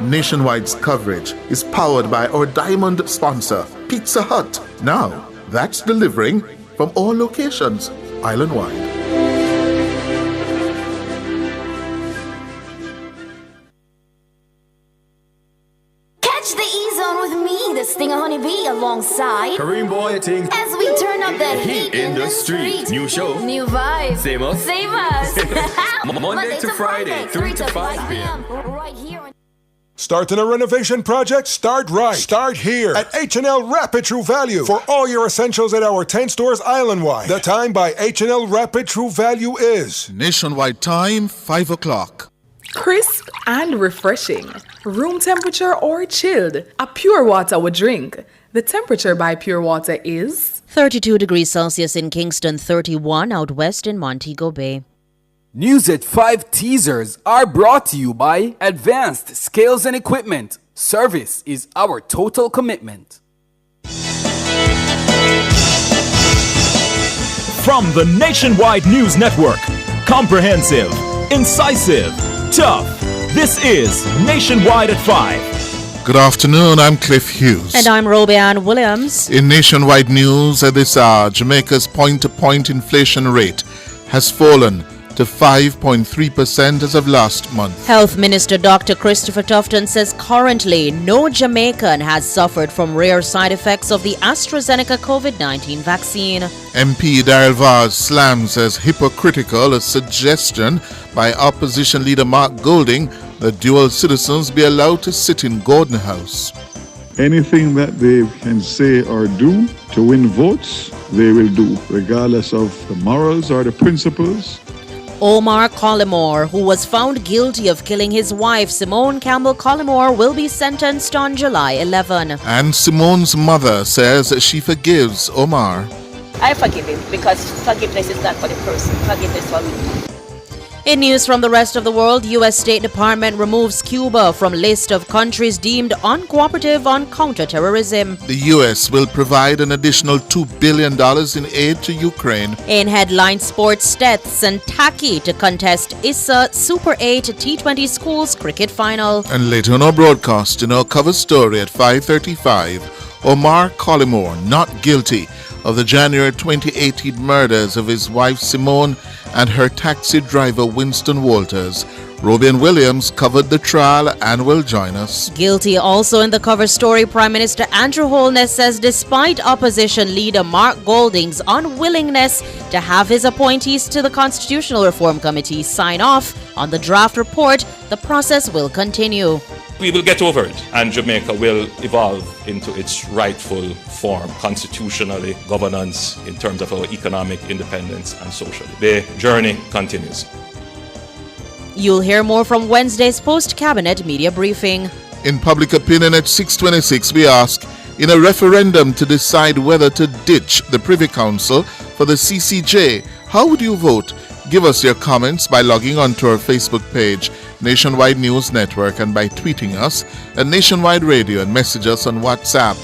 Nationwide's coverage is powered by our diamond sponsor, Pizza Hut. Now, that's delivering from all locations, island-wide. Catch the E-Zone with me, the Stinger Honeybee, alongside Kareem Boyating. as we turn up the Heat in the street. New show. New vibes. Same us. Same us. Monday to Friday, 3 to 5 p.m. Right here on Starting a renovation project? Start right. Start here at H&L Rapid True Value for all your essentials at our 10 stores island-wide. The time by H&L Rapid True Value is Nationwide time, 5 o'clock. Crisp and refreshing. Room temperature or chilled. A Pure Water would drink. The temperature by Pure Water is 32 degrees Celsius in Kingston, 31 out west in Montego Bay. News at 5 teasers are brought to you by Advanced Scales and Equipment. Service is our total commitment. From the Nationwide News Network, comprehensive, incisive, tough. This is Nationwide at 5. Good afternoon, I'm Cliff Hughes. And I'm Robianne Williams. In Nationwide news at this hour, Jamaica's point-to-point inflation rate has fallen to 5.3% as of last month. Health Minister Dr. Christopher Tufton says currently no Jamaican has suffered from rare side effects of the AstraZeneca COVID-19 vaccine. MP Daryl Vaz slams as hypocritical a suggestion by opposition leader Mark Golding that dual citizens be allowed to sit in Gordon House. Anything that they can say or do to win votes, they will do, regardless of the morals or the principles. Omar Collymore, who was found guilty of killing his wife, Simone Campbell Collymore, will be sentenced on July 11. And Simone's mother says she forgives Omar. I forgive him because forgiveness is not for the person, forgiveness for me. In news from the rest of the world, U.S. State Department removes Cuba from list of countries deemed uncooperative on counterterrorism. The U.S. will provide an additional $2 billion in aid to Ukraine. In headline sports, Steths and Taki to contest ISA Super 8 T20 Schools Cricket Final. And later on our broadcast, in our cover story at 5:35, Omar Collymore not guilty of the January 2018 murders of his wife Simone and her taxi driver Winston Walters. Robin Williams covered the trial and will join us. Guilty also in the cover story, Prime Minister Andrew Holness says despite opposition leader Mark Golding's unwillingness to have his appointees to the Constitutional Reform Committee sign off on the draft report, the process will continue. We will get over it, and Jamaica will evolve into its rightful form, constitutionally, governance, in terms of our economic independence and socially. The journey continues. You'll hear more from Wednesday's post-cabinet media briefing. In public opinion at 6:26, we ask, in a referendum to decide whether to ditch the Privy Council for the CCJ, how would you vote? Give us your comments by logging onto our Facebook page, Nationwide News Network, and by tweeting us at Nationwide Radio and message us on WhatsApp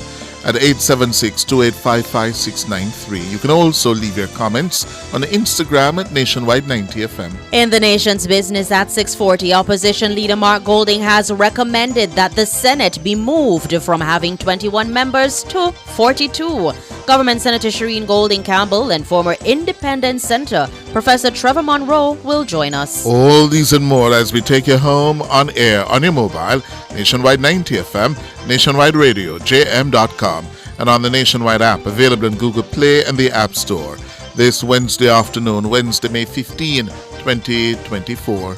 at 876-2855693. You can also leave your comments on Instagram at Nationwide 90FM. In the nation's business at 6:40, opposition leader Mark Golding has recommended that the Senate be moved from having 21 members to 42. Government Senator Shireen Golding Campbell and former Independent Senator Professor Trevor Monroe will join us. All these and more as we take you home on air on your mobile, Nationwide 90FM, Nationwide Radio, jm.com, and on the Nationwide app available in Google Play and the App Store. This Wednesday afternoon, Wednesday, May 15, 2024.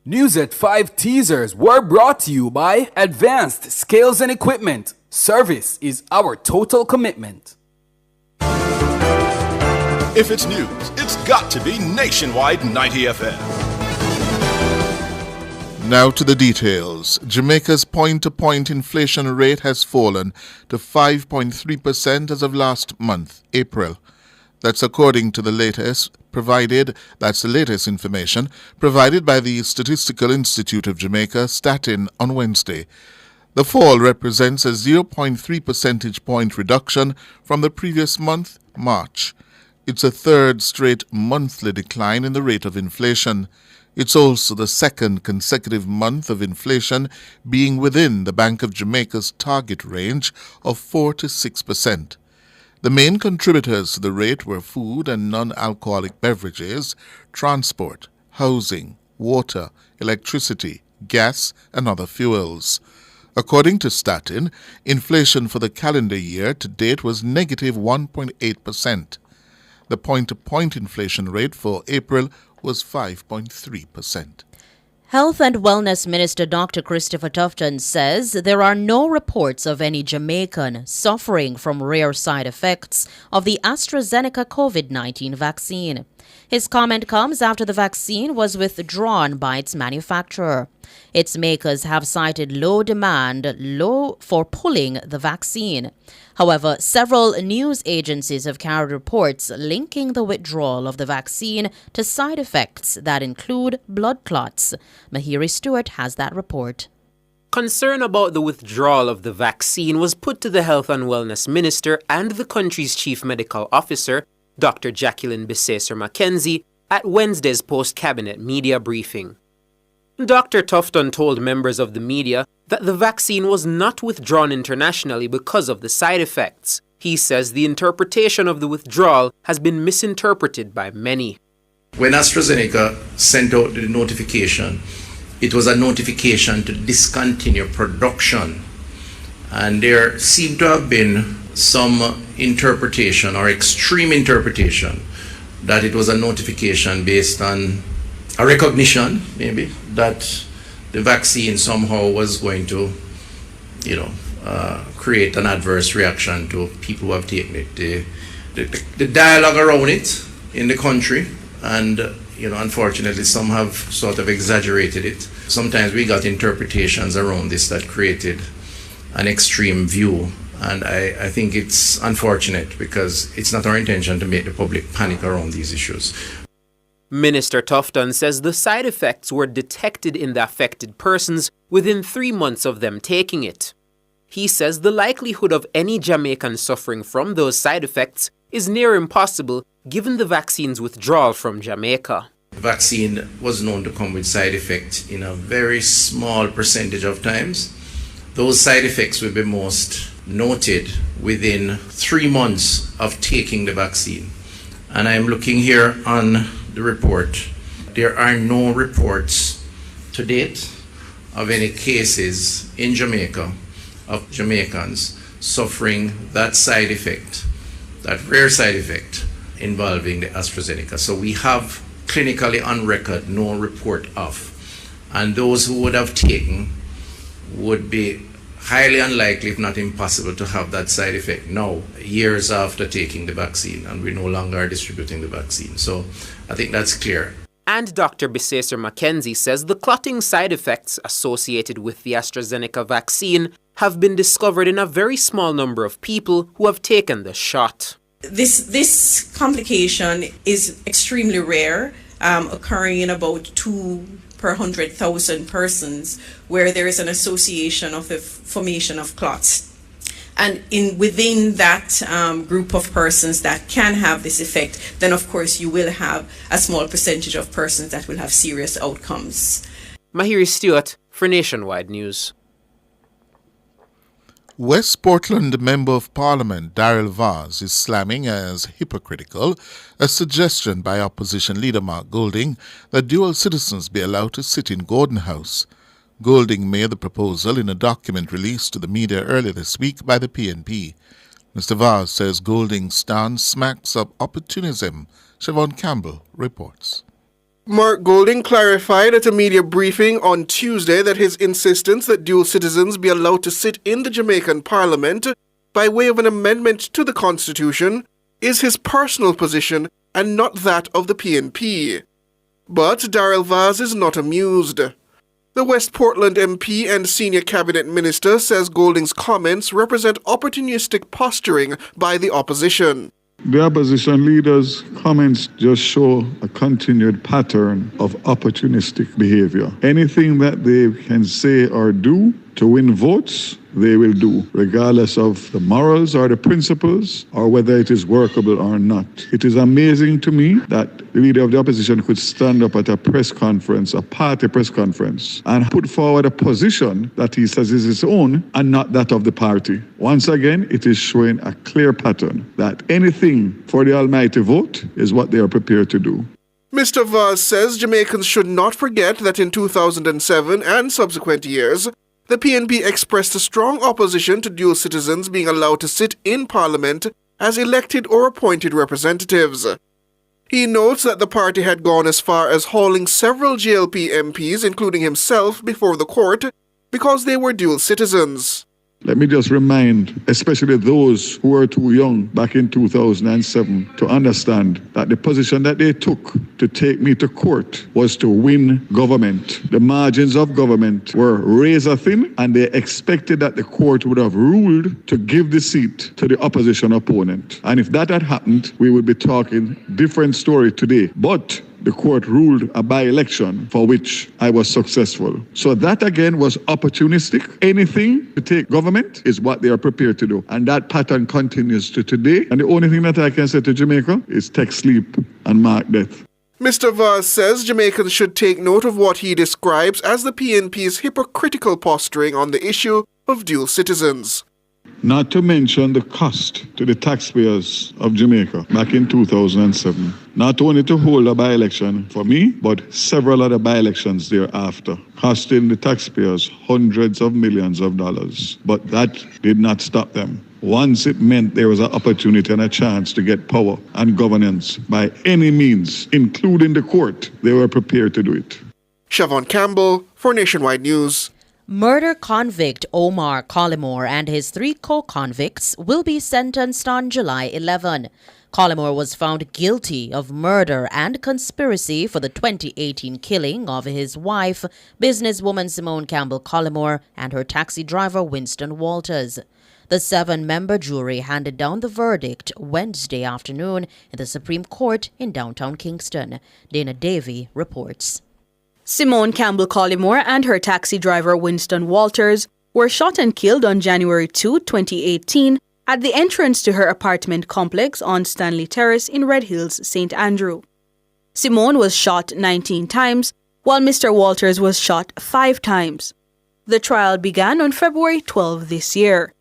News at 5 teasers were brought to you by Advanced Scales and Equipment. Service is our total commitment. If it's news, it's got to be Nationwide 90 FM. Now to the details. Jamaica's point-to-point inflation rate has fallen to 5.3% as of last month, April. That's according to the latest information provided by the Statistical Institute of Jamaica, Statin, on Wednesday. The fall represents a 0.3 percentage point reduction from the previous month, March. It's a third straight monthly decline in the rate of inflation. It's also the second consecutive month of inflation being within the Bank of Jamaica's target range of 4 to 6%. The main contributors to the rate were food and non-alcoholic beverages, transport, housing, water, electricity, gas, and other fuels. According to Statin, inflation for the calendar year to date was negative 1.8%. The point-to-point inflation rate for April was 5.3%. Health and Wellness Minister Dr. Christopher Tufton says there are no reports of any Jamaican suffering from rare side effects of the AstraZeneca COVID-19 vaccine. His comment comes after the vaccine was withdrawn by its manufacturer. Its makers have cited low demand for pulling the vaccine. However, several news agencies have carried reports linking the withdrawal of the vaccine to side effects that include blood clots. Mahiri Stewart has that report. Concern about the withdrawal of the vaccine was put to the Health and Wellness Minister and the country's Chief Medical Officer, Dr. Jacqueline Besacer Mackenzie, at Wednesday's post-cabinet media briefing. Dr. Tufton told members of the media that the vaccine was not withdrawn internationally because of the side effects. He says the interpretation of the withdrawal has been misinterpreted by many. When AstraZeneca sent out the notification, it was a notification to discontinue production. And there seemed to have been some interpretation or extreme interpretation that it was a notification based on a recognition, maybe, that the vaccine somehow was going to, create an adverse reaction to people who have taken it. The dialogue around it in the country, and unfortunately, some have sort of exaggerated it. Sometimes we got interpretations around this that created an extreme view, and I think it's unfortunate because it's not our intention to make the public panic around these issues. Minister Tufton says the side effects were detected in the affected persons within 3 months of them taking it. He says the likelihood of any Jamaican suffering from those side effects is near impossible given the vaccine's withdrawal from Jamaica. The vaccine was known to come with side effects in a very small percentage of times. Those side effects will be most noted within 3 months of taking the vaccine. And I'm looking here on the report. There are no reports to date of any cases in Jamaica of Jamaicans suffering that side effect, that rare side effect involving the AstraZeneca. So we have clinically on record no report of. And those who would have taken would be highly unlikely, if not impossible, to have that side effect now, years after taking the vaccine, and we no longer are distributing the vaccine. So I think that's clear. And Dr. Besacer Mackenzie says the clotting side effects associated with the AstraZeneca vaccine have been discovered in a very small number of people who have taken the shot. This complication is extremely rare, occurring in about 2 per 100,000 persons, where there is an association of the formation of clots. And within that group of persons that can have this effect, then of course you will have a small percentage of persons that will have serious outcomes. Mahiri Stewart for Nationwide News. West Portland Member of Parliament Daryl Vaz is slamming as hypocritical a suggestion by opposition leader Mark Golding that dual citizens be allowed to sit in Gordon House. Golding made the proposal in a document released to the media earlier this week by the PNP. Mr. Vaz says Golding's stance smacks of opportunism. Siobhan Campbell reports. Mark Golding clarified at a media briefing on Tuesday that his insistence that dual citizens be allowed to sit in the Jamaican Parliament by way of an amendment to the Constitution is his personal position and not that of the PNP. But Daryl Vaz is not amused. The West Portland MP and senior cabinet minister says Golding's comments represent opportunistic posturing by the opposition. The opposition leaders' comments just show a continued pattern of opportunistic behavior. Anything that they can say or do to win votes, they will do, regardless of the morals or the principles or whether it is workable or not. It is amazing to me that the leader of the opposition could stand up at a press conference, a party press conference, and put forward a position that he says is his own and not that of the party. Once again, it is showing a clear pattern that anything for the almighty vote is what they are prepared to do. Mr. Vaz says Jamaicans should not forget that in 2007 and subsequent years, the PNP expressed a strong opposition to dual citizens being allowed to sit in Parliament as elected or appointed representatives. He notes that the party had gone as far as hauling several JLP MPs, including himself, before the court because they were dual citizens. Let me just remind, especially those who were too young back in 2007, to understand that the position that they took to take me to court was to win government. The margins of government were razor thin, and they expected that the court would have ruled to give the seat to the opposition opponent. And if that had happened, we would be talking different story today. But the court ruled a by-election for which I was successful. So that again was opportunistic. Anything to take government is what they are prepared to do. And that pattern continues to today. And the only thing that I can say to Jamaica is take sleep and mark death. Mr. Vaz says Jamaicans should take note of what he describes as the PNP's hypocritical posturing on the issue of dual citizens. Not to mention the cost to the taxpayers of Jamaica back in 2007. Not only to hold a by-election for me, but several other by-elections thereafter, costing the taxpayers hundreds of millions of dollars. But that did not stop them. Once it meant there was an opportunity and a chance to get power and governance by any means, including the court, they were prepared to do it. Siobhan Campbell for Nationwide News. Murder convict Omar Collymore and his 3 co-convicts will be sentenced on July 11. Collymore was found guilty of murder and conspiracy for the 2018 killing of his wife, businesswoman Simone Campbell Collymore, and her taxi driver Winston Walters. The 7-member jury handed down the verdict Wednesday afternoon in the Supreme Court in downtown Kingston. Dana Davey reports. Simone Campbell Collymore and her taxi driver Winston Walters were shot and killed on January 2, 2018 at the entrance to her apartment complex on Stanley Terrace in Red Hills, St. Andrew. Simone was shot 19 times, while Mr. Walters was shot 5 times. The trial began on February 12 this year.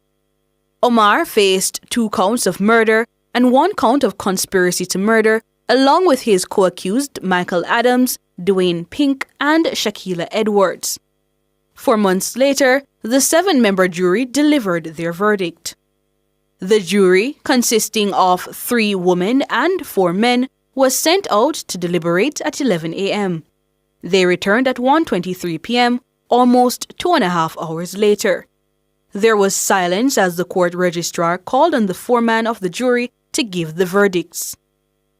Omar faced 2 counts of murder and 1 count of conspiracy to murder, along with his co-accused Michael Adams, Dwayne Pink, and Shakila Edwards. 4 months later, the 7-member jury delivered their verdict. The jury, consisting of 3 women and 4 men, was sent out to deliberate at 11 a.m. They returned at 1:23 p.m., almost 2.5 hours later. There was silence as the court registrar called on the foreman of the jury to give the verdicts.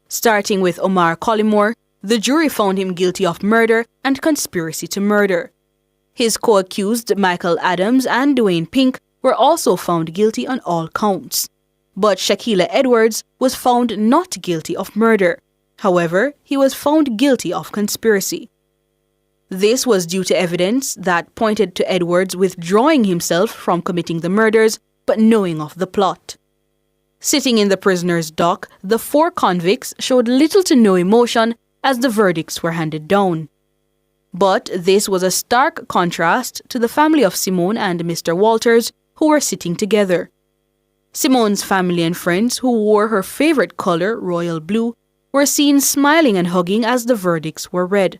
Starting with Omar Collymore, the jury found him guilty of murder and conspiracy to murder. His co-accused Michael Adams and Dwayne Pink were also found guilty on all counts. But Shakila Edwards was found not guilty of murder. However, he was found guilty of conspiracy. This was due to evidence that pointed to Edwards withdrawing himself from committing the murders but knowing of the plot. Sitting in the prisoner's dock, the 4 convicts showed little to no emotion as the verdicts were handed down. But this was a stark contrast to the family of Simone and Mr. Walters, who were sitting together. Simone's family and friends, who wore her favorite color, royal blue, were seen smiling and hugging as the verdicts were read.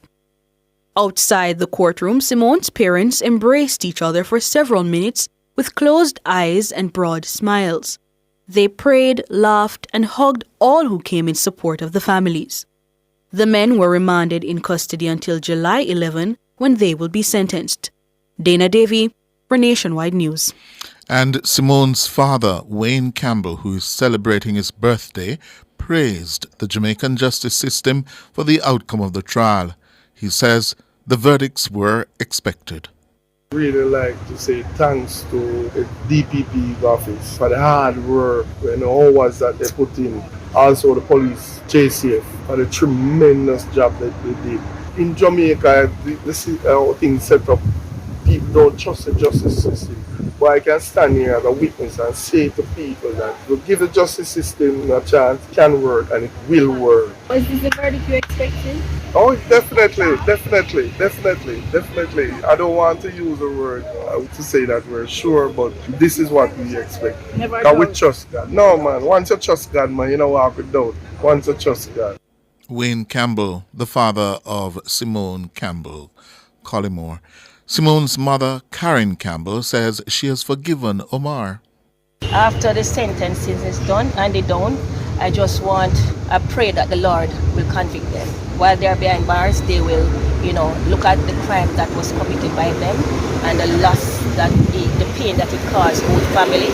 Outside the courtroom, Simone's parents embraced each other for several minutes with closed eyes and broad smiles. They prayed, laughed, and hugged all who came in support of the families. The men were remanded in custody until July 11, when they will be sentenced. Dana Davey for Nationwide News. And Simone's father, Wayne Campbell, who is celebrating his birthday, praised the Jamaican justice system for the outcome of the trial. He says the verdicts were expected. Really like to say thanks to the DPP office for the hard work and all hours that they put in. Also the police, JCF, for the tremendous job that they did. In Jamaica, this is how things set up people don't trust the justice system. But I can stand here as a witness and say to people that to give the justice system a chance, it can work and it will work. Was this the verdict you expected? Oh, definitely. I don't want to use the word to say that we're sure, but this is what we expect. That we trust God. No, man. Once you trust God, man, you don't walk with doubt. Once you trust God. Wayne Campbell, the father of Simone Campbell, Collymore. Simone's mother, Karen Campbell, says she has forgiven Omar. After the sentencing is done and they done, I pray that the Lord will convict them. While they're behind bars, they will, look at the crime that was committed by them and the loss, the pain that it caused both family,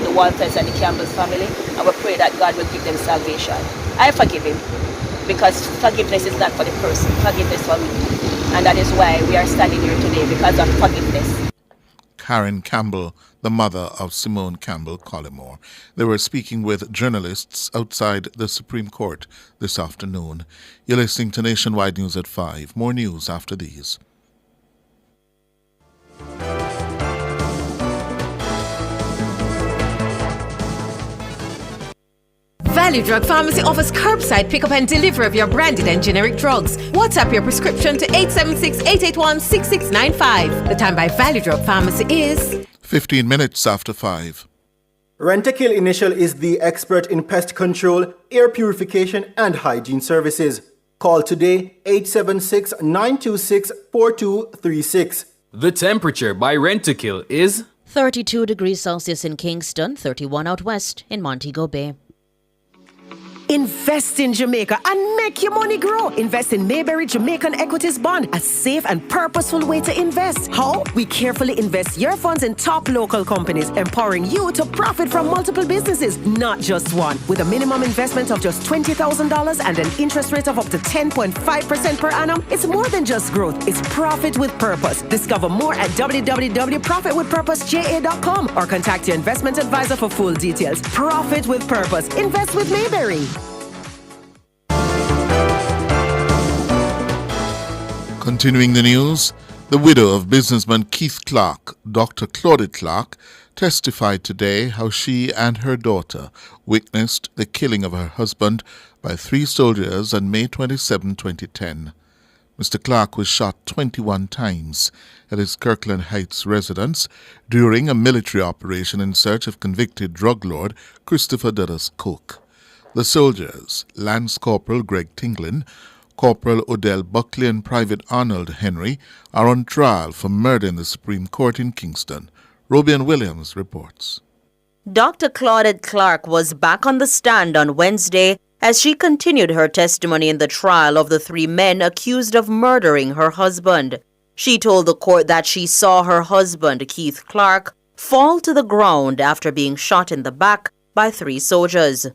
the Walters and the Campbell's family. I will pray that God will give them salvation. I forgive him because forgiveness is not for the person, forgiveness for me. And that is why we are standing here today, because of forgiveness. Karen Campbell, the mother of Simone Campbell Collymore. They were speaking with journalists outside the Supreme Court this afternoon. You're listening to Nationwide News at 5. More news after these. Value Drug Pharmacy offers curbside pickup and delivery of your branded and generic drugs. WhatsApp your prescription to 876-881-6695. The time by Value Drug Pharmacy is 15 minutes after 5. Rentokil Initial is the expert in pest control, air purification, and hygiene services. Call today 876-926-4236. The temperature by Rentokil is 32 degrees Celsius in Kingston, 31 out west in Montego Bay. Invest in Jamaica and make your money grow. Invest in Mayberry Jamaican Equities Bond, a safe and purposeful way to invest. How? We carefully invest your funds in top local companies, empowering you to profit from multiple businesses, not just one. With a minimum investment of just $20,000 and an interest rate of up to 10.5% per annum, it's more than just growth. It's profit with purpose. Discover more at www.profitwithpurposeja.com or contact your investment advisor for full details. Profit with purpose. Invest with Mayberry. Continuing the news, the widow of businessman Keith Clark, Dr. Claudette Clark, testified today how she and her daughter witnessed the killing of her husband by 3 soldiers on May 27, 2010. Mr. Clark was shot 21 times at his Kirkland Heights residence during a military operation in search of convicted drug lord Christopher Duddas Cook. The soldiers, Lance Corporal Greg Tinglin, Corporal Odell Buckley and Private Arnold Henry, are on trial for murder in the Supreme Court in Kingston. Robian Williams reports. Dr. Claudette Clark was back on the stand on Wednesday as she continued her testimony in the trial of the 3 men accused of murdering her husband. She told the court that she saw her husband, Keith Clark, fall to the ground after being shot in the back by 3 soldiers.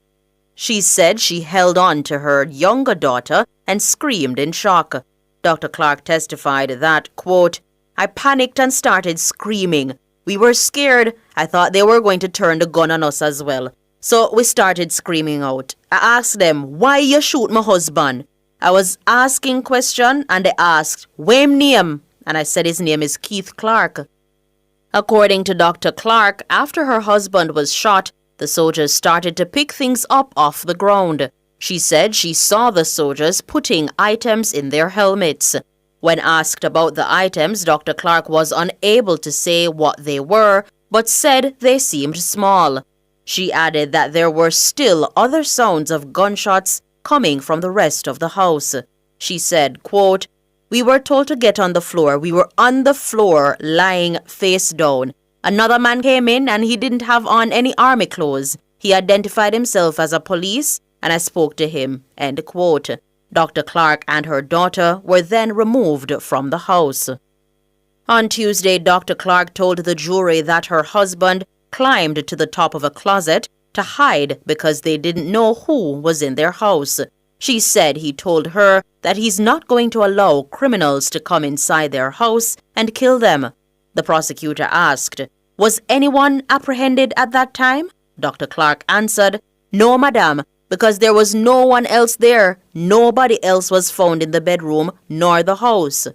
She said she held on to her younger daughter and screamed in shock. Dr. Clark testified that, quote, "I panicked and started screaming. We were scared. I thought they were going to turn the gun on us as well. So we started screaming out. I asked them, why you shoot my husband? I was asking question and they asked, what's name? And I said his name is Keith Clark." According to Dr. Clark, after her husband was shot, the soldiers started to pick things up off the ground. She said she saw the soldiers putting items in their helmets. When asked about the items, Dr. Clark was unable to say what they were, but said they seemed small. She added that there were still other sounds of gunshots coming from the rest of the house. She said, quote, "We were told to get on the floor. We were on the floor, lying face down. Another man came in and he didn't have on any army clothes. He identified himself as a police and I spoke to him." End quote. Dr. Clark and her daughter were then removed from the house. On Tuesday, Dr. Clark told the jury that her husband climbed to the top of a closet to hide because they didn't know who was in their house. She said he told her that he's not going to allow criminals to come inside their house and kill them. The prosecutor asked, "Was anyone apprehended at that time?" Dr. Clark answered, "No, madam, because there was no one else there. Nobody else was found in the bedroom nor the house."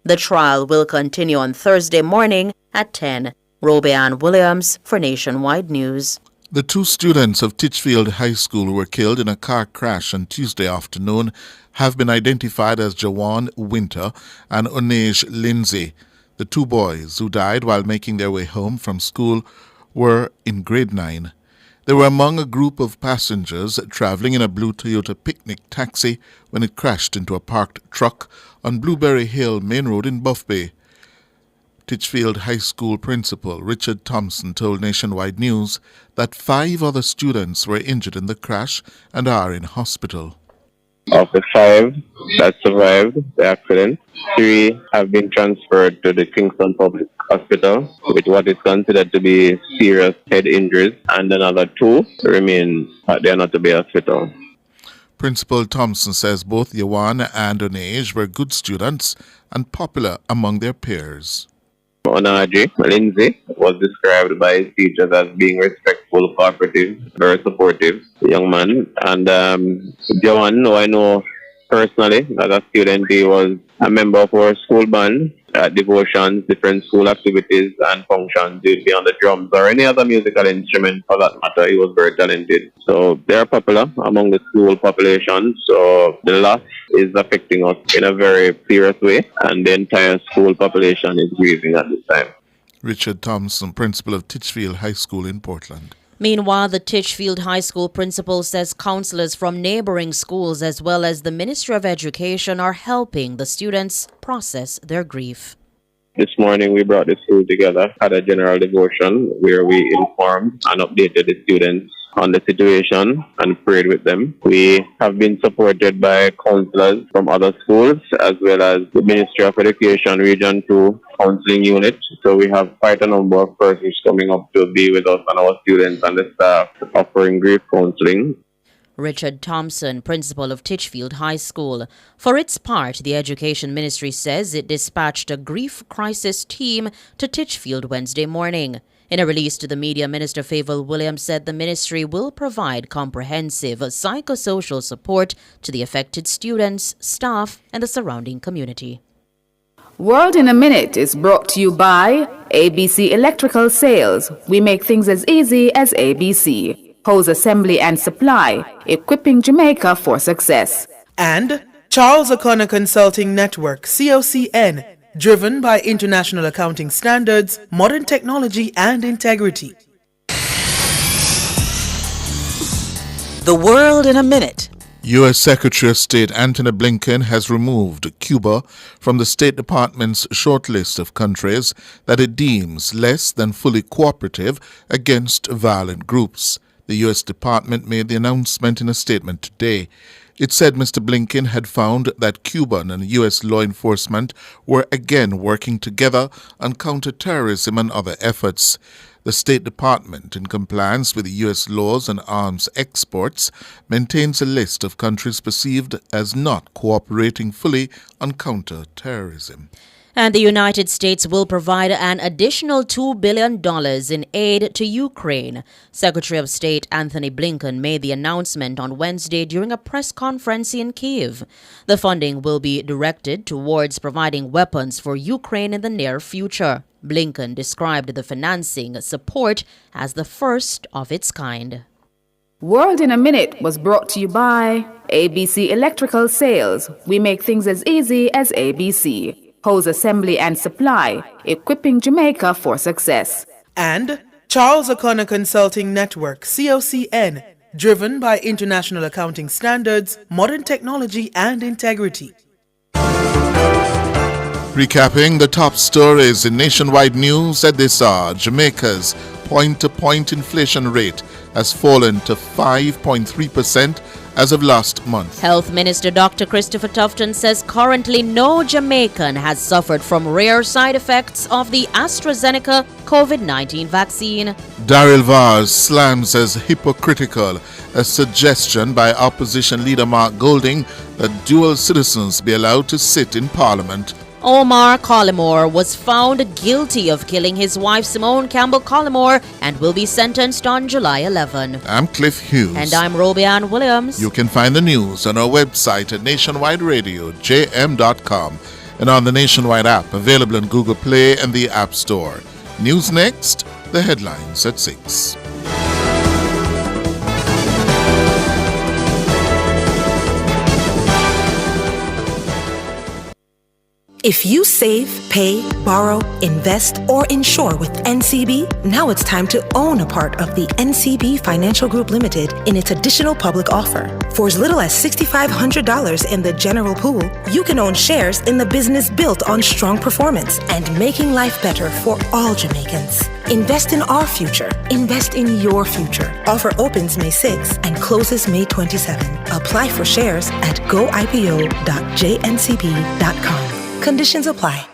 The trial will continue on Thursday morning at 10. Robianne Williams for Nationwide News. The two students of Titchfield High School who were killed in a car crash on Tuesday afternoon have been identified as Jawan Winter and Onej Lindsay. The two boys, who died while making their way home from school, were in grade 9. They were among a group of passengers traveling in a blue Toyota picnic taxi when it crashed into a parked truck on Blueberry Hill Main Road in Buff Bay. Titchfield High School principal Richard Thompson told Nationwide News that 5 other students were injured in the crash and are in hospital. Of the 5 that survived the accident, 3 have been transferred to the Kingston Public Hospital with what is considered to be serious head injuries, and another 2 remain at the Anatomy Hospital. Principal Thompson says both Yawan and Onej were good students and popular among their peers. Onaji Lindsay was described by his teachers as being respectful, cooperative, very supportive young man. And Jawan, who I know personally as a student, he was a member of our school band at devotions, different school activities and functions. He'd be on the drums or any other musical instrument for that matter. He was very talented. So they're popular among the school population. So the loss is affecting us in a very serious way, and the entire school population is grieving at this time. Richard Thompson, principal of Titchfield High School in Portland. Meanwhile, the Titchfield High School principal says counselors from neighboring schools as well as the Ministry of Education are helping the students process their grief. This morning we brought the school together, had a general devotion where we informed and updated the students on the situation and prayed with them. We have been supported by counselors from other schools as well as the Ministry of Education Region 2 counseling unit. So we have quite a number of persons coming up to be with us and our students and the staff offering grief counseling. Richard Thompson, principal of Titchfield High School. For its part, the Education Ministry says it dispatched a grief crisis team to Titchfield Wednesday morning. In a release to the media, Minister Favour Williams said the ministry will provide comprehensive psychosocial support to the affected students, staff, and the surrounding community. World in a Minute is brought to you by ABC Electrical Sales. We make things as easy as ABC. Hose assembly and supply, equipping Jamaica for success. And Charles O'Connor Consulting Network, COCN, driven by international accounting standards, modern technology, and integrity. The World in a Minute. U.S. Secretary of State Antony Blinken has removed Cuba from the State Department's short list of countries that it deems less than fully cooperative against violent groups. The U.S. Department made the announcement in a statement today. It said Mr. Blinken had found that Cuban and U.S. law enforcement were again working together on counterterrorism and other efforts. The State Department, in compliance with the U.S. laws on arms exports, maintains a list of countries perceived as not cooperating fully on counterterrorism. And the United States will provide an additional $2 billion in aid to Ukraine. Secretary of State Antony Blinken made the announcement on Wednesday during a press conference in Kyiv. The funding will be directed towards providing weapons for Ukraine in the near future. Blinken described the financing support as the first of its kind. World in a Minute was brought to you by ABC Electrical Sales. We make things as easy as ABC. Hose assembly and supply, equipping Jamaica for success. And Charles O'Connor Consulting Network, COCN, driven by international accounting standards, modern technology, and integrity. Recapping the top stories in Nationwide News at this hour, Jamaica's point-to-point inflation rate has fallen to 5.3% as of last month. Health Minister Dr. Christopher Tufton says currently no Jamaican has suffered from rare side effects of the AstraZeneca COVID-19 vaccine. Daryl Vars slams as hypocritical a suggestion by opposition leader Mark Golding that dual citizens be allowed to sit in Parliament. Omar Collymore was found guilty of killing his wife Simone Campbell Collymore and will be sentenced on July 11. I'm Cliff Hughes. And I'm Robianne Williams. You can find the news on our website at nationwideradiojm.com. and on the Nationwide app, available on Google Play and the App Store. News next, the headlines at 6. If you save, pay, borrow, invest, or insure with NCB, now it's time to own a part of the NCB Financial Group Limited in its additional public offer. For as little as $6,500 in the general pool, you can own shares in the business built on strong performance and making life better for all Jamaicans. Invest in our future. Invest in your future. Offer opens May 6 and closes May 27. Apply for shares at goipo.jncb.com. Conditions apply.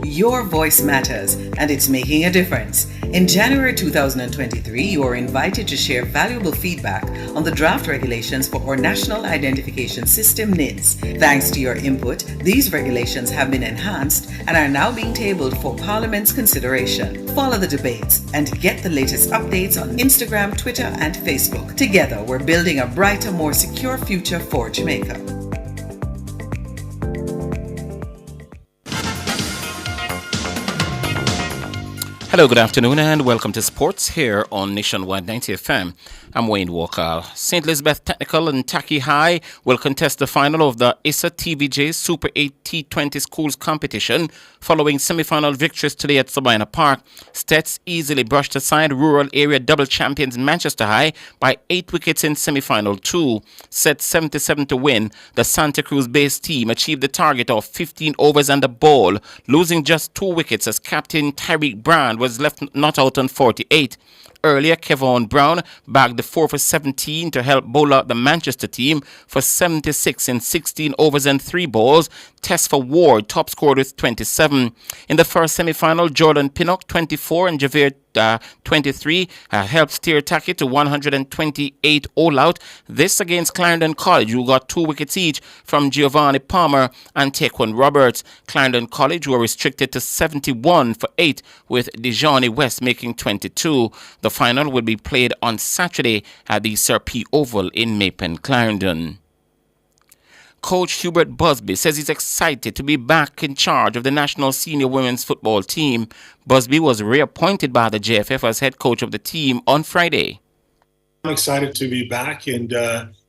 Your voice matters, and it's making a difference. In January 2023, you are invited to share valuable feedback on the draft regulations for our National Identification System NIDS. Thanks to your input, these regulations have been enhanced and are now being tabled for Parliament's consideration. Follow the debates and get the latest updates on Instagram, Twitter, and Facebook. Together, we're building a brighter, more secure future for Jamaica. Hello, good afternoon, and welcome to Sports here on Nationwide 90 FM. I'm Wayne Walker. St. Elizabeth Technical and Tacky High will contest the final of the ISA TVJ Super 8 T20 Schools competition following semi-final victories today at Sabina Park. Stets easily brushed aside rural area double champions Manchester High by 8 wickets in semi-final 2. Set 77 to win, the Santa Cruz-based team achieved the target of 15 overs and a ball, losing just 2 wickets as captain Tyreek Brown was left not out on 48. Earlier, Kevon Brown bagged the 4 for 17 to help bowl out the Manchester team for 76 in 16 overs and 3 balls. Tesfa Ward top scored with 27. In the first semi-final, Jordan Pinnock 24 and Javier 23 helped steer Tacky to 128 all-out. This against Clarendon College, who got 2 wickets each from Giovanni Palmer and Taekwon Roberts. Clarendon College were restricted to 71 for 8, with Dejani West making 22. The final will be played on Saturday at the Sir P. Oval in Mapen, Clarendon. Coach Hubert Busby says he's excited to be back in charge of the national senior women's football team. Busby was reappointed by the JFF as head coach of the team on Friday. I'm excited to be back and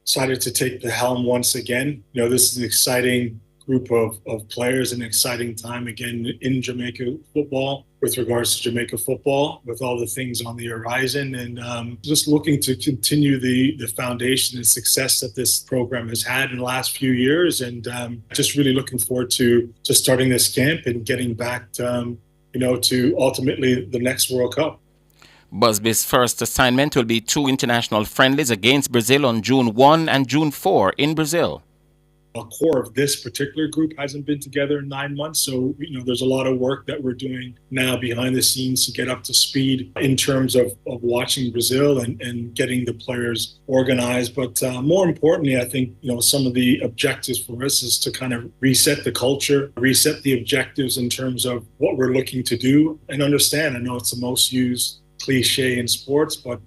excited to take the helm once again. You know, this is an exciting group of players, an exciting time again in Jamaica football with regards to Jamaica football, with all the things on the horizon, and just looking to continue the foundation and success that this program has had in the last few years, and just really looking forward to starting this camp and getting back to ultimately the next World Cup. Busby's first assignment will be 2 international friendlies against Brazil on June 1 and June 4 in Brazil. A core of this particular group hasn't been together in 9 months. So, there's a lot of work that we're doing now behind the scenes to get up to speed in terms of watching Brazil and getting the players organized. But more importantly, I think, some of the objectives for us is to kind of reset the culture, reset the objectives in terms of what we're looking to do, and understand. I know it's the most used cliche in sports, but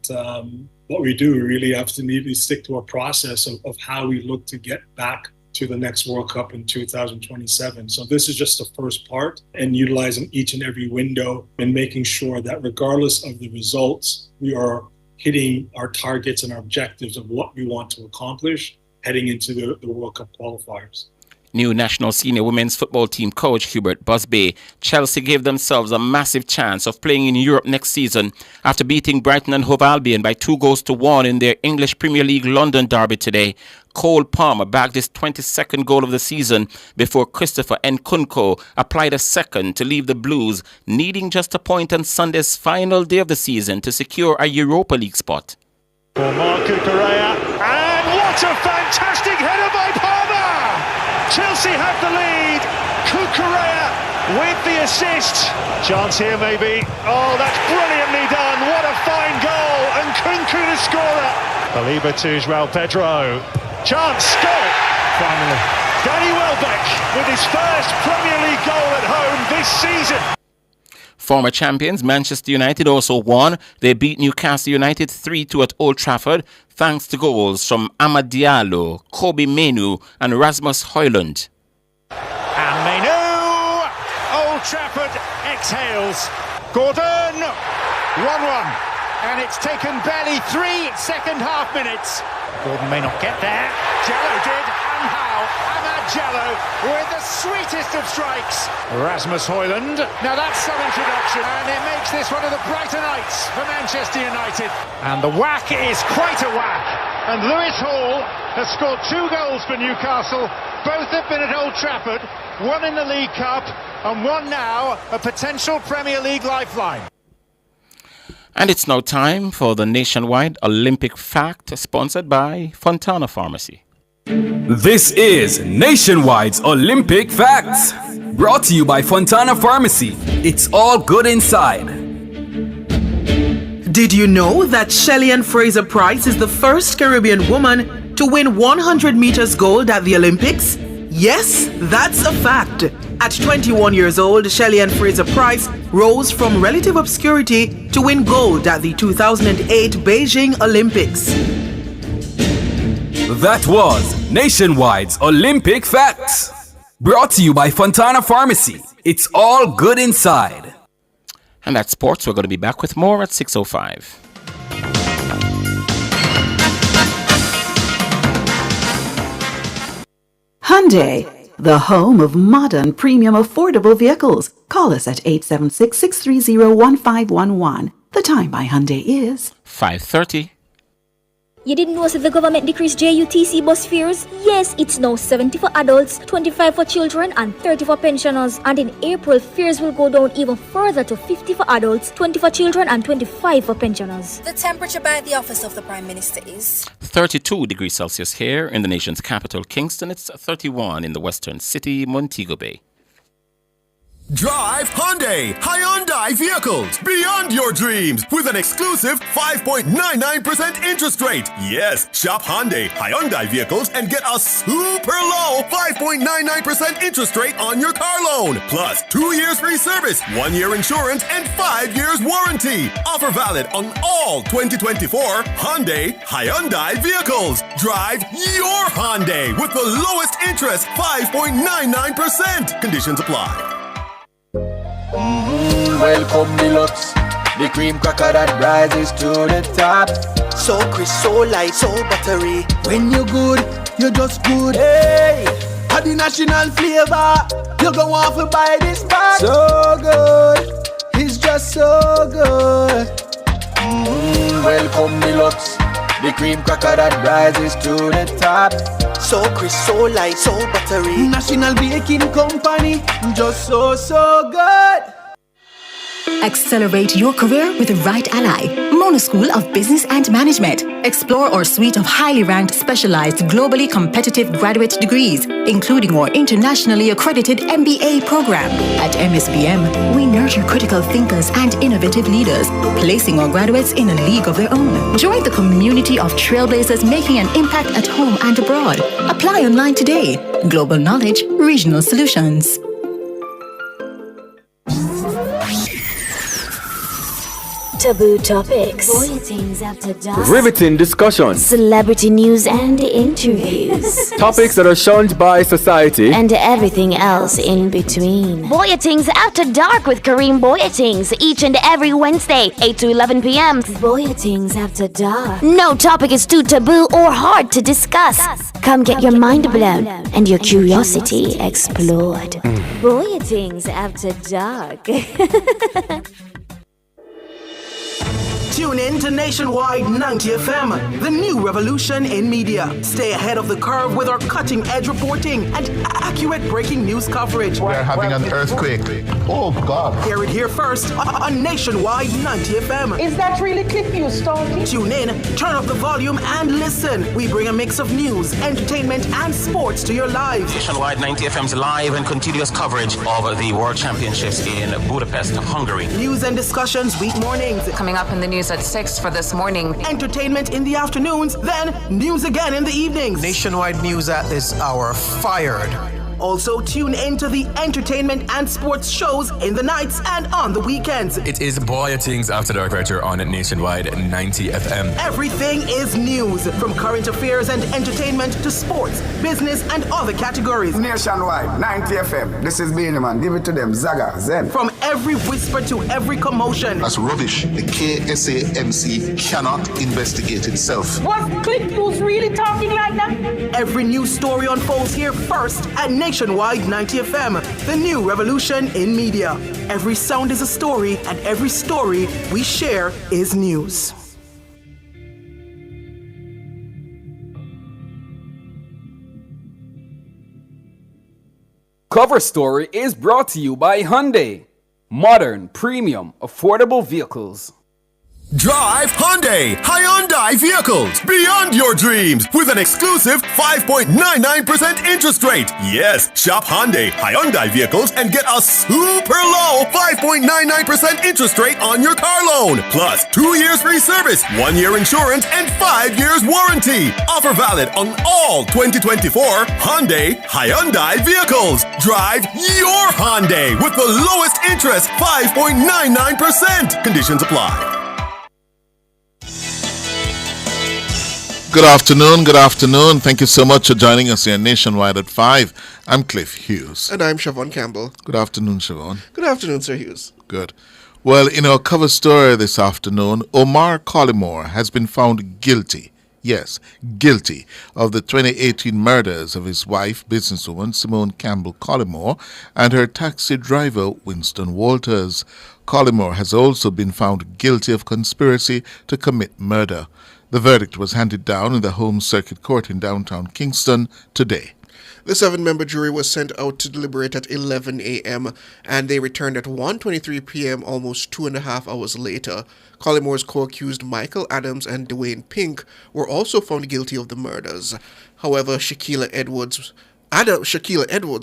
what we do, we really have to need to stick to a process of how we look to get back to the next World Cup in 2027. So this is just the first part, and utilizing each and every window and making sure that regardless of the results, we are hitting our targets and our objectives of what we want to accomplish heading into the World Cup qualifiers. New national senior women's football team coach Hubert Busby. Chelsea gave themselves a massive chance of playing in Europe next season after beating Brighton and Hove Albion by 2-1 in their English Premier League London derby today. Cole Palmer bagged his 22nd goal of the season before Christopher Nkunku applied a second to leave the Blues, needing just a point on Sunday's final day of the season to secure a Europa League spot. For Marco Correa, and what a fantastic header by Palmer! Chelsea have the lead. Cucurella with the assist. Chance here maybe. Oh, that's brilliantly done. What a fine goal. And Kunku the scorer. Saliba to João Pedro. Chance, got it. Finally. Danny Welbeck with his first Premier League goal at home this season. Former champions Manchester United also won. They beat Newcastle United 3-2 at Old Trafford thanks to goals from Amad Diallo, Kobe Menu and Rasmus Højlund. And Mainoo! Old Trafford exhales. Gordon! 1-1. And it's taken barely 3 second-half minutes. Gordon may not get there. Jallo did, and how? Amad Jallo with the sweetest of strikes. Rasmus Højlund. Now that's some introduction, and it makes this one of the brighter nights for Manchester United. And the whack is quite a whack. And Lewis Hall has scored 2 goals for Newcastle. Both have been at Old Trafford. One in the League Cup, and one now a potential Premier League lifeline. And it's now time for the Nationwide Olympic Fact, sponsored by Fontana Pharmacy. This is Nationwide's Olympic Facts, brought to you by Fontana Pharmacy. It's all good inside. Did you know that Shelly-Ann Fraser-Pryce is the first Caribbean woman to win 100 meters gold at the Olympics? Yes, that's a fact. At 21 years old, Shelly-Ann Fraser-Pryce rose from relative obscurity to win gold at the 2008 Beijing Olympics. That was Nationwide's Olympic Facts, brought to you by Fontana Pharmacy. It's all good inside. And that's sports. We're going to be back with more at 6:05. Hyundai, the home of modern, premium, affordable vehicles. Call us at 876-630-1511. The time by Hyundai is 5:30. You didn't know that the government decreased JUTC bus fares? Yes, it's now 70 for adults, 25 for children, and 30 for pensioners. And in April, fares will go down even further to 50 for adults, 20 for children, and 25 for pensioners. The temperature by the office of the Prime Minister is 32 degrees Celsius here in the nation's capital, Kingston. It's 31 in the western city, Montego Bay. Drive Hyundai Hyundai vehicles beyond your dreams with an exclusive 5.99% interest rate. Yes, shop Hyundai Hyundai vehicles and get a super low 5.99% interest rate on your car loan. Plus 2 years free service, 1 year insurance, and 5 years warranty. Offer valid on all 2024 Hyundai Hyundai vehicles. Drive your Hyundai with the lowest interest 5.99%. Conditions apply. Welcome Deluxe, the cream cracker that rises to the top. So crisp, so light, so buttery. When you're good, you're just good. Hey, had the national flavor. You go off and buy this bag. So good, it's just so good. Welcome Deluxe, the cream cracker that rises to the top. So crisp, so light, so buttery. National Baking Company, just so good. Accelerate your career with the right ally. Mona School of Business and Management. Explore our suite of highly ranked, specialized, globally competitive graduate degrees, including our internationally accredited MBA program. At MSBM, we nurture critical thinkers and innovative leaders, placing our graduates in a league of their own. Join the community of trailblazers making an impact at home and abroad. Apply online today. Global knowledge, regional solutions. Taboo topics, bulletins after dark, riveting discussions, celebrity news and interviews, topics that are shunned by society, and everything else in between. Boyatings After Dark with Kareem Boyatings, each and every Wednesday, 8 to 11 p.m. Boyatings After Dark. No topic is too taboo or hard to discuss. Come get your mind blown and your curiosity explored. Boyatings After Dark. Tune in to Nationwide 90 FM, the new revolution in media. Stay ahead of the curve with our cutting-edge reporting and accurate breaking news coverage. We are having an earthquake. Oh, God. Hear it here first on Nationwide 90 FM. Is that really clip you started? Tune in, turn up the volume, and listen. We bring a mix of news, entertainment, and sports to your lives. Nationwide 90 FM's live and continuous coverage of the World Championships in Budapest, Hungary. News and discussions week mornings. Coming up in the news at 6 for this morning. Entertainment in the afternoons, then news again in the evenings. Nationwide news at this hour. Fired. Also, tune in to the entertainment and sports shows in the nights and on the weekends. It is Boy Things After Dark right here on Nationwide 90 FM. Everything is news, from current affairs and entertainment to sports, business, and other categories. Nationwide 90 FM. This is Beanie Man. Give it to them. Zaga, Zen. From every whisper to every commotion. That's rubbish. The KSAMC cannot investigate itself. Was Click News really talking like that? Every news story unfolds here first at Nationwide 90 FM, the new revolution in media. Every sound is a story, and every story we share is news. Cover Story is brought to you by Hyundai. Modern, premium, affordable vehicles. Drive Hyundai Hyundai vehicles beyond your dreams with an exclusive 5.99% interest rate. Yes, shop Hyundai Hyundai vehicles and get a super low 5.99% interest rate on your car loan. Plus 2 years free service, 1 year insurance, and 5 years warranty. Offer valid on all 2024 Hyundai Hyundai vehicles. Drive your Hyundai with the lowest interest, 5.99%. Conditions apply. Good afternoon. Thank you so much for joining us here Nationwide at 5. I'm Cliff Hughes. And I'm Siobhan Campbell. Good afternoon, Siobhan. Good afternoon, Sir Hughes. Good. Well, in our cover story this afternoon, Omar Collymore has been found guilty. Yes, guilty of the 2018 murders of his wife, businesswoman Simone Campbell Collymore, and her taxi driver, Winston Walters. Collymore has also been found guilty of conspiracy to commit murder. The verdict was handed down in the Home Circuit Court in downtown Kingston today. The 7-member jury was sent out to deliberate at 11 a.m. and they returned at 1:23 p.m. almost 2.5 hours later. Collymore's co-accused Michael Adams and Dwayne Pink were also found guilty of the murders. However, Shaquilla Edwards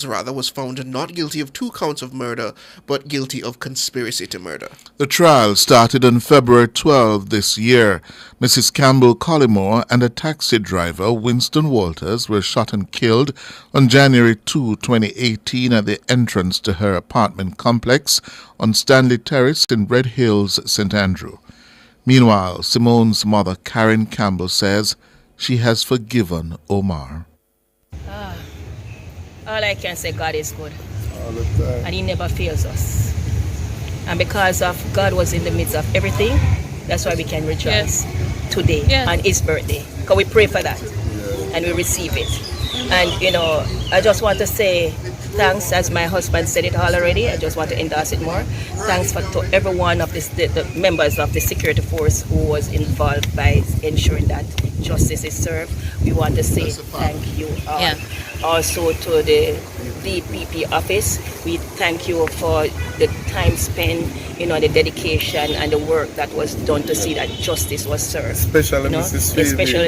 was found not guilty of 2 counts of murder, but guilty of conspiracy to murder. The trial started on February 12 this year. Mrs. Campbell Collymore and a taxi driver, Winston Walters, were shot and killed on January 2, 2018 at the entrance to her apartment complex on Stanley Terrace in Red Hills, St. Andrew. Meanwhile, Simone's mother, Karen Campbell, says she has forgiven Omar. All I can say, God is good. All the time. And He never fails us. And because of God was in the midst of everything, that's why we can rejoice today on His birthday. Because we pray for that and we receive it. And, I just want to say thanks, as my husband said it all already. I just want to endorse it more. Thanks to every one of the members of the security force who was involved by ensuring that justice is served. We want to say thank you all. Yeah. Also to the DPP office, we thank you for the time spent, the dedication and the work that was done to see that justice was served. Especially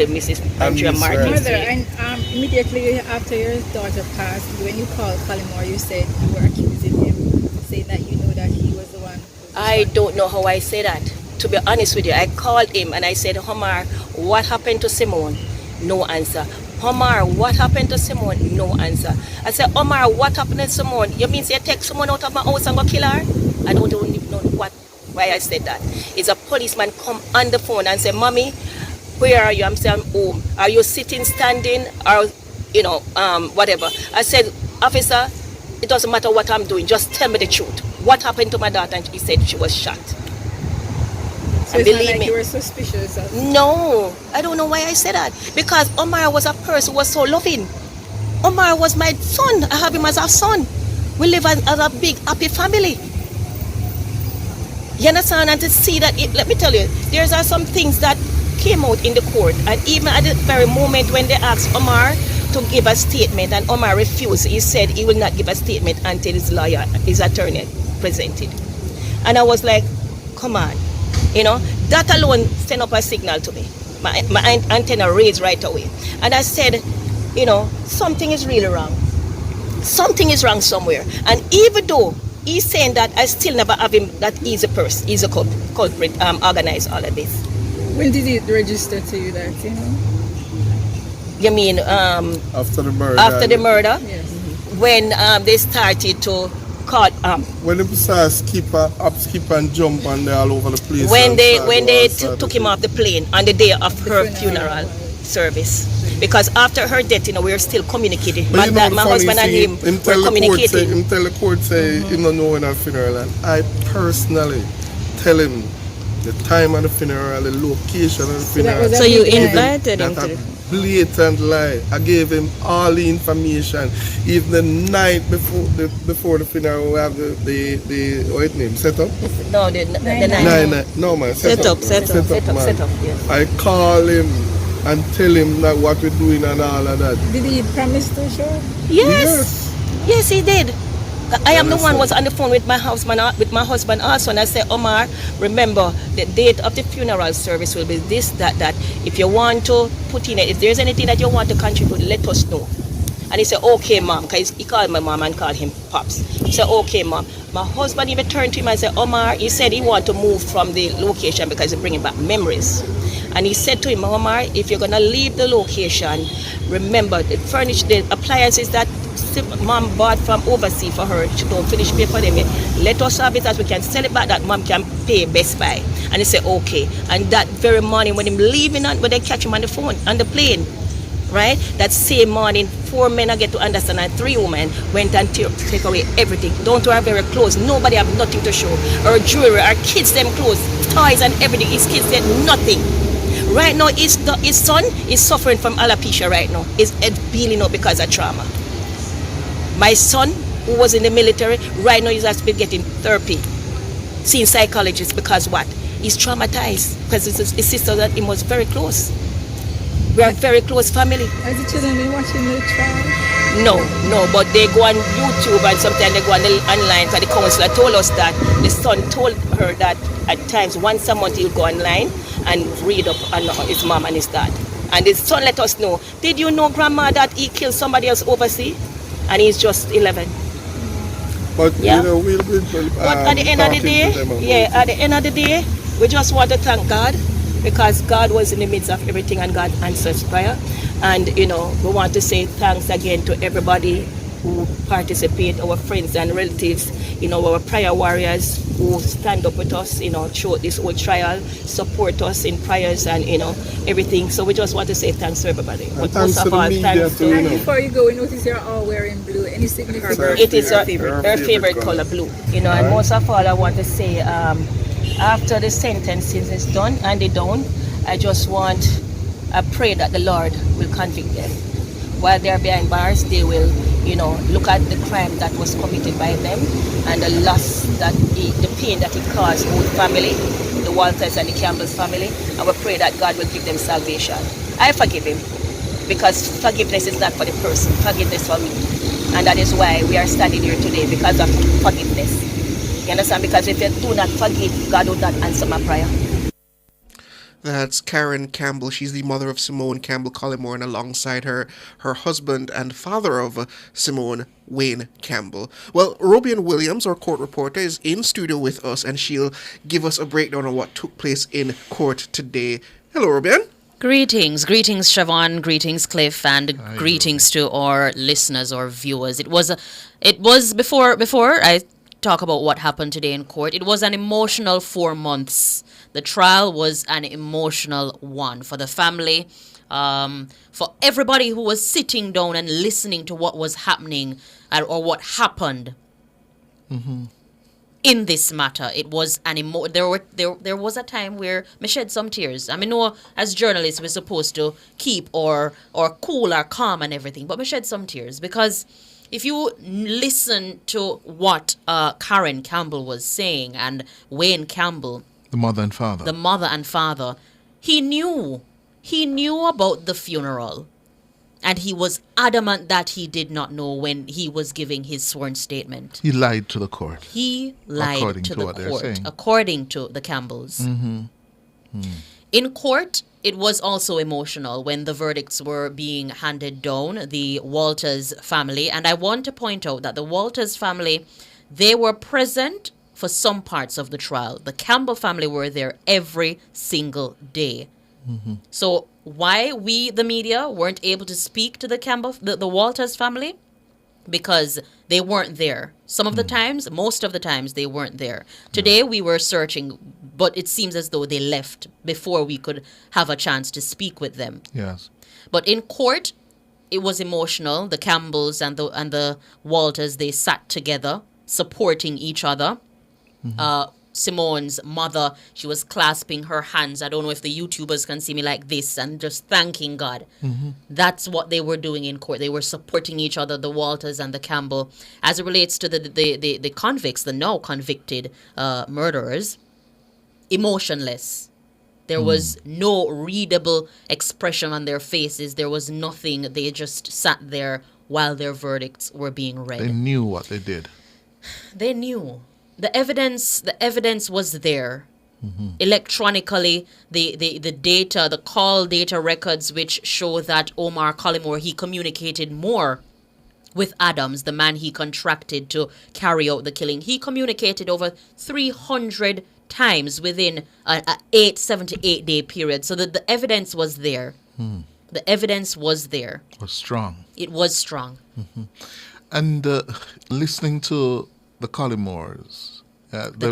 Mrs. Andrea Martin. Mother, and immediately after your daughter passed, when you called Collymore, you said you were accusing him, saying that you know that he was the one. I don't know how I say that. To be honest with you, I called him and I said, Omar, what happened to Simone? No answer. Omar, what happened to Simone? No answer. I said, Omar, what happened to Simone? You mean you take someone out of my house and go kill her? I don't even know why I said that. It's a policeman come on the phone and say, Mommy, where are you? I'm saying, I'm home. Are you sitting, standing, or, whatever? I said, Officer, it doesn't matter what I'm doing. Just tell me the truth. What happened to my daughter? And he said she was shot. So it's not like you were suspicious of... No, I don't know why I said that. Because Omar was a person who was so loving. Omar was my son. I have him as a son. We live as a big, happy family. You understand? And to see that, let me tell you, there's some things that came out in the court. And even at the very moment when they asked Omar to give a statement, and Omar refused, he said he will not give a statement until his attorney presented. And I was like, come on. That alone sent up a signal to me. My antenna raised right away. And I said, something is really wrong. Something is wrong somewhere. And even though he's saying that, I still never have him that he's a person, he's a culprit, organized all of this. When did it register to you that, You mean after the murder? After the murder? Yes. when they started to call when them start skip and jump and they're all over the place. when they took him off the plane on the day of her funeral service. Because after her death, we are still communicating. But my husband and him were communicating. Him tell the court say him don't know when a funeral, and I personally tell him the time of the funeral, the location of the funeral. So you invited him to blatant lie. I gave him all the information. Even the night before the funeral, we have the what name set up. No, the night. No man, set up. Yes. I call him and tell him that what we're doing and all of that. Did he promise to show? Yes, he did. I am the one was on the phone with my husband also, and I said, Omar, remember the date of the funeral service will be this, that. If you want to put in it, if there's anything that you want to contribute, let us know. And he said, okay, mom, because he called my mom and called him Pops. He said, okay, mom. My husband even turned to him and said, Omar, he said he want to move from the location because it's bringing back memories. And he said to him, Omar, if you're going to leave the location, remember the appliances that mom bought from overseas for her, she don't finish pay for them yet. Let us have it as we can sell it back that mom can pay Best Buy. And he said, okay. And that very morning when him leaving, when they catch him on the phone, on the plane, right? That same morning, 4 men I get to understand and 3 women went and take away everything. Down to our very clothes. Nobody have nothing to show. Our jewelry, our kids, them clothes, toys and everything. His kids said nothing. Right now, his son is suffering from alopecia right now. His head peeling up because of trauma. My son, who was in the military, right now he's actually getting therapy, seeing psychologists because what? He's traumatized because his sister and him was very close. We are a very close family. Has the children been watching the trial? No, but they go on YouTube and sometimes they go online because the counselor told us that the son told her that at times once a month he'll go online and read up on his mom and his dad. And his son let us know, did you know, Grandma, that he killed somebody else overseas? And he's just 11. But yeah. we'll be but at the end of the day, at the end of the day, we just want to thank God because God was in the midst of everything and God answers prayer. And we want to say thanks again to everybody who participate, our friends and relatives, our prayer warriors who stand up with us, throughout this whole trial, support us in prayers and, everything. So we just want to say thanks to everybody. But most of all, thanks to And before you go, we notice you're all wearing blue. Any significance? It is her favorite color, blue. And most of all, I want to say, after the sentencing is done and they're done, I pray that the Lord will convict them. While they're behind bars, they will, look at the crime that was committed by them and the loss the pain that it caused both family, the Walters and the Campbell's family. And we pray that God will give them salvation. I forgive him because forgiveness is not for the person, forgiveness for me. And that is why we are standing here today, because of forgiveness. You understand? Because if you do not forgive, God will not answer my prayer. That's Karen Campbell. She's the mother of Simone Campbell Collymore, and alongside her husband and father of Simone, Wayne Campbell. Well, Robian Williams, our court reporter, is in studio with us, and she'll give us a breakdown of what took place in court today. Hello, Robian. Greetings, Siobhan, greetings, Cliff, and greetings to our listeners or viewers. It was before I talk about what happened today in court. It was an emotional 4 months. The trial was an emotional one for the family, for everybody who was sitting down and listening to what was happening or what happened in this matter. It was an there was a time where me shed some tears. I mean, no, as journalists we're supposed to keep or cool or calm and everything, but me shed some tears because if you listen to what Karen Campbell was saying and Wayne Campbell, the mother and father, he knew about the funeral, and he was adamant that he did not know when he was giving his sworn statement. He lied to the court. He lied according to what the they're court, saying. according to the Campbells. In court, it was also emotional when the verdicts were being handed down, the Walters family. And I want to point out that the Walters family, they were present for some parts of the trial. The Campbell family were there every single day. So why we, the media, weren't able to speak to the Walters family, because they weren't there. Some of the times, most of the times, they weren't there. Today we were searching, but it seems as though they left before we could have a chance to speak with them. Yes. But in court, it was emotional. The Campbells and the Walters, they sat together, supporting each other. Simone's mother, she was clasping her hands. I don't know if the YouTubers can see me like this, and just thanking God. That's what they were doing in court. They were supporting each other, the Walters and the Campbell. As it relates to the convicts, the now convicted murderers, emotionless. There was no readable expression on their faces. There was nothing. They just sat there while their verdicts were being read. They knew what they did. They knew. The evidence was there. Electronically, the data, the call data records, which show that Omar Collymore, he communicated more with Adams, the man he contracted to carry out the killing. He communicated over 300 times within a 78-day period. So that the evidence was there. The evidence was there. It was strong. It was strong. And listening to the Collymores, the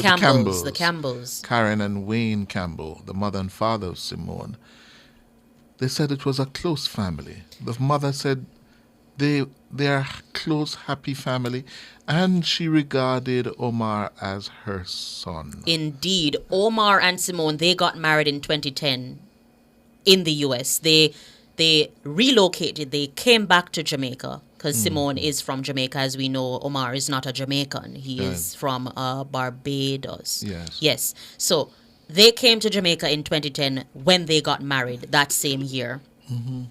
Campbells, Karen and Wayne Campbell, the mother and father of Simone, they said it was a close family. The mother said they are a close, happy family, and she regarded Omar as her son. Indeed. Omar and Simone, they got married in 2010 in the U.S. They relocated. They came back to Jamaica because Simone is from Jamaica. As we know, Omar is not a Jamaican. He is from Barbados. Yes. So they came to Jamaica in 2010 when they got married that same year.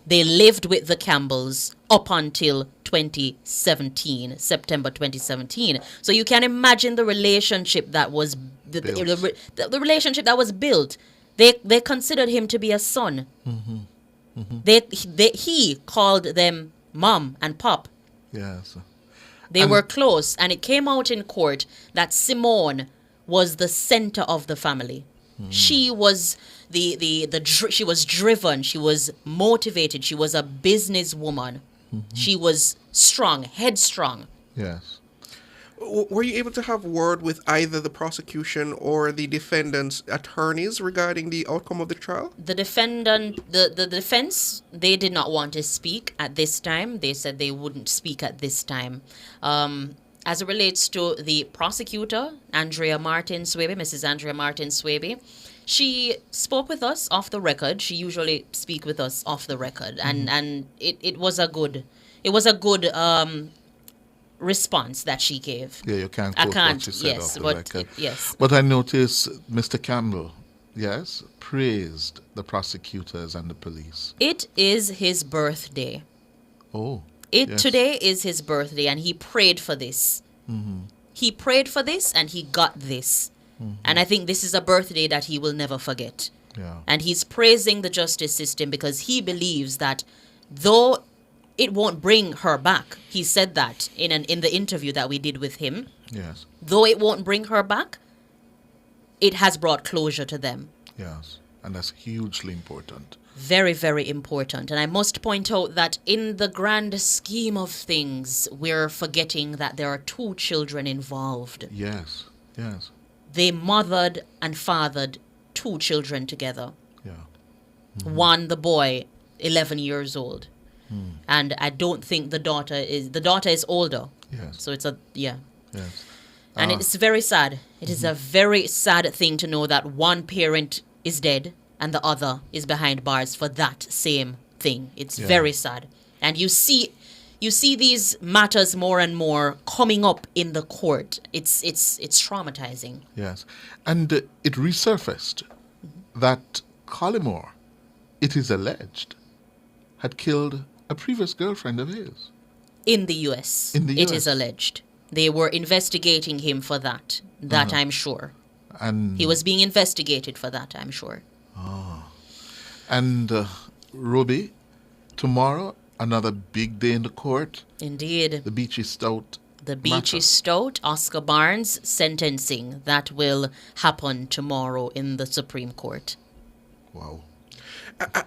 They lived with the Campbells up until 2017, September 2017. So you can imagine the relationship that was the relationship that was built. They considered him to be a son. He called them mom and pop. Yes. They were close, and it came out in court that Simone was the center of the family. She was she was driven, she was motivated, she was a businesswoman. She was strong, headstrong. Yes. Were you able to have word with either the prosecution or the defendant's attorneys regarding the outcome of the trial? The the defense, they did not want to speak at this time. They said they wouldn't speak at this time. As it relates to the prosecutor, Andrea Martin Swaby, Mrs. Andrea Martin Swaby, she spoke with us off the record. She usually speak with us off the record, and it was a good response that she gave. Yeah, you can't quote what she said off the record. Yes. But I noticed Mr. Campbell, praised the prosecutors and the police. It is his birthday. Oh. Today is his birthday, and he prayed for this. He prayed for this, and he got this. And I think this is a birthday that he will never forget. Yeah. And he's praising the justice system because he believes that though it won't bring her back, he said that in the interview that we did with him. Yes. Though it won't bring her back, it has brought closure to them. Yes. And that's hugely important. Very, very important. And I must point out that in the grand scheme of things, we're forgetting that there are 2 children involved. Yes. Yes. They mothered and fathered 2 children together. Yeah. One, the boy, 11 years old. And I don't think the daughter is older. Yes. So it's Yes. And it's very sad. It is a very sad thing to know that one parent is dead and the other is behind bars for that same thing. It's very sad. And you see these matters more and more coming up in the court. It's traumatizing. Yes. And it resurfaced that Collymore, it is alleged, had killed a previous girlfriend of his. In the U.S. It is alleged. They were investigating him for that. That I'm sure. And he was being investigated for that, I'm sure. Oh. And Ruby, tomorrow, another big day in the court. Indeed. The Beachy Stout. The Beachy Stout, Oscar Barnes sentencing. That will happen tomorrow in the Supreme Court. Wow.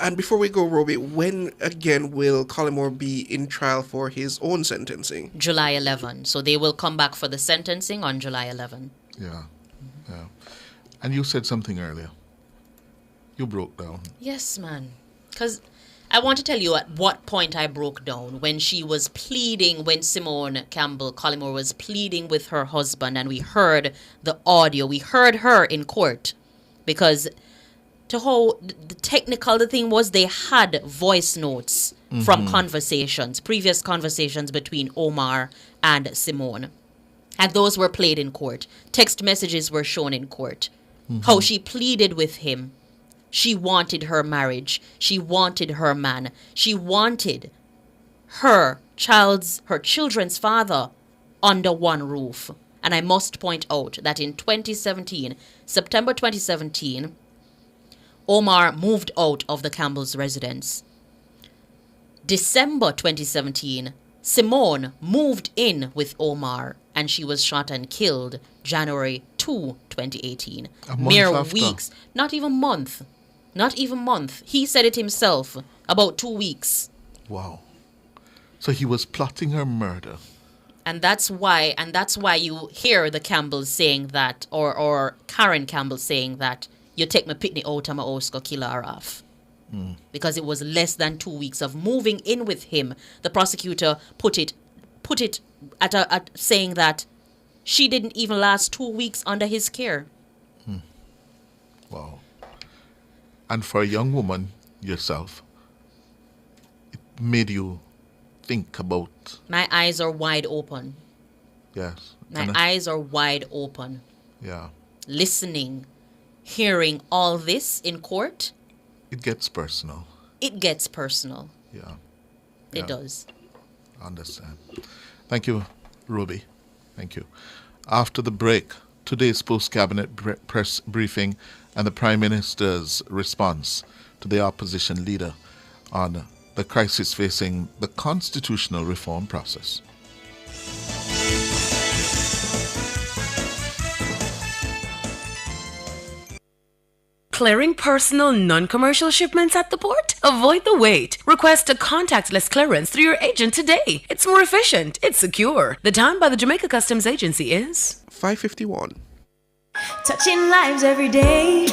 And before we go, Roby, when again will Collymore be in trial for his own sentencing? July 11. So they will come back for the sentencing on July 11. Yeah. And you said something earlier. You broke down. Yes, man. Because I want to tell you at what point I broke down when she was pleading, when Simone Campbell Collymore was pleading with her husband, and we heard the audio. We heard her in court because the thing was they had voice notes from previous conversations between Omar and Simone. And those were played in court. Text messages were shown in court. How she pleaded with him. She wanted her marriage. She wanted her man. She wanted her children's father under one roof. And I must point out that in September 2017, Omar moved out of the Campbell's residence. December 2017, Simone moved in with Omar and she was shot and killed January 2, 2018. Mere after. Weeks, not even month. He said it himself, about 2 weeks. Wow. So he was plotting her murder. And that's why you hear the Campbells saying that, or Karen Campbell saying that, you take my pitney out of my house, go kill her off. Because it was less than 2 weeks of moving in with him. The prosecutor put it at saying that she didn't even last 2 weeks under his care. Wow. And for a young woman yourself, it made you think about... My eyes are wide open. Yes. My eyes are wide open. Yeah. Listening, hearing all this in court. It gets personal. Yeah. It does. I understand. Thank you, Ruby. Thank you. After the break, today's post-cabinet press briefing and the Prime Minister's response to the opposition leader on the crisis facing the constitutional reform process. Clearing personal, non-commercial shipments at the port? Avoid the wait. Request a contactless clearance through your agent today. It's more efficient. It's secure. The time by the Jamaica Customs Agency is 5:51. Touching lives every day,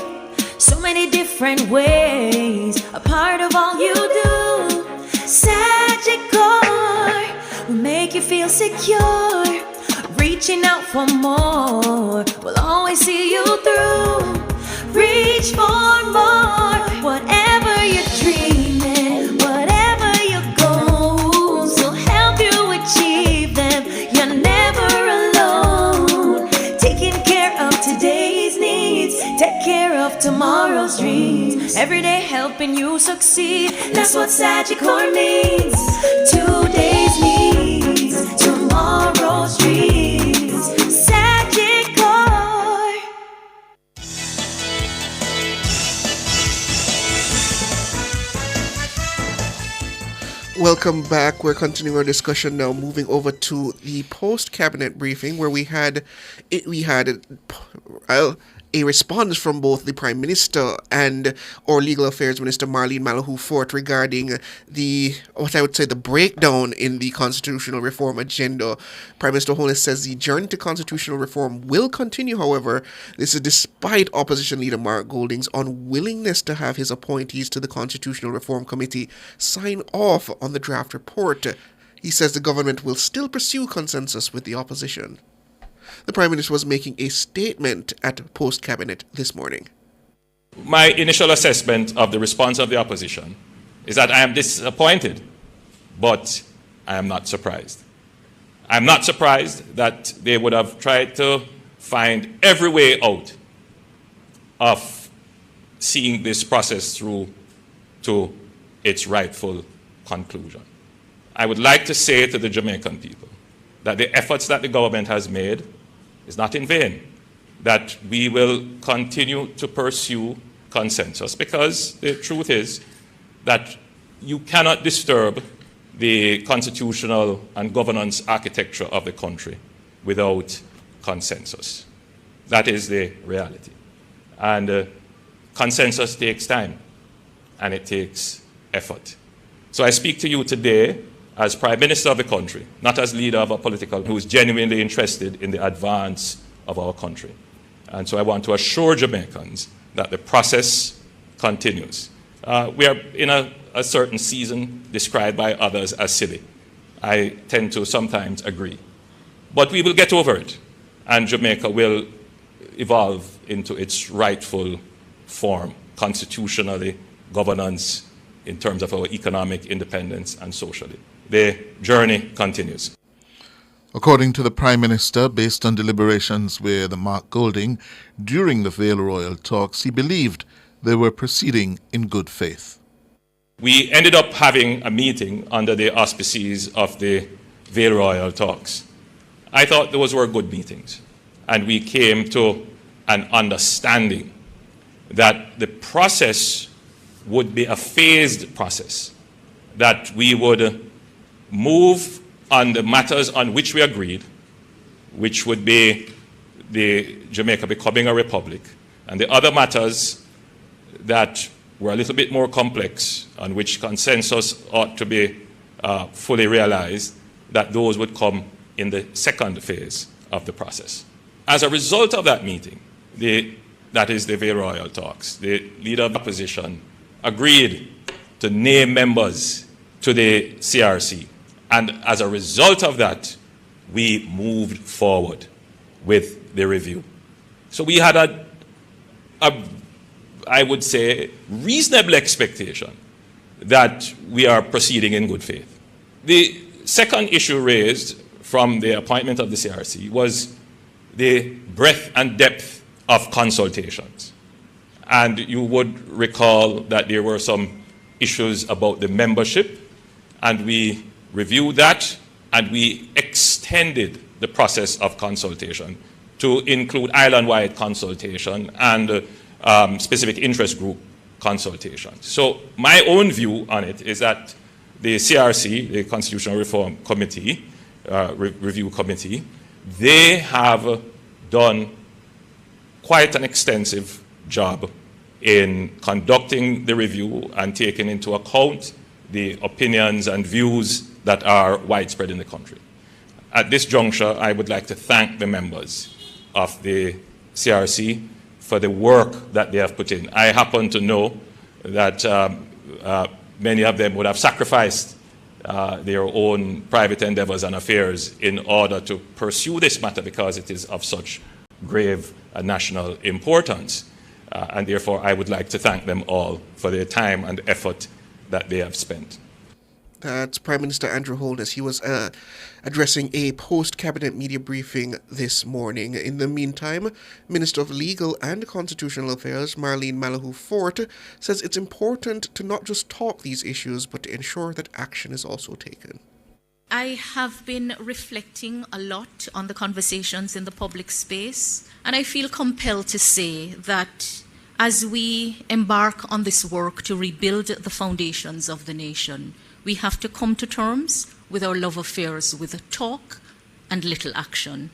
so many different ways, a part of all you do. Sagicor will make you feel secure, reaching out for more, will always see you through. Reach for more, whatever you're dreaming, whatever your goals, will help you achieve them. You're never alone. Taking care of today's needs, take care of tomorrow's dreams. Every day helping you succeed, that's what Sagicor means. Today's needs, tomorrow's dreams. Sagicor. Welcome back. We're continuing our discussion now, moving over to the post-cabinet briefing where we had a response from both the Prime Minister and our Legal Affairs Minister Marlene Malahoo Forte regarding the breakdown in the constitutional reform agenda. Prime Minister Holness says the journey to constitutional reform will continue, however. This is despite Opposition Leader Mark Golding's unwillingness to have his appointees to the Constitutional Reform Committee sign off on the draft report. He says the government will still pursue consensus with the opposition. The Prime Minister was making a statement at post-cabinet this morning. My initial assessment of the response of the opposition is that I am disappointed, but I am not surprised. I am not surprised that they would have tried to find every way out of seeing this process through to its rightful conclusion. I would like to say to the Jamaican people that the efforts that the government has made is not in vain, that we will continue to pursue consensus, because the truth is that you cannot disturb the constitutional and governance architecture of the country without consensus. That is the reality. And consensus takes time. and it takes effort. So I speak to you today as Prime Minister of the country, not as leader of a political who is genuinely interested in the advance of our country. And so I want to assure Jamaicans that the process continues. We are in a certain season described by others as silly. I tend to sometimes agree. But we will get over it, and Jamaica will evolve into its rightful form, constitutionally, governance, in terms of our economic independence, and socially. The journey continues. According to the Prime Minister, based on deliberations with Mark Golding during the Vale Royal talks, he believed they were proceeding in good faith. We ended up having a meeting under the auspices of the Vale Royal talks. I thought those were good meetings, and we came to an understanding that the process would be a phased process, that we would move on the matters on which we agreed, which would be the Jamaica becoming a republic, and the other matters that were a little bit more complex, on which consensus ought to be fully realized, that those would come in the second phase of the process. As a result of that meeting, that is the Vale Royal talks, the leader of the opposition agreed to name members to the CRC. And as a result of that, we moved forward with the review. So we had I would say, reasonable expectation that we are proceeding in good faith. The second issue raised from the appointment of the CRC was the breadth and depth of consultations. And you would recall that there were some issues about the membership, and we reviewed that, and we extended the process of consultation to include island-wide consultation and specific interest group consultation. So my own view on it is that the CRC, the Constitutional Reform Committee, Review Committee, they have done quite an extensive job in conducting the review and taking into account the opinions and views that are widespread in the country. At this juncture, I would like to thank the members of the CRC for the work that they have put in. I happen to know that many of them would have sacrificed their own private endeavors and affairs in order to pursue this matter because it is of such grave national importance. And therefore, I would like to thank them all for their time and effort that they have spent. That's Prime Minister Andrew Holness. He was addressing a post-cabinet media briefing this morning. In the meantime, Minister of Legal and Constitutional Affairs, Marlene Malahoo Fort, says it's important to not just talk these issues, but to ensure that action is also taken. I have been reflecting a lot on the conversations in the public space, and I feel compelled to say that as we embark on this work to rebuild the foundations of the nation, we have to come to terms with our love affairs with talk and little action.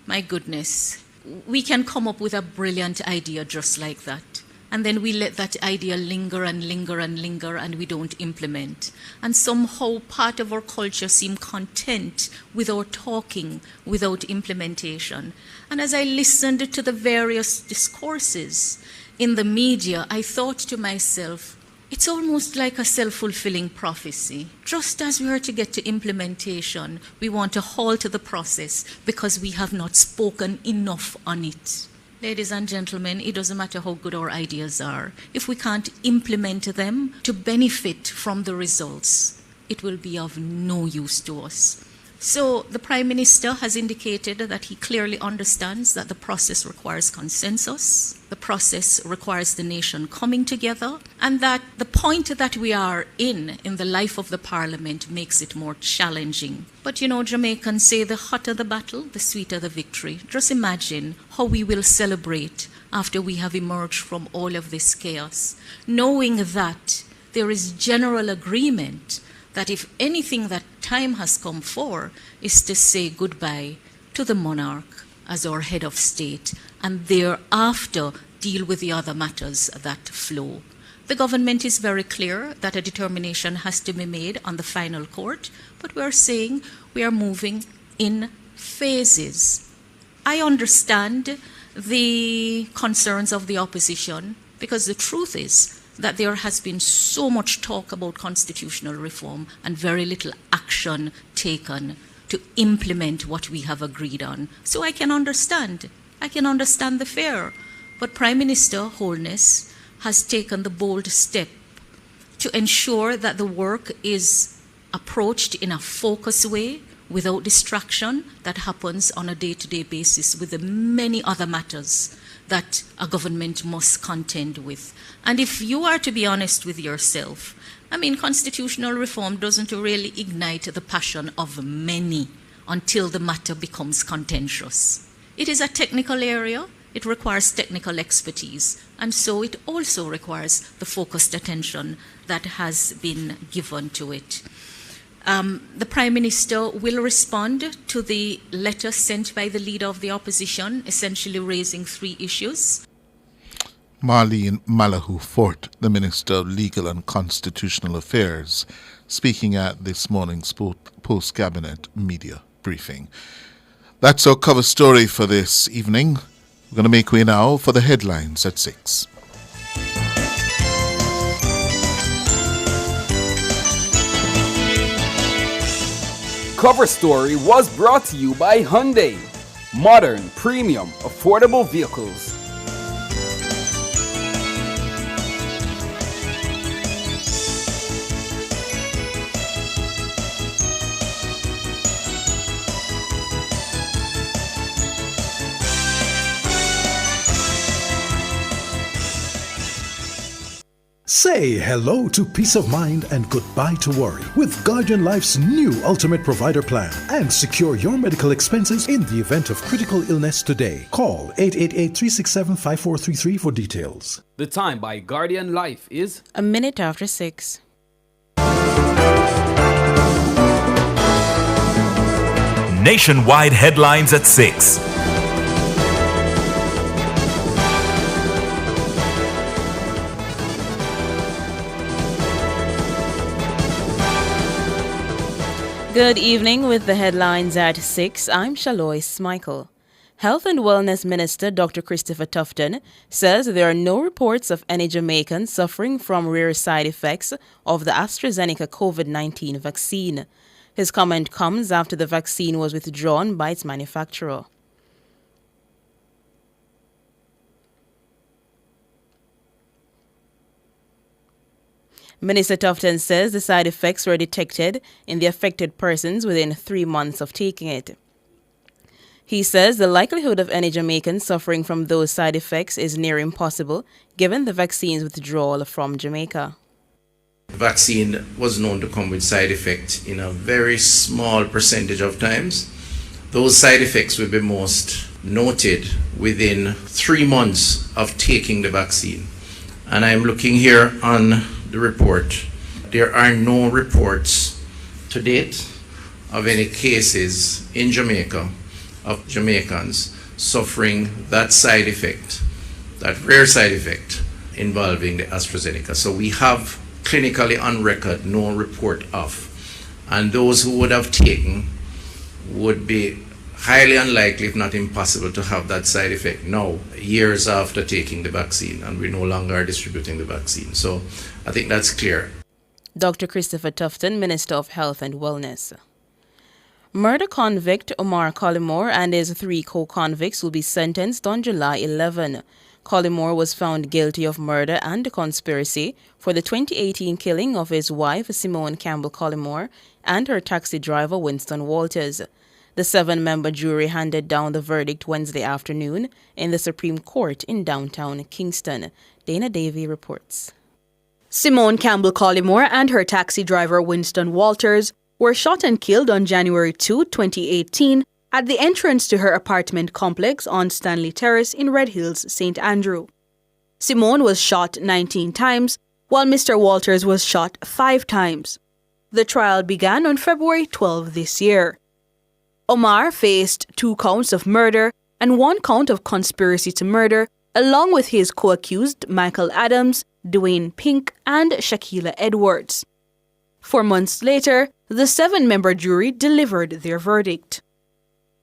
My goodness, we can come up with a brilliant idea just like that, and then we let that idea linger and linger and linger, and we don't implement. And somehow part of our culture seems content with our talking without implementation. And as I listened to the various discourses in the media, I thought to myself, it's almost like a self-fulfilling prophecy. Just as we are to get to implementation, we want to halt the process because we have not spoken enough on it. Ladies and gentlemen, it doesn't matter how good our ideas are. If we can't implement them to benefit from the results, it will be of no use to us. So the Prime Minister has indicated that he clearly understands that the process requires consensus, the process requires the nation coming together, and that the point that we are in the life of the Parliament makes it more challenging. But you know, Jamaicans say the hotter the battle, the sweeter the victory. Just imagine how we will celebrate after we have emerged from all of this chaos, knowing that there is general agreement that if anything that time has come for is to say goodbye to the monarch as our head of state and thereafter deal with the other matters that flow. The government is very clear that a determination has to be made on the final court, but we are saying we are moving in phases. I understand the concerns of the opposition because the truth is that there has been so much talk about constitutional reform and very little action taken to implement what we have agreed on. So I can understand the fear. But Prime Minister Holness has taken the bold step to ensure that the work is approached in a focused way without distraction that happens on a day-to-day basis with the many other matters that a government must contend with. And if you are to be honest with yourself, I mean, constitutional reform doesn't really ignite the passion of many until the matter becomes contentious. It is a technical area. It requires technical expertise, and so it also requires the focused attention that has been given to it. The Prime Minister will respond to the letter sent by the Leader of the Opposition, essentially raising 3 issues. Marlene Malahoo Fort, the Minister of Legal and Constitutional Affairs, speaking at this morning's post-cabinet media briefing. That's our cover story for this evening. We're going to make way now for the headlines at 6. Cover Story was brought to you by Hyundai. Modern, premium, affordable vehicles. Say hello to peace of mind and goodbye to worry with Guardian Life's new Ultimate Provider Plan and secure your medical expenses in the event of critical illness today. Call 888-367-5433 for details. The time by Guardian Life is 6:01. Nationwide headlines at 6. Good evening with the headlines at 6. I'm Shalois Michael. Health and Wellness Minister Dr. Christopher Tufton says there are no reports of any Jamaicans suffering from rare side effects of the AstraZeneca COVID-19 vaccine. His comment comes after the vaccine was withdrawn by its manufacturer. Minister Tufton says the side effects were detected in the affected persons within 3 months of taking it. He says the likelihood of any Jamaicans suffering from those side effects is near impossible, given the vaccine's withdrawal from Jamaica. The vaccine was known to come with side effects in a very small percentage of times. Those side effects will be most noted within 3 months of taking the vaccine. And I'm looking here on the report. There are no reports to date of any cases in Jamaica of Jamaicans suffering that side effect, that rare side effect involving the AstraZeneca. So we have clinically on record no report of. And those who would have taken would be highly unlikely, if not impossible, to have that side effect now, years after taking the vaccine, and we no longer are distributing the vaccine. So I think that's clear. Dr. Christopher Tufton, Minister of Health and Wellness. Murder convict Omar Collymore and his 3 co-convicts will be sentenced on July 11. Collymore was found guilty of murder and conspiracy for the 2018 killing of his wife, Simone Campbell Collymore, and her taxi driver, Winston Walters. The 7-member jury handed down the verdict Wednesday afternoon in the Supreme Court in downtown Kingston. Dana Davey reports. Simone Campbell Collymore and her taxi driver Winston Walters were shot and killed on January 2, 2018 at the entrance to her apartment complex on Stanley Terrace in Red Hills, St. Andrew. Simone was shot 19 times, while Mr. Walters was shot 5 times. The trial began on February 12 this year. Omar faced 2 counts of murder and 1 count of conspiracy to murder, along with his co-accused Michael Adams, Dwayne Pink, and Shaquila Edwards. 4 months later, the 7-member jury delivered their verdict.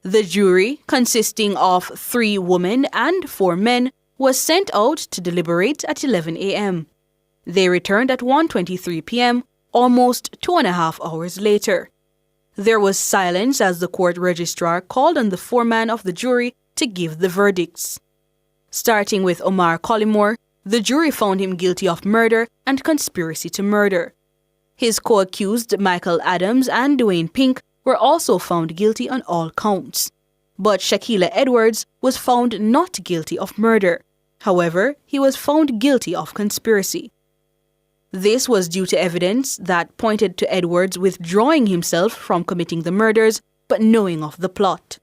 The jury, consisting of 3 women and 4 men, was sent out to deliberate at 11 a.m. They returned at 1:23 p.m., almost 2.5 hours later. There was silence as the court registrar called on the foreman of the jury to give the verdicts. Starting with Omar Collymore, the jury found him guilty of murder and conspiracy to murder. His co-accused Michael Adams and Dwayne Pink were also found guilty on all counts. But Shaquila Edwards was found not guilty of murder. However, he was found guilty of conspiracy. This was due to evidence that pointed to Edwards withdrawing himself from committing the murders but knowing of the plot.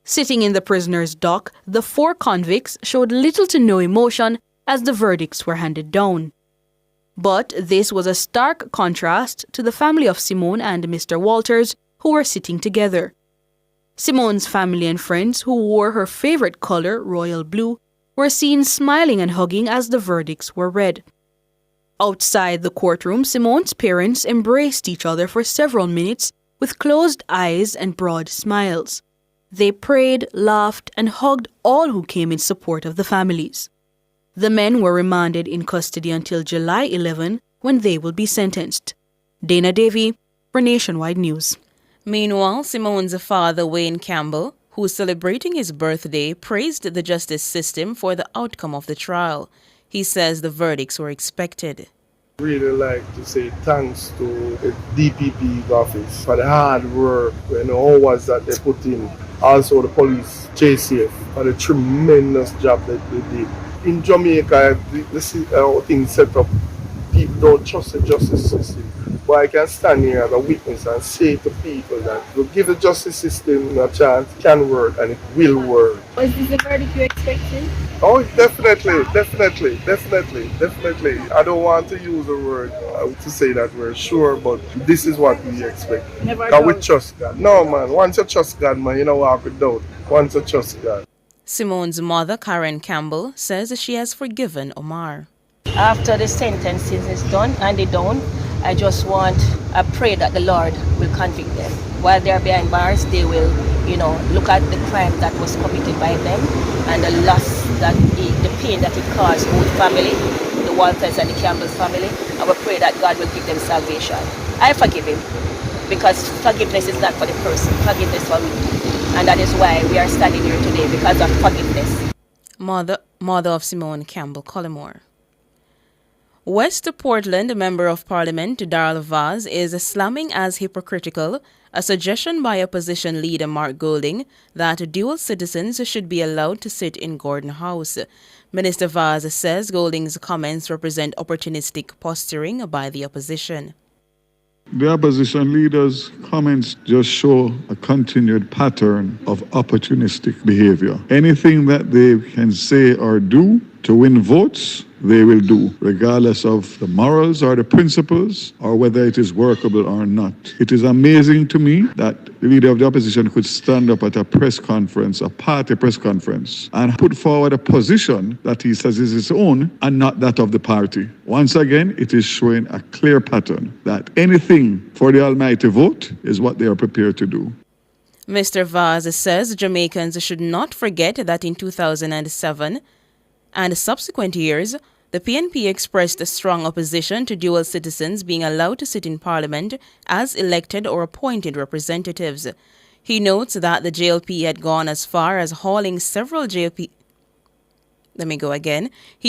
Sitting in the prisoner's dock, the 4 convicts showed little to no emotion as the verdicts were handed down. But this was a stark contrast to the family of Simone and Mr. Walters, who were sitting together. Simone's family and friends, who wore her favorite color, royal blue, were seen smiling and hugging as the verdicts were read. Outside the courtroom, Simone's parents embraced each other for several minutes with closed eyes and broad smiles. They prayed, laughed, and hugged all who came in support of the families. The men were remanded in custody until July 11, when they will be sentenced. Dana Davey for Nationwide News. Meanwhile, Simone's father, Wayne Campbell, who is celebrating his birthday, praised the justice system for the outcome of the trial. He says the verdicts were expected. Really like to say thanks to the DPP's office for the hard work and all hours that they put in. Also the police, JCF, for the tremendous job that they did. In Jamaica, this is how things set up. People don't trust the justice system. But I can stand here as a witness and say to people that to give the justice system a chance, it can work and it will work. Was this the verdict you expected? Oh, definitely. I don't want to use a word to say that we're sure, but this is what we expect. That we trust God. No, man. Once you trust God, man, you don't walk with doubt. Once you trust God. Simone's mother, Karen Campbell, says she has forgiven Omar. After the sentencing is done and they done, I pray that the Lord will convict them. While they are behind bars, they will, look at the crime that was committed by them and the loss, that the pain that it caused both family, the Walters and the Campbell's family. I will pray that God will give them salvation. I forgive him because forgiveness is not for the person, forgiveness for me. And that is why we are standing here today, because of forgiveness. Mother of Simone Campbell Collymore. West Portland Member of Parliament Darrell Vaz is slamming as hypocritical a suggestion by opposition leader Mark Golding that dual citizens should be allowed to sit in Gordon House. Minister Vaz says Golding's comments represent opportunistic posturing by the opposition. The opposition leaders' comments just show a continued pattern of opportunistic behavior. Anything that they can say or do to win votes, they will do, regardless of the morals or the principles or whether it is workable or not. It is amazing to me that the leader of the opposition could stand up at a press conference, a party press conference, and put forward a position that he says is his own and not that of the party. Once again, it is showing a clear pattern that anything for the almighty vote is what they are prepared to do. Mr. Vaz says Jamaicans should not forget that in 2007 and subsequent years, the PNP expressed a strong opposition to dual citizens being allowed to sit in Parliament as elected or appointed representatives. He notes that the JLP had gone as far as hauling several He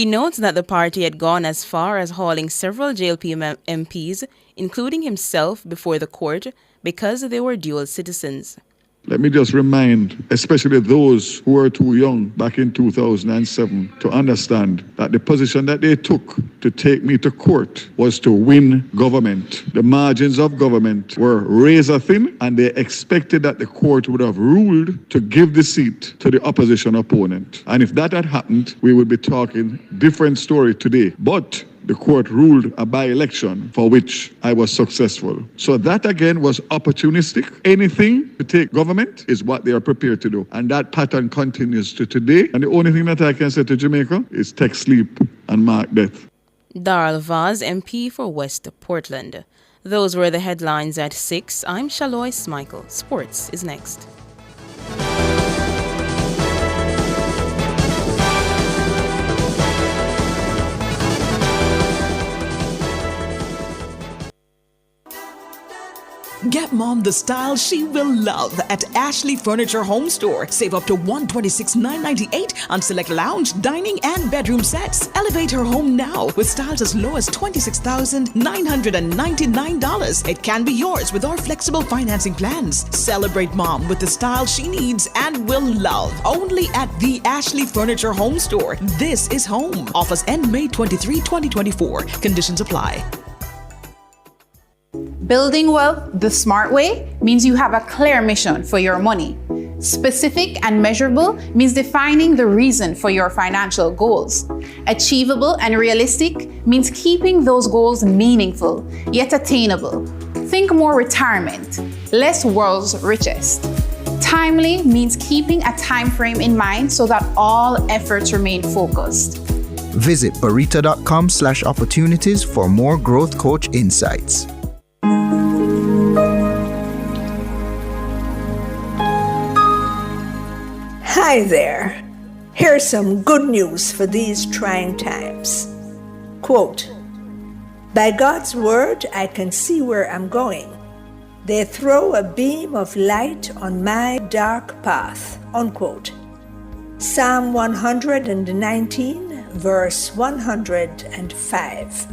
notes that the party had gone as far as hauling several JLP MPs, including himself, before the court because they were dual citizens. Let me just remind, especially those who were too young back in 2007, to understand that the position that they took to take me to court was to win government. The margins of government were razor thin, and they expected that the court would have ruled to give the seat to the opposition opponent. And if that had happened, we would be talking different story today. But the court ruled a by-election for which I was successful. So that again was opportunistic. Anything to take government is what they are prepared to do. And that pattern continues to today. And the only thing that I can say to Jamaica is take sleep and mark death. Darrell Vaz, MP for West Portland. Those were the headlines at 6. I'm Shalois Michael. Sports is next. Get mom the style she will love at Ashley Furniture Home Store. Save up to $126,998 on select lounge, dining, and bedroom sets. Elevate her home now with styles as low as $26,999. It can be yours with our flexible financing plans. Celebrate mom with the style she needs and will love. Only at the Ashley Furniture Home Store. This is home. Offers end May 23, 2024. Conditions apply. Building wealth the smart way means you have a clear mission for your money. Specific and measurable means defining the reason for your financial goals. Achievable and realistic means keeping those goals meaningful, yet attainable. Think more retirement, less world's richest. Timely means keeping a time frame in mind so that all efforts remain focused. Visit barita.com/opportunities for more growth coach insights. Hi there. Here's some good news for these trying times. Quote, "By God's word, I can see where I'm going. They throw a beam of light on my dark path." Unquote. Psalm 119, verse 105.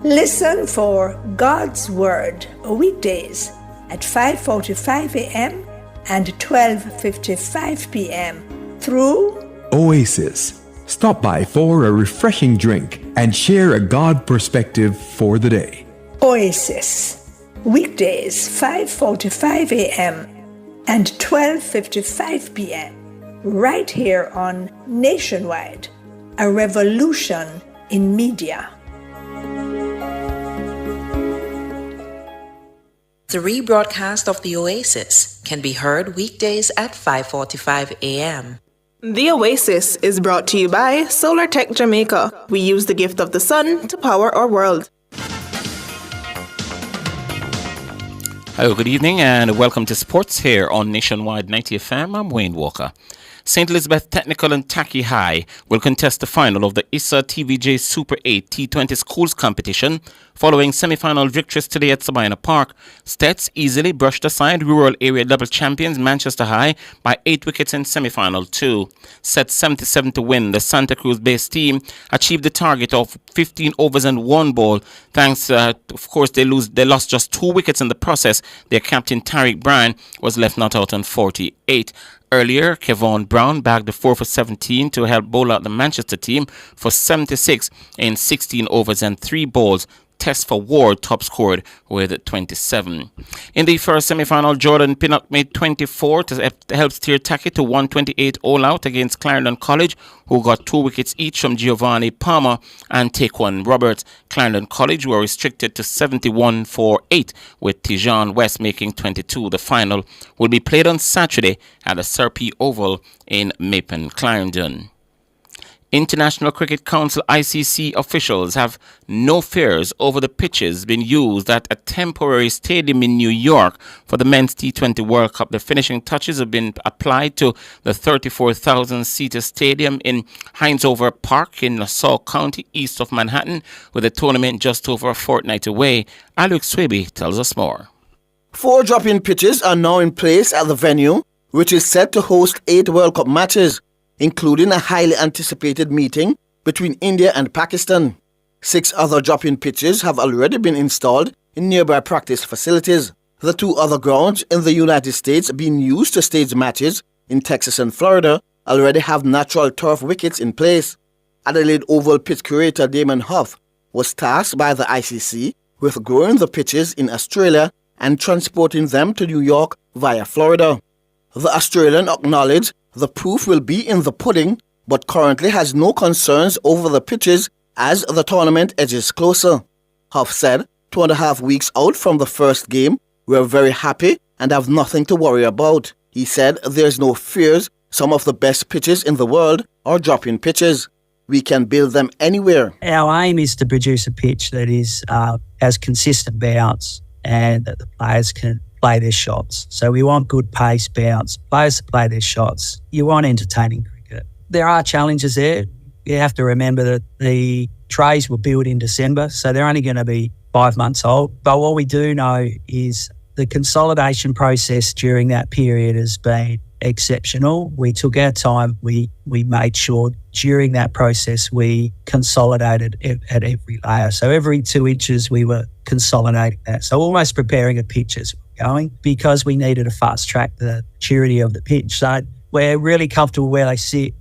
Listen for God's Word weekdays at 5:45 a.m. and 12:55 p.m. through Oasis. Stop by for a refreshing drink and share a God perspective for the day. Oasis, weekdays 5:45 a.m. and 12:55 p.m. right here on Nationwide, a revolution in media. The rebroadcast of the Oasis can be heard weekdays at 5:45 a.m. The Oasis is brought to you by Solar Tech Jamaica. We use the gift of the sun to power our world. Hello, good evening, and welcome to Sports here on Nationwide 90 FM. I'm Wayne Walker. St. Elizabeth Technical and Tacky High will contest the final of the ISA TVJ Super 8 T20 Schools competition following semi-final victories today at Sabina Park. Stets easily brushed aside rural area double champions Manchester High by 8 wickets in semi-final 2. Set 77 to win, the Santa Cruz-based team achieved the target of 15 overs and 1 ball. Thanks, of course, they lost just 2 wickets in the process. Their captain Tariq Bryan was left not out on 48. Earlier, Kevon Brown bagged the 4 for 17 to help bowl out the Manchester team for 76 in 16 overs and 3 balls. Tesfa Ward top scored with 27. In the first semi-final, Jordan Pinnock made 24 to help steer Tacky to 128 all-out against Clarendon College, who got 2 wickets each from Giovanni Palmer and Taekwon Roberts. Clarendon College were restricted to 71 for 8, with Tijan West making 22. The final will be played on Saturday at the Serpy Oval in Mapen, Clarendon. International Cricket Council ICC officials have no fears over the pitches being used at a temporary stadium in New York for the Men's T20 World Cup. The finishing touches have been applied to the 34,000-seater stadium in Heinzover Park in Nassau County, east of Manhattan, with the tournament just over a fortnight away. Alec Swaby tells us more. 4 drop-in pitches are now in place at the venue, which is set to host 8 World Cup matches, including a highly anticipated meeting between India and Pakistan. 6 other drop-in pitches have already been installed in nearby practice facilities. The 2 other grounds in the United States being used to stage matches in Texas and Florida already have natural turf wickets in place. Adelaide Oval pitch curator Damon Huff was tasked by the ICC with growing the pitches in Australia and transporting them to New York via Florida. The Australian acknowledged the proof will be in the pudding, but currently has no concerns over the pitches as the tournament edges closer. Huff said, 2.5 weeks out from the first game, we're very happy and have nothing to worry about. He said there's no fears. Some of the best pitches in the world are drop-in pitches. we can build them anywhere. Our aim is to produce a pitch that is has consistent bounce and that the players can play their shots. So we want good pace bounce, players to play their shots. You want entertaining cricket. There are challenges there. You have to remember that the trays were built in December, so they're only going to be 5 months old. But what we do know is the consolidation process during that period has been exceptional. We took our time. We made sure during that process we consolidated at every layer. So every 2 inches we were consolidating that. So almost preparing a pitch as we're going, because we needed to fast track the maturity of the pitch. So we're really comfortable where they sit.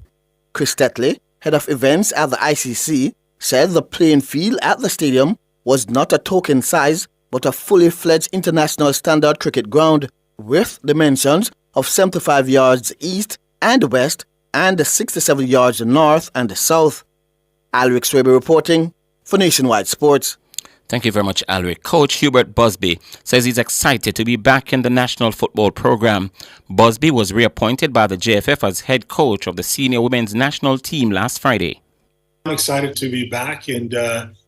Chris Tetley, head of events at the ICC, said the playing field at the stadium was not a token size but a fully fledged international standard cricket ground with dimensions of 75 yards east and west and 67 yards north and south. Alric Swaby reporting for Nationwide Sports. Thank you very much, Alric. Coach Hubert Busby says he's excited to be back in the national football program. Busby was reappointed by the JFF as head coach of the senior women's national team last Friday. I'm excited to be back and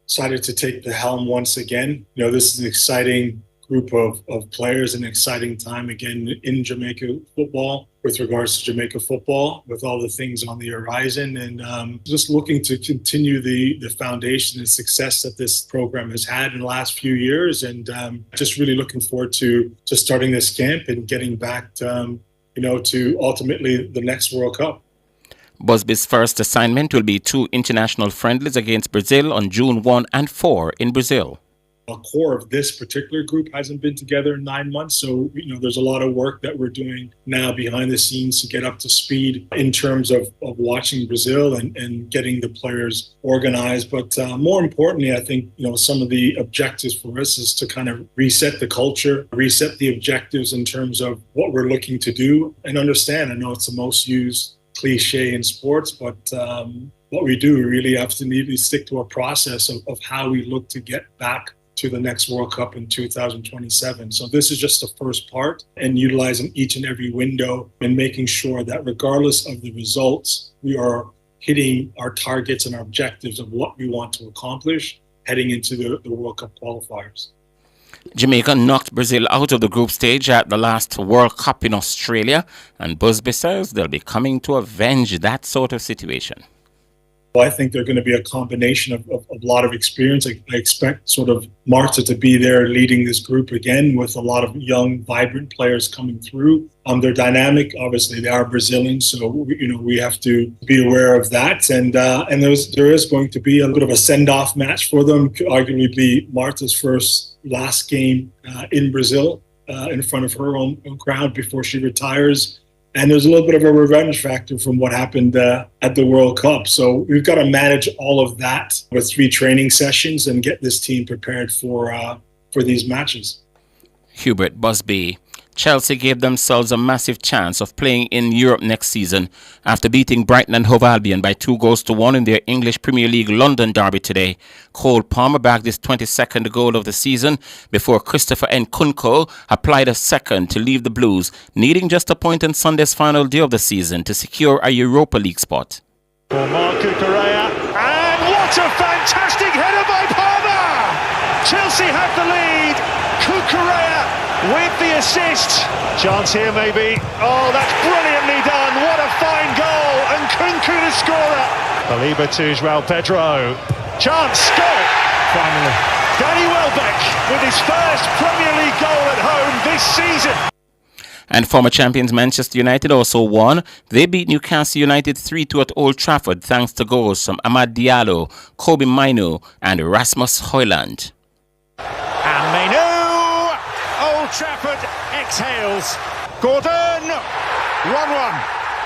excited to take the helm once again. You know, this is an exciting group of players, an exciting time again in Jamaica football with regards to Jamaica football, with all the things on the horizon, and just looking to continue the foundation and success that this program has had in the last few years, and just really looking forward to starting this camp and getting back to ultimately the next World Cup. Busby's first assignment will be 2 international friendlies against Brazil on June 1 and 4 in Brazil. A core of this particular group hasn't been together in 9 months, so there's a lot of work that we're doing now behind the scenes to get up to speed in terms of watching Brazil and getting the players organized. But more importantly, I think some of the objectives for us is to kind of reset the culture, reset the objectives in terms of what we're looking to do, and understand. I know it's the most used cliche in sports, but what we do, we really have to need to stick to a process of how we look to get back to the next World Cup in 2027. So this is just the first part, and utilizing each and every window and making sure that regardless of the results, we are hitting our targets and our objectives of what we want to accomplish heading into the World Cup qualifiers. Jamaica knocked Brazil out of the group stage at the last World Cup in Australia, and Busby says they'll be coming to avenge that sort of situation. Well, I think they're going to be a combination of a lot of experience. I expect sort of Marta to be there leading this group again with a lot of young, vibrant players coming through. They're dynamic. Obviously, they are Brazilians, so we have to be aware of that. And there is going to be a bit of a send-off match for them. Could arguably be Marta's last game in Brazil in front of her own crowd before she retires. And there's a little bit of a revenge factor from what happened at the World Cup. So we've got to manage all of that with 3 training sessions and get this team prepared for these matches. Hubert Busby. Chelsea gave themselves a massive chance of playing in Europe next season after beating Brighton and Hove Albion by 2-1 in their English Premier League London derby today. Cole Palmer bagged his 22nd goal of the season before Christopher Nkunku applied a second to leave the Blues, needing just a point in Sunday's final day of the season to secure a Europa League spot. For Marc Cucurella, and what a fantastic header by Palmer! Chelsea have the lead. Cucurella with the assist. Chance here maybe. Oh, that's brilliantly done. What a fine goal. And Nkunku the scorer. Saliba to João Pedro. Chance, goal. Finally. Danny Welbeck with his first Premier League goal at home this season. And former champions Manchester United also won. They beat Newcastle United 3-2 at Old Trafford thanks to goals from Amad Diallo, Kobe Mainoo and Rasmus Højlund. And Mainoo! Old Trafford exhales. Gordon, 1-1.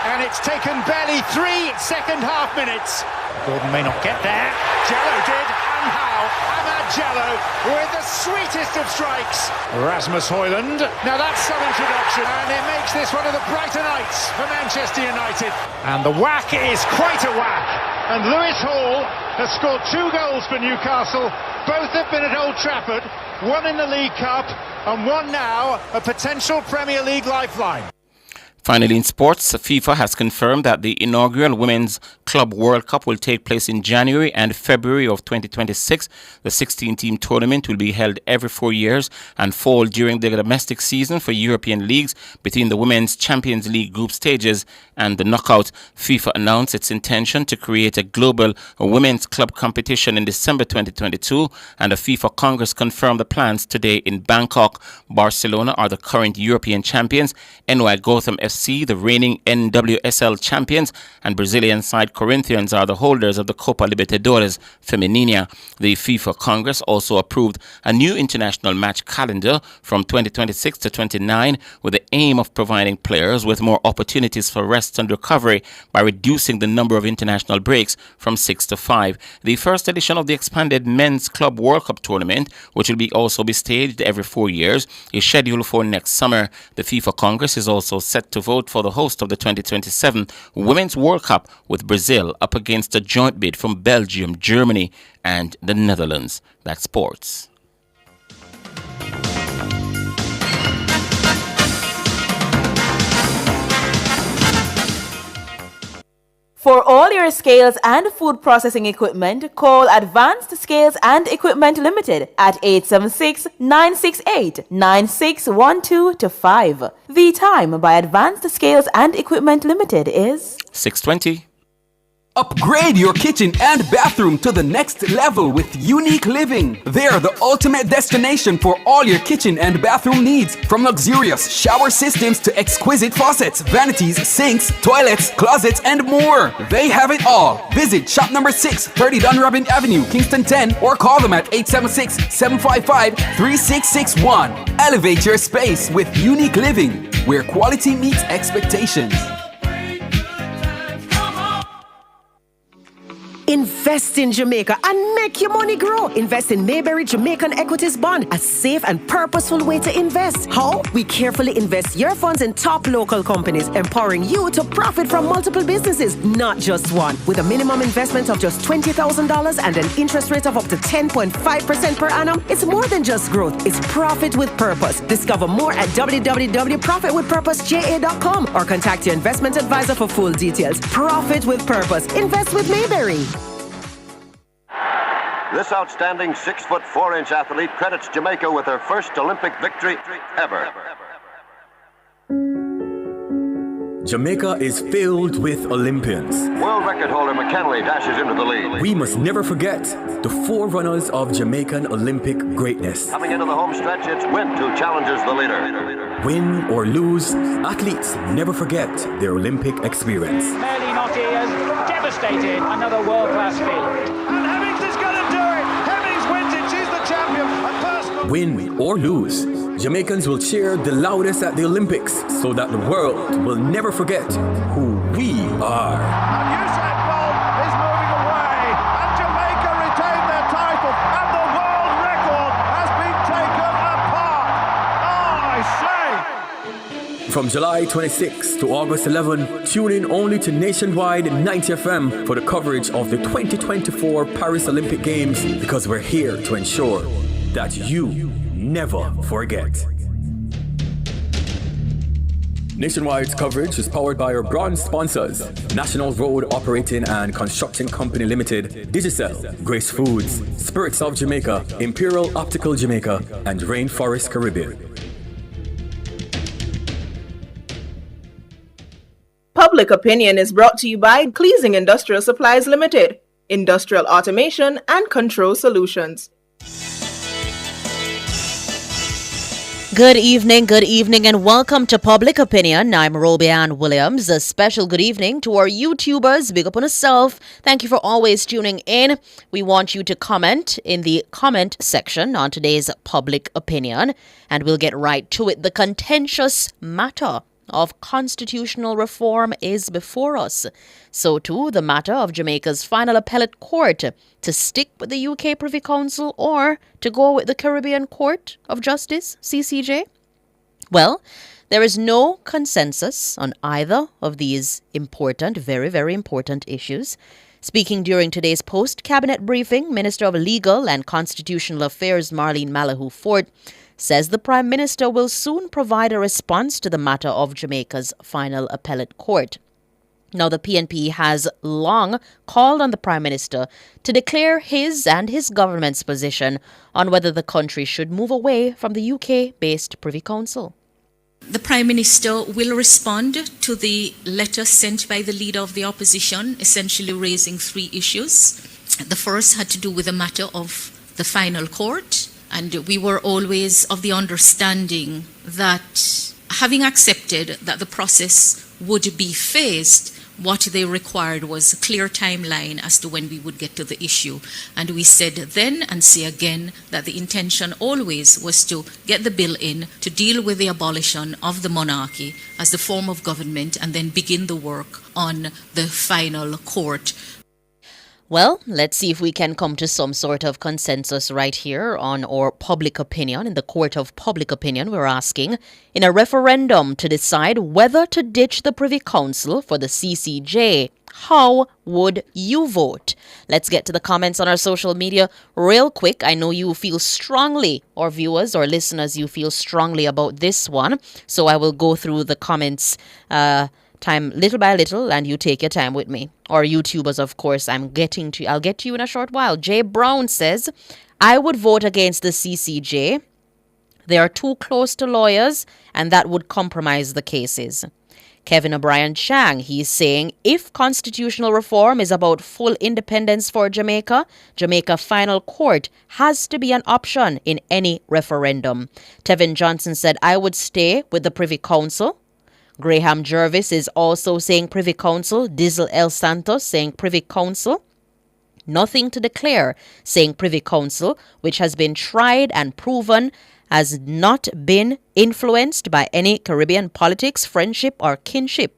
And it's taken barely 3 second-half minutes. Gordon may not get there. Jallow did, and how? Amad Jallow with the sweetest of strikes. Rasmus Højlund. Now that's some introduction, and it makes this one of the brighter nights for Manchester United. And the whack is quite a whack. And Lewis Hall has scored 2 goals for Newcastle. Both have been at Old Trafford. One in the League Cup, and one now a potential Premier League lifeline. Finally, in sports, FIFA has confirmed that the inaugural Women's Club World Cup will take place in January and February of 2026. The 16-team tournament will be held every 4 years and fall during the domestic season for European leagues between the Women's Champions League group stages and the knockout. FIFA announced its intention to create a global women's club competition in December 2022, and the FIFA Congress confirmed the plans today in Bangkok. Barcelona are the current European champions, NY Gotham FC, the reigning NWSL champions, and Brazilian side Corinthians are the holders of the Copa Libertadores Femenina. The FIFA Congress also approved a new international match calendar from 2026 to 29 with the aim of providing players with more opportunities for rest and recovery by reducing the number of international breaks from 6 to 5. The first edition of the expanded Men's Club World Cup tournament, which will also be staged every 4 years, is scheduled for next summer. The FIFA Congress is also set to vote for the host of the 2027 Women's World Cup, with Brazil up against a joint bid from Belgium, Germany, and the Netherlands. That's sports. For all your scales and food processing equipment, call Advanced Scales and Equipment Limited at 876-968-9612 to 5. The time by Advanced Scales and Equipment Limited is 6:20. Upgrade your kitchen and bathroom to the next level with Unique Living. They're the ultimate destination for all your kitchen and bathroom needs, from luxurious shower systems to exquisite faucets, vanities, sinks, toilets, closets, and more. They have it all. Visit shop number 6, 30 Dunrobin Avenue, Kingston 10, or call them at 876-755-3661. Elevate your space with Unique Living, where quality meets expectations. Invest in Jamaica and make your money grow. Invest in Mayberry Jamaican Equities Bond, a safe and purposeful way to invest. How? We carefully invest your funds in top local companies, empowering you to profit from multiple businesses, not just one. With a minimum investment of just $20,000 and an interest rate of up to 10.5% per annum, it's more than just growth. It's profit with purpose. Discover more at www.profitwithpurposeja.com or contact your investment advisor for full details. Profit with purpose. Invest with Mayberry. This outstanding 6'4" athlete credits Jamaica with her first Olympic victory ever. Jamaica is filled with Olympians. World record holder McKinley dashes into the lead. We must never forget the forerunners of Jamaican Olympic greatness. Coming into the home stretch, it's Wint who challenges the leader. Win or lose, athletes never forget their Olympic experience. Fairly Knocky has devastated another world-class feat. And Hemmings is going to do it. Hemmings wins it. She's the champion. Win or lose, Jamaicans will cheer the loudest at the Olympics so that the world will never forget who we are. And Usain Bolt is moving away. And Jamaica retained their title. And the world record has been taken apart. Oh, I say. From July 26 to August 11, tune in only to Nationwide 90 FM for the coverage of the 2024 Paris Olympic Games, because we're here to ensure that you never forget. Nationwide's coverage is powered by our bronze sponsors: National Road Operating and Construction Company Limited, Digicel, Grace Foods, Spirits of Jamaica, Imperial Optical Jamaica, and Rainforest Caribbean. Public Opinion is brought to you by Cleasing Industrial Supplies Limited, Industrial Automation and Control Solutions. Good evening, and welcome to Public Opinion. I'm Robianne Williams. A special good evening to our YouTubers. Big up on yourself. Thank you for always tuning in. We want you to comment in the comment section on today's Public Opinion, and we'll get right to it. The contentious matter of constitutional reform is before us. So too, the matter of Jamaica's final appellate court to stick with the UK Privy Council or to go with the Caribbean Court of Justice, CCJ. Well, there is no consensus on either of these important, very, very important issues. Speaking during today's post-cabinet briefing, Minister of Legal and Constitutional Affairs Marlene Malahoo Fort says the Prime Minister will soon provide a response to the matter of Jamaica's final appellate court. Now, the PNP has long called on the Prime Minister to declare his and his government's position on whether the country should move away from the UK-based Privy Council. The Prime Minister will respond to the letter sent by the Leader of the Opposition, essentially raising 3 issues. The first had to do with the matter of the final court, and we were always of the understanding that, having accepted that the process would be phased, what they required was a clear timeline as to when we would get to the issue. And we said then and say again that the intention always was to get the bill in to deal with the abolition of the monarchy as the form of government and then begin the work on the final court. Well, let's see if we can come to some sort of consensus right here on our public opinion. In the court of public opinion, we're asking, in a referendum to decide whether to ditch the Privy Council for the CCJ, how would you vote? Let's get to the comments on our social media real quick. I know you feel strongly, or viewers or listeners, you feel strongly about this one. So I will go through the comments time little by little, and you take your time with me. Or YouTubers, of course, I'll get to you in a short while. Jay Brown says, I would vote against the CCJ. They are too close to lawyers, and that would compromise the cases. Kevin O'Brien Chang, he's saying, if constitutional reform is about full independence for Jamaica, Jamaica Final Court has to be an option in any referendum. Tevin Johnson said, I would stay with the Privy Council. Graham Jervis is also saying Privy Council. Dizzle El Santos saying Privy Council. Nothing to declare saying Privy Council, which has been tried and proven has not been influenced by any Caribbean politics, friendship, or kinship.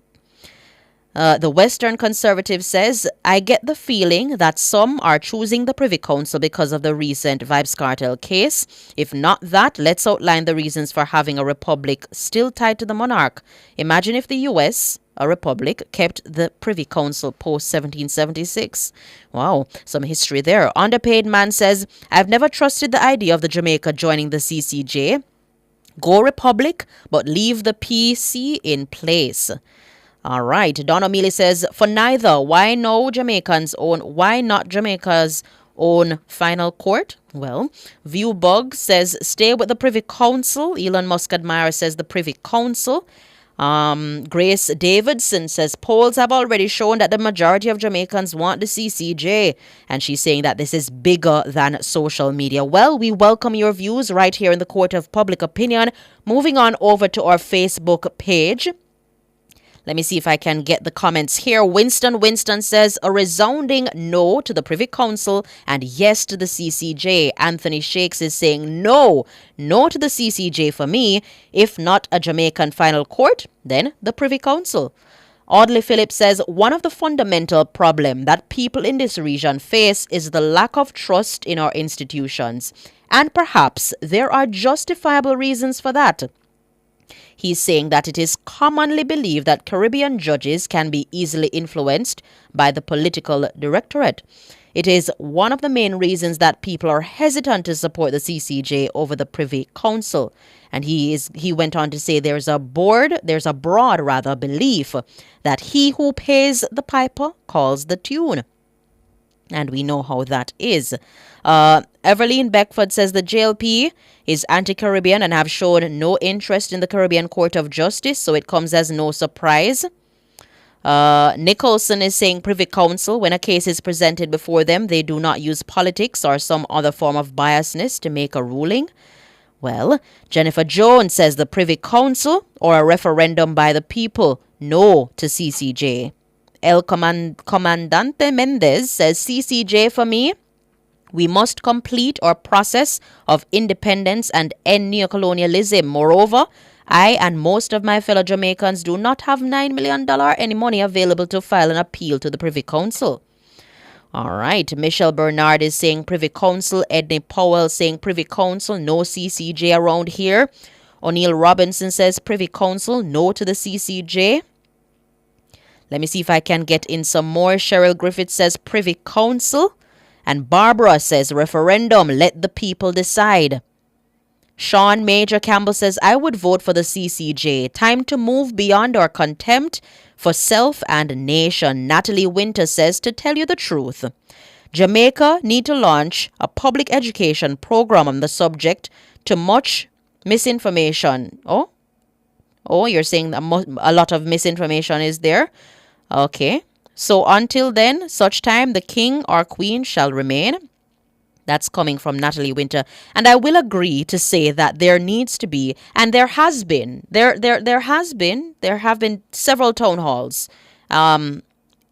The Western Conservative says, I get the feeling that some are choosing the Privy Council because of the recent Vybz Kartel case. If not that, let's outline the reasons for having a republic still tied to the monarch. Imagine if the US, a republic, kept the Privy Council post-1776. Wow, some history there. Underpaid Man says, I've never trusted the idea of the Jamaica joining the CCJ. Go republic, but leave the PC in place. All right. Don O'Mealy says, for neither, why not Jamaica's own final court? Well, Viewbug says, stay with the Privy Council. Elon Musk admirer says the Privy Council. Grace Davidson says, polls have already shown that the majority of Jamaicans want the CCJ. And she's saying that this is bigger than social media. Well, we welcome your views right here in the Court of Public Opinion. Moving on over to our Facebook page. Let me see if I can get the comments here. Winston says, a resounding no to the Privy Council and yes to the CCJ. Anthony Shakes is saying no to the CCJ for me. If not a Jamaican final court, then the Privy Council. Audley Phillips says, one of the fundamental problems that people in this region face is the lack of trust in our institutions. And perhaps there are justifiable reasons for that. He's saying that it is commonly believed that Caribbean judges can be easily influenced by the political directorate. It is one of the main reasons that people are hesitant to support the CCJ over the Privy Council. And he went on to say there's a broad belief that he who pays the piper calls the tune. And we know how that is. Everline Beckford says the JLP is anti-Caribbean and have shown no interest in the Caribbean Court of Justice, so it comes as no surprise. Nicholson is saying Privy Council, when a case is presented before them, they do not use politics or some other form of biasness to make a ruling. Well, Jennifer Jones says the Privy Council or a referendum by the people, no to CCJ. El Comandante Mendez says CCJ for me. We must complete our process of independence and end neocolonialism. Moreover, I and most of my fellow Jamaicans do not have $9 million any money available to file an appeal to the Privy Council. All right. Michelle Bernard is saying Privy Council. Edney Powell saying Privy Council. No CCJ around here. O'Neill Robinson says Privy Council. No to the CCJ. Let me see if I can get in some more. Cheryl Griffith says Privy Council. And Barbara says referendum. Let the people decide. Sean Major Campbell says, I would vote for the CCJ. Time to move beyond our contempt for self and nation. Natalie Winter says, to tell you the truth, Jamaica need to launch a public education program on the subject to much misinformation. Oh, you're saying a lot of misinformation is there? Okay. So until then, such time the king or queen shall remain. That's coming from Natalie Winter. And I will agree to say that there needs to be, and there have been several town halls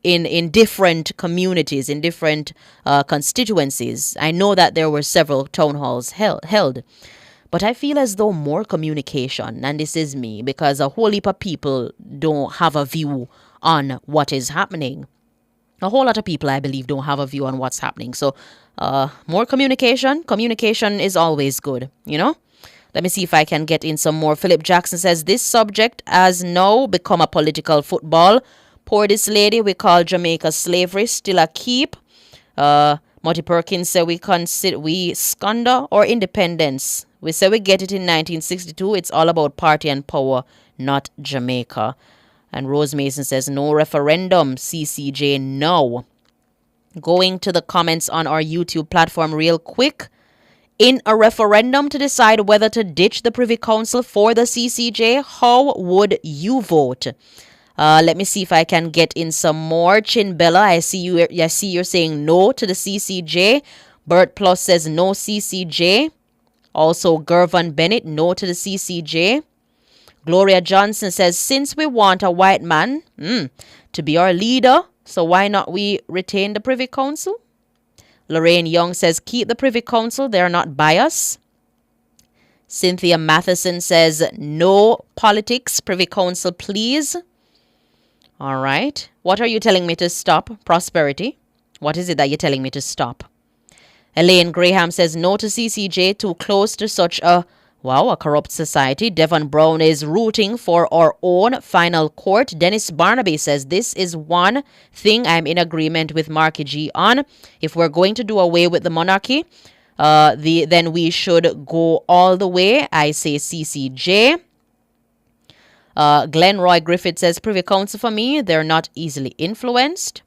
in different communities, in different constituencies. I know that there were several town halls held. But I feel as though more communication, and this is me, because a whole heap of people don't have a view on what is happening. A whole lot of people, I believe, don't have a view on what's happening. So more communication. Communication is always good, you know. Let me see if I can get in some more. Philip Jackson says, this subject has now become a political football. Poor this lady, we call Jamaica slavery still a keep. Marty Perkins said we squander our independence. We say we get it in 1962. It's all about party and power, not Jamaica. And Rose Mason says, no referendum, CCJ, no. Going to the comments on our YouTube platform real quick. In a referendum to decide whether to ditch the Privy Council for the CCJ, how would you vote? Let me see if I can get in some more. Chinbella, I see you're saying no to the CCJ. Bert Plus says no CCJ. Also, Gervan Bennett, no to the CCJ. Gloria Johnson says, since we want a white man to be our leader, so why not we retain the Privy Council? Lorraine Young says, keep the Privy Council, they're not biased. Cynthia Matheson says, no politics, Privy Council, please. All right. What are you telling me to stop? Prosperity. What is it that you're telling me to stop? Elaine Graham says, no to CCJ, too close to such a corrupt society. Devon Brown is rooting for our own final court. Dennis Barnaby says, this is one thing I'm in agreement with Marky G on. If we're going to do away with the monarchy, then we should go all the way. I say CCJ. Glenn Roy Griffith says, Privy Council for me, they're not easily influenced.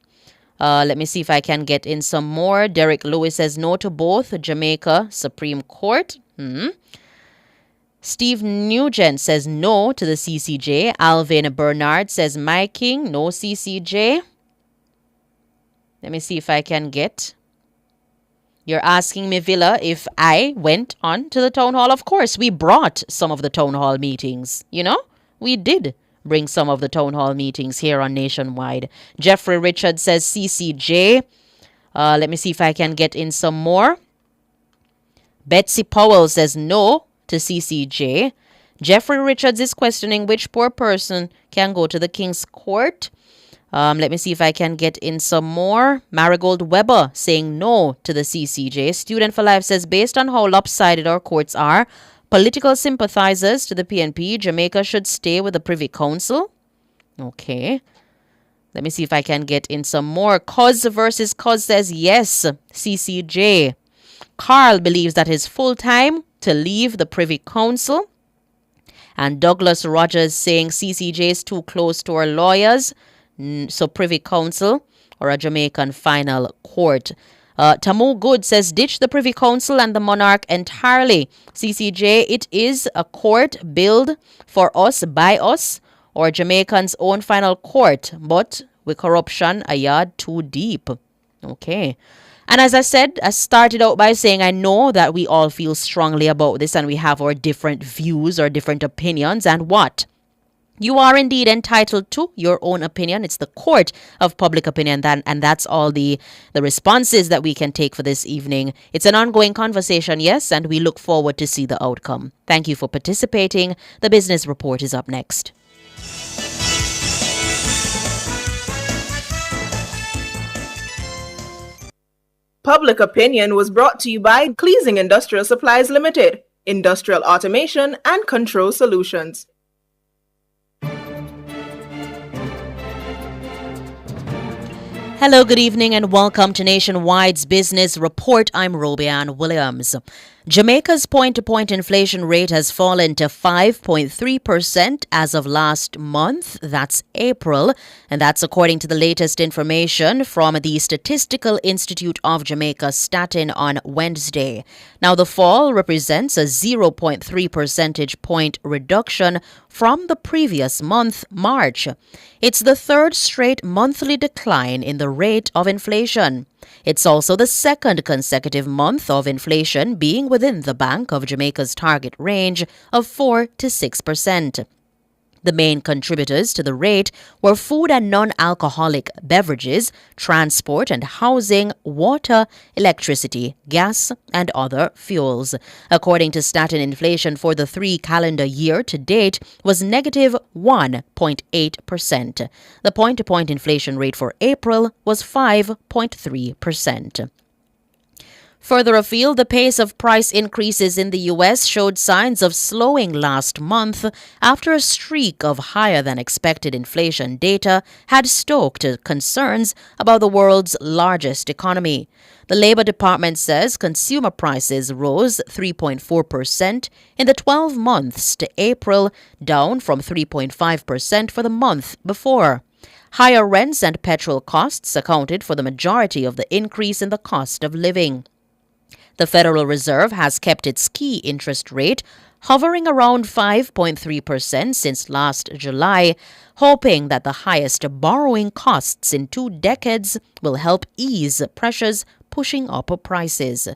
Let me see if I can get in some more. Derek Lewis says no to both. Jamaica Supreme Court. Steve Nugent says no to the CCJ. Alvin Bernard says, my king, no CCJ. Let me see if I can get. You're asking me, Villa, if I went on to the town hall. Of course, we brought some of the town hall meetings, you know. We did bring some of the town hall meetings here on Nationwide. Jeffrey Richard says CCJ. Let me see if I can get in some more. Betsy Powell says no to CCJ. Jeffrey Richards is questioning which poor person can go to the King's Court. Let me see if I can get in some more. Marigold Weber saying no to the CCJ. Student for Life says, based on how lopsided our courts are, political sympathizers to the PNP, Jamaica should stay with the Privy Council. Okay. Let me see if I can get in some more. Cuz versus Cuz says yes, CCJ. Carl believes that it's full time to leave the Privy Council. And Douglas Rogers saying CCJ is too close to our lawyers. So Privy Council or a Jamaican final court. Tamu Good says ditch the Privy Council and the monarch entirely. CCJ, it is a court built for us, by us, or Jamaican's own final court, but with corruption a yard too deep. Okay. And as I said, I started out by saying I know that we all feel strongly about this and we have our different views or different opinions. And what? You are indeed entitled to your own opinion. It's the court of public opinion, and that's all the responses that we can take for this evening. It's an ongoing conversation, yes, and we look forward to see the outcome. Thank you for participating. The Business Report is up next. Public Opinion was brought to you by Cleasing Industrial Supplies Limited, Industrial Automation and Control Solutions. Hello, good evening, and welcome to Nationwide's Business Report. I'm Robianne Williams. Jamaica's point-to-point inflation rate has fallen to 5.3% as of last month. That's April, and that's according to the latest information from the Statistical Institute of Jamaica, Statin, on Wednesday. Now, the fall represents a 0.3 percentage point reduction from the previous month, March. It's the third straight monthly decline in the rate of inflation. It's also the second consecutive month of inflation being within the Bank of Jamaica's target range of 4 to 6%. The main contributors to the rate were food and non-alcoholic beverages, transport and housing, water, electricity, gas, and other fuels. According to Statin, inflation for the 3 calendar year to date was negative 1.8%. The point-to-point inflation rate for April was 5.3%. Further afield, the pace of price increases in the U.S. showed signs of slowing last month after a streak of higher-than-expected inflation data had stoked concerns about the world's largest economy. The Labor Department says consumer prices rose 3.4% in the 12 months to April, down from 3.5% for the month before. Higher rents and petrol costs accounted for the majority of the increase in the cost of living. The Federal Reserve has kept its key interest rate hovering around 5.3% since last July, hoping that the highest borrowing costs in 2 decades will help ease pressures pushing up prices.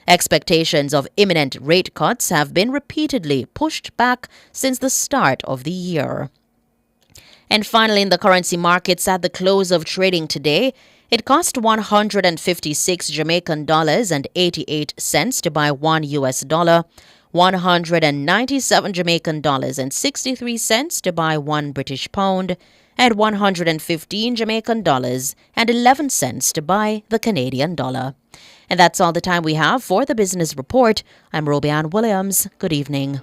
Expectations of imminent rate cuts have been repeatedly pushed back since the start of the year. And finally, in the currency markets at the close of trading today, it cost 156 Jamaican dollars and 88 cents to buy $1 US, 197 Jamaican dollars and 63 cents to buy 1 British pound, and 115 Jamaican dollars and 11 cents to buy the Canadian dollar. And that's all the time we have for the Business Report. I'm Robianne Williams. Good evening.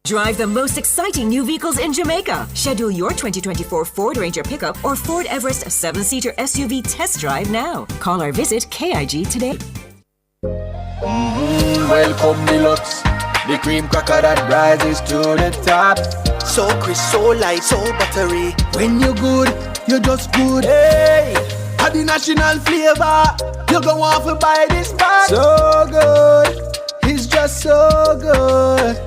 Drive the most exciting new vehicles in Jamaica. Schedule your 2024 Ford Ranger pickup or Ford Everest 7-seater SUV test drive now. Call or visit KIG today. Welcome Deluxe, the cream cracker that rises to the top. So crisp, so light, so buttery. When you're good, you're just good. Hey, had the national flavor. You go want to buy this pack. So good, it's just so good.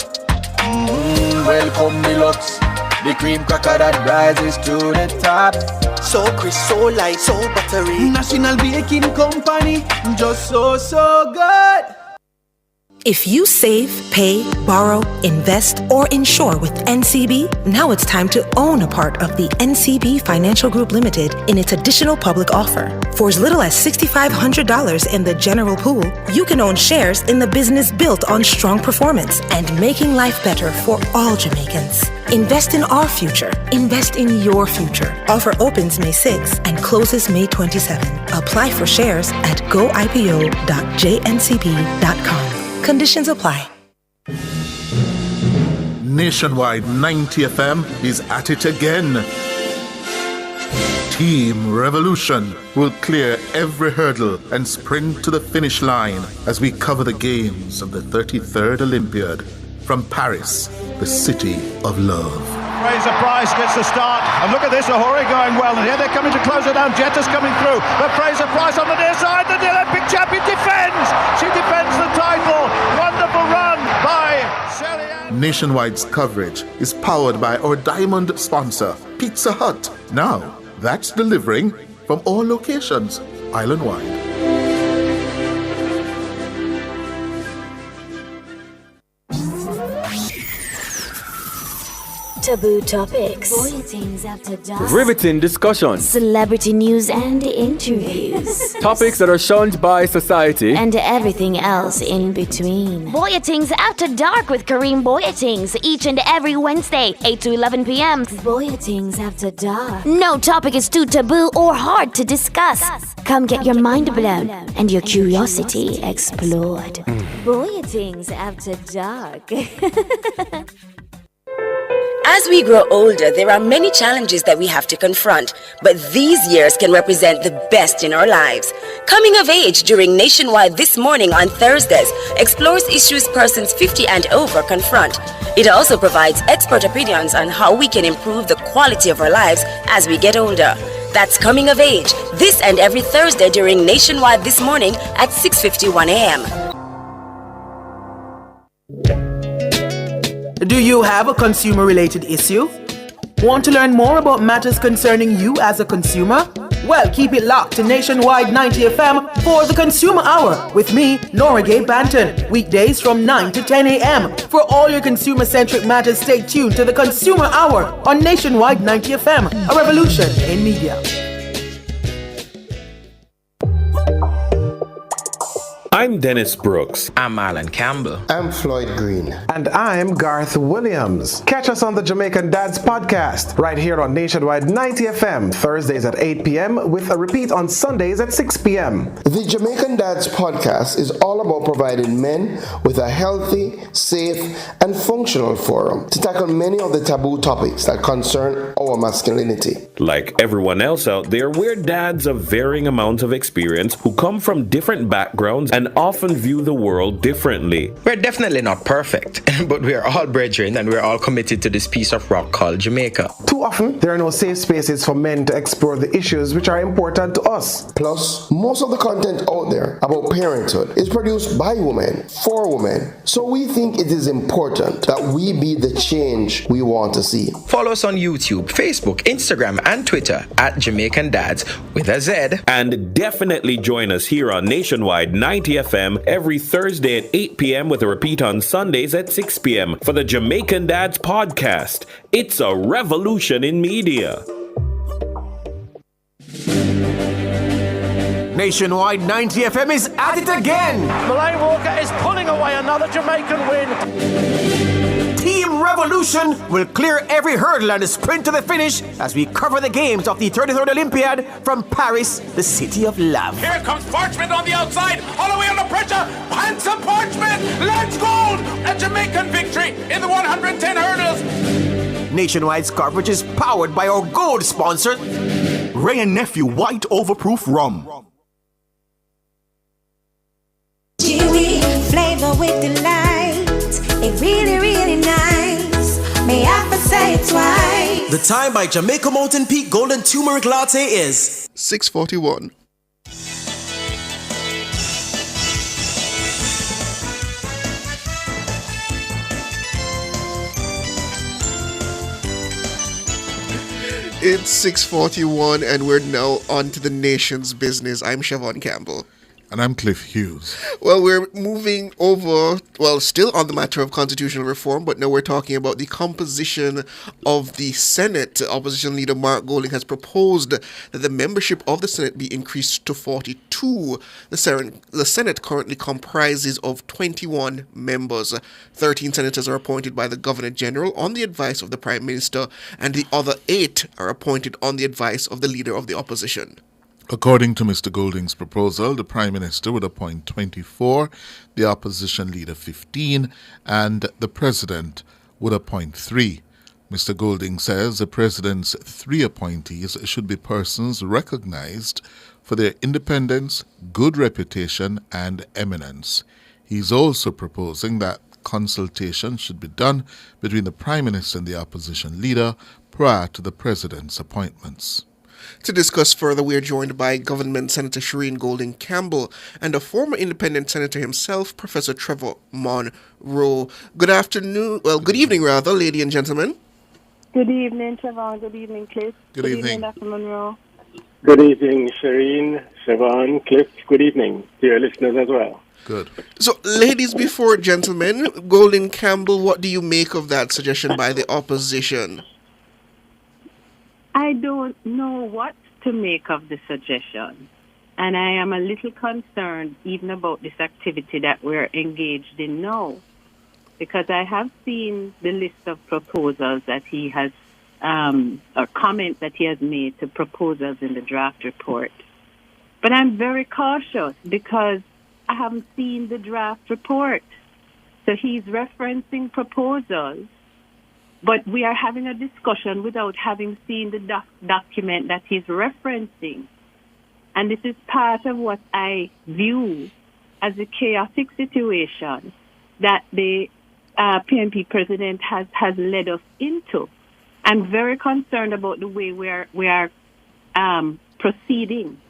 Welcome Deluxe, the cream cracker that rises to the top. So crisp, so light, so buttery. National Baking Company, just so good. If you save, pay, borrow, invest, or insure with NCB, now it's time to own a part of the NCB Financial Group Limited in its additional public offer. For as little as $6,500 in the general pool, you can own shares in the business built on strong performance and making life better for all Jamaicans. Invest in our future. Invest in your future. Offer opens May 6 and closes May 27. Apply for shares at goipo.jncb.com. Conditions apply. Nationwide 90 FM is at it again. Team Revolution will clear every hurdle and sprint to the finish line as we cover the games of the 33rd Olympiad from Paris, the city of love. Fraser Price gets the start, and look at this, Ahuri going well, and here they're coming to close it down. Jetta's coming through, but Fraser Price on the near side, the Olympic champion defends! She defends the title! Wonderful run by Shelly Ann. Nationwide's coverage is powered by our diamond sponsor, Pizza Hut. Now, that's delivering from all locations, island-wide. Taboo topics, bulletins after dark, riveting discussions, celebrity news and interviews, topics that are shunned by society, and everything else in between. Boyatings After Dark with Kareem Boyatings each and every Wednesday, 8 to 11 p.m. Boyatings After Dark. No topic is too taboo or hard to discuss. Come get your mind blown and your curiosity explored. Boy Things After Dark. As we grow older, there are many challenges that we have to confront, but these years can represent the best in our lives. Coming of Age during Nationwide This Morning on Thursdays explores issues persons 50 and over confront. It also provides expert opinions on how we can improve the quality of our lives as we get older. That's Coming of Age, this and every Thursday during Nationwide This Morning at 6:51 a.m. Do you have a consumer-related issue? Want to learn more about matters concerning you as a consumer? Well, keep it locked to Nationwide 90 FM for the Consumer Hour with me, Nora Gay Banton. Weekdays from 9 to 10 a.m. For all your consumer-centric matters, stay tuned to the Consumer Hour on Nationwide 90 FM, a revolution in media. I'm Dennis Brooks. I'm Alan Campbell. I'm Floyd Green. And I'm Garth Williams. Catch us on the Jamaican Dads podcast right here on Nationwide 90 FM, Thursdays at 8 p.m. with a repeat on Sundays at 6 p.m. The Jamaican Dads podcast is all about providing men with a healthy, safe, and functional forum to tackle many of the taboo topics that concern our masculinity. Like everyone else out there, we're dads of varying amounts of experience who come from different backgrounds and often view the world differently. We're definitely not perfect, but we are all brethren and we're all committed to this piece of rock called Jamaica. Too often, there are no safe spaces for men to explore the issues which are important to us. Plus, most of the content out there about parenthood is produced by women, for women. So we think it is important that we be the change we want to see. Follow us on YouTube, Facebook, Instagram, and Twitter at Jamaican Dads with a Z. And definitely join us here on Nationwide 90 FM every Thursday at 8 p.m. with a repeat on Sundays at 6 p.m. for the Jamaican Dads podcast. It's a revolution in media. Nationwide 90 FM is at it again. Mullane Walker is pulling away another Jamaican win. Team Revolution will clear every hurdle and sprint to the finish as we cover the games of the 33rd Olympiad from Paris, the city of love. Here comes Parchment on the outside. Holloway under pressure. Handsome Parchment. Let's gold. A Jamaican victory in the 110 hurdles. Nationwide's coverage is powered by our gold sponsor, Ray and Nephew White Overproof Rum. Chewy flavor with delight. It really, really nice. May I say it twice? The time by Jamaica Mountain Peak Golden Turmeric Latte is 6:41. It's 6:41 and we're now on to the nation's business. I'm Siobhan Campbell. And I'm Cliff Hughes. Well, we're moving over, still on the matter of constitutional reform, but now we're talking about the composition of the Senate. Opposition leader Mark Golding has proposed that the membership of the Senate be increased to 42. The Senate currently comprises of 21 members. 13 senators are appointed by the Governor General on the advice of the Prime Minister, and the other 8 are appointed on the advice of the Leader of the Opposition. According to Mr. Golding's proposal, the Prime Minister would appoint 24, the Opposition Leader 15, and the President would appoint 3. Mr. Golding says the President's 3 appointees should be persons recognized for their independence, good reputation, and eminence. He's also proposing that consultation should be done between the Prime Minister and the Opposition Leader prior to the President's appointments. To discuss further, we are joined by Government Senator Shireen Golding Campbell and a former independent senator himself, Professor Trevor Monroe. Good evening, ladies and gentlemen. Good evening, Trevor. Good evening, Cliff. Good evening, Dr. Monroe. Good evening, Shireen, Siobhan, Cliff. Good evening to your listeners as well. Good. So, ladies before gentlemen, Golding Campbell, what do you make of that suggestion by the opposition? I don't know what to make of the suggestion, and I am a little concerned even about this activity that we're engaged in now, because I have seen the list of proposals that he has, or comments that he has made to proposals in the draft report. But I'm very cautious because I haven't seen the draft report. So he's referencing proposals, but we are having a discussion without having seen the document that he's referencing. And this is part of what I view as a chaotic situation that the PNP president has led us into. I'm very concerned about the way we are proceeding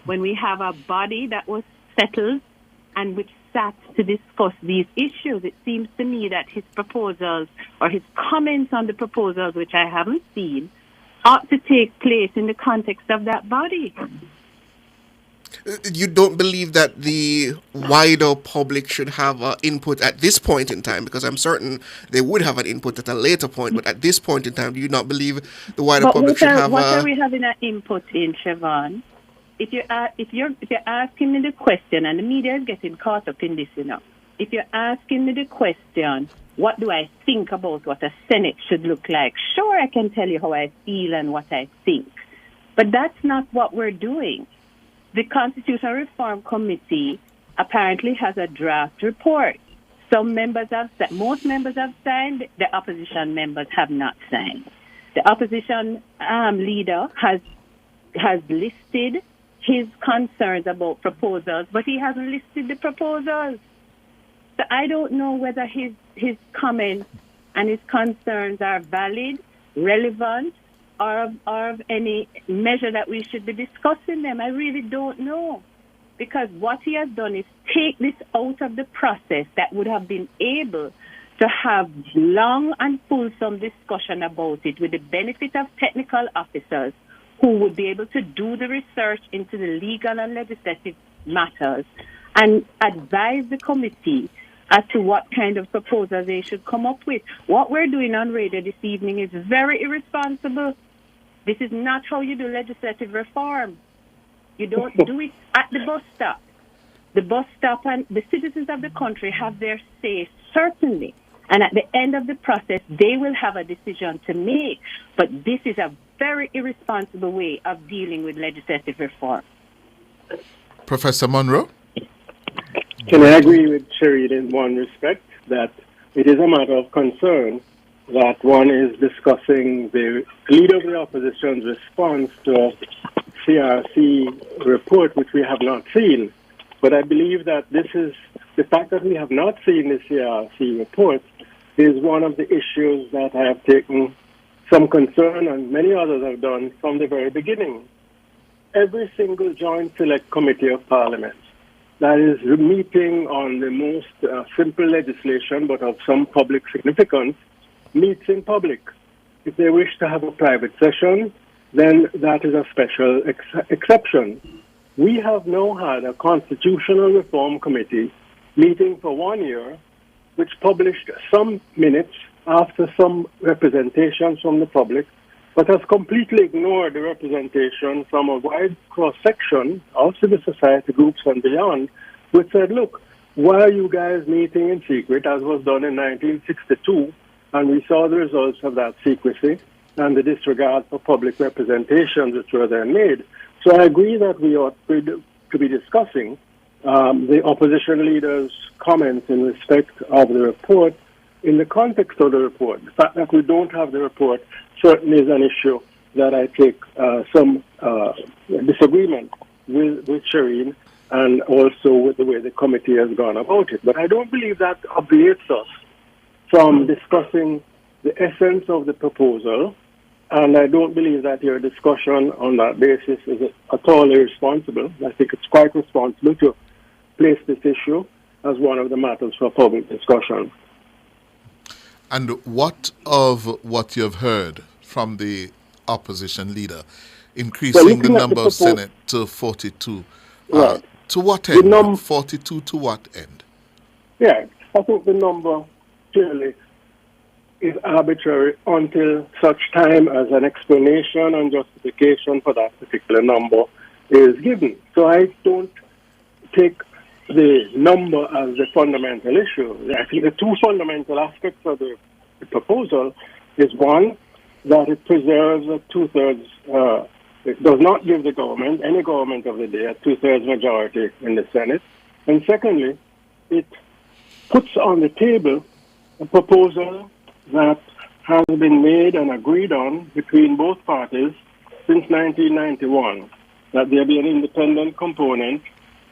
when we have a body that was settled and which sat to discuss these issues. It seems to me that his proposals or his comments on the proposals, which I haven't seen, ought to take place in the context of that body. You don't believe that the wider public should have input at this point in time? Because I'm certain they would have an input at a later point, but at this point in time, do you not believe the wider public should have? What are we having an input in, Siobhan? If you're asking me the question, and the media is getting caught up in this, if you're asking me the question, what do I think about what a Senate should look like? Sure, I can tell you how I feel and what I think, but that's not what we're doing. The Constitutional Reform Committee apparently has a draft report. Most members have signed. The opposition members have not signed. The opposition leader has listed his concerns about proposals, but he hasn't listed the proposals. So I don't know whether his comments and his concerns are valid, relevant, or of any measure that we should be discussing them. I really don't know. Because what he has done is take this out of the process that would have been able to have long and fulsome discussion about it with the benefit of technical officers who would be able to do the research into the legal and legislative matters and advise the committee as to what kind of proposals they should come up with. What we're doing on radio this evening is very irresponsible. This is not how you do legislative reform. You don't do it at the bus stop. The bus stop and the citizens of the country have their say, certainly. And at the end of the process, they will have a decision to make. But this is a very irresponsible way of dealing with legislative reform. Professor Monroe? Can I agree with Shereen in one respect, that it is a matter of concern that one is discussing the leader of the opposition's response to a CRC report, which we have not seen. But I believe that the fact that we have not seen the CRC report is one of the issues that I have taken some concern, and many others have done, from the very beginning. Every single Joint Select Committee of Parliament that is meeting on the most simple legislation but of some public significance meets in public. If they wish to have a private session, then that is a special exception. We have now had a Constitutional Reform Committee meeting for 1 year, which published some minutes after some representations from the public, but has completely ignored the representation from a wide cross-section of civil society groups and beyond, which said, look, why are you guys meeting in secret, as was done in 1962, and we saw the results of that secrecy and the disregard for public representations which were then made. So I agree that we ought to be discussing the opposition leader's comments in respect of the report in the context of the report. The fact that we don't have the report certainly is an issue that I take some disagreement with Shereen, and also with the way the committee has gone about it. But I don't believe that obviates us from discussing the essence of the proposal, and I don't believe that your discussion on that basis is at all irresponsible. I think it's quite responsible to place this issue as one of the matters for public discussion. And what of what you've heard from the opposition leader, increasing the number of Senate to 42? Right. To what end? 42 to what end? Yeah, I think the number clearly is arbitrary until such time as an explanation and justification for that particular number is given. So I don't take the number as the fundamental issue. I think the two fundamental aspects of the proposal is, one, that it preserves a two-thirds, it does not give the government, any government of the day, a two-thirds majority in the Senate. And secondly, it puts on the table a proposal that has been made and agreed on between both parties since 1991, that there be an independent component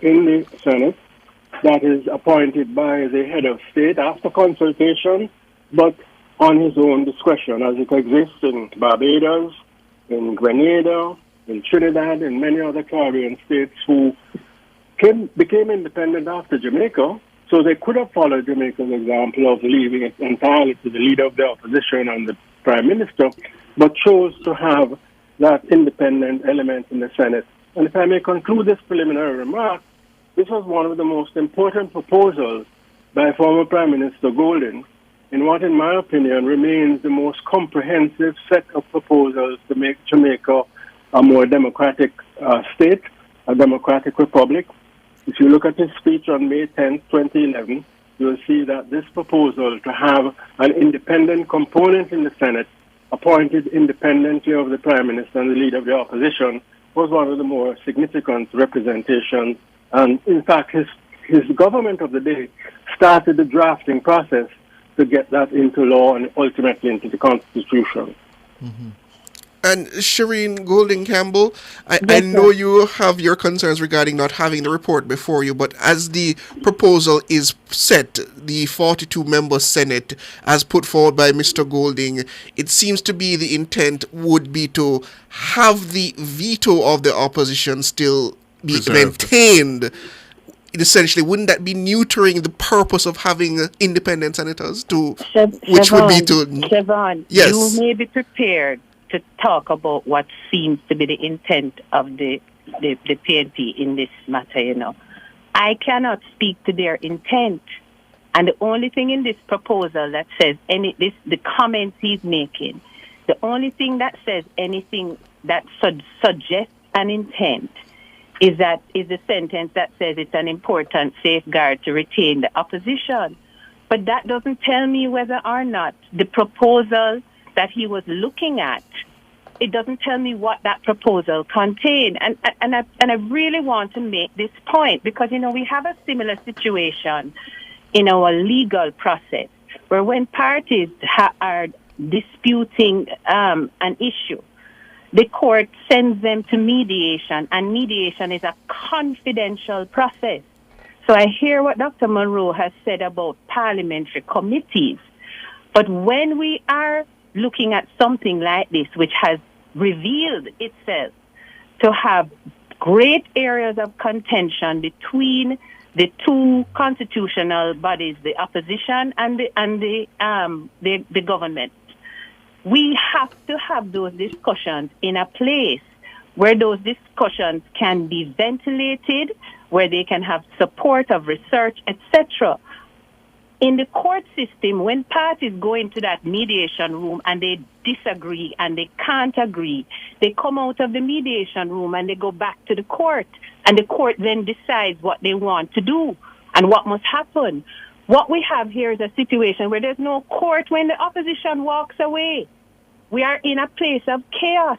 in the Senate that is appointed by the head of state after consultation, but on his own discretion, as it exists in Barbados, in Grenada, in Trinidad, and many other Caribbean states who became independent after Jamaica. So they could have followed Jamaica's example of leaving it entirely to the leader of the opposition and the prime minister, but chose to have that independent element in the Senate. And if I may conclude this preliminary remark, this was one of the most important proposals by former Prime Minister Golding in what, in my opinion, remains the most comprehensive set of proposals to make Jamaica a more democratic state, a democratic republic. If you look at his speech on May 10, 2011, you will see that this proposal to have an independent component in the Senate appointed independently of the Prime Minister and the leader of the opposition was one of the more significant representations. And in fact, his government of the day started the drafting process to get that into law and ultimately into the Constitution. Mm-hmm. And Shireen Golding Campbell, I know you have your concerns regarding not having the report before you, but as the proposal is set, the 42-member Senate, as put forward by Mr. Golding, it seems to be the intent would be to have the veto of the opposition still be maintained. Essentially, wouldn't that be neutering the purpose of having independent senators which would be to... Siobhan, yes. You may be prepared to talk about what seems to be the intent of the PNP in this matter, you know. I cannot speak to their intent. And the only thing in this proposal that says the comments he's making, the only thing that says anything that suggests an intent is the sentence that says it's an important safeguard to retain the opposition. But that doesn't tell me whether or not the proposal that he was looking at, it doesn't tell me what that proposal contained. And I really want to make this point because, you know, we have a similar situation in our legal process where when parties are disputing an issue, the court sends them to mediation, and mediation is a confidential process. So I hear what Dr. Monroe has said about parliamentary committees. But when we are looking at something like this, which has revealed itself to have great areas of contention between the two constitutional bodies, the opposition and the government, we have to have those discussions in a place where those discussions can be ventilated, where they can have support of research, etc. In the court system, when parties go into that mediation room and they disagree and they can't agree, they come out of the mediation room and they go back to the court. And the court then decides what they want to do and what must happen. What we have here is a situation where there's no court when the opposition walks away. We are in a place of chaos.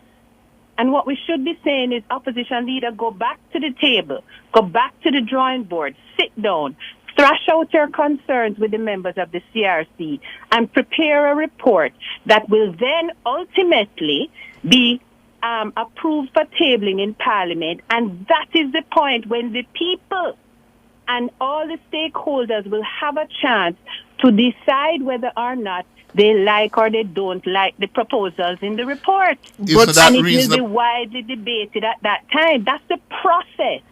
And what we should be saying is, opposition leader, go back to the table, go back to the drawing board, sit down, thrash out your concerns with the members of the CRC, and prepare a report that will then ultimately be approved for tabling in Parliament. And that is the point when the people and all the stakeholders will have a chance to decide whether or not they like or they don't like the proposals in the report. And it will be widely debated at that time. That's the process.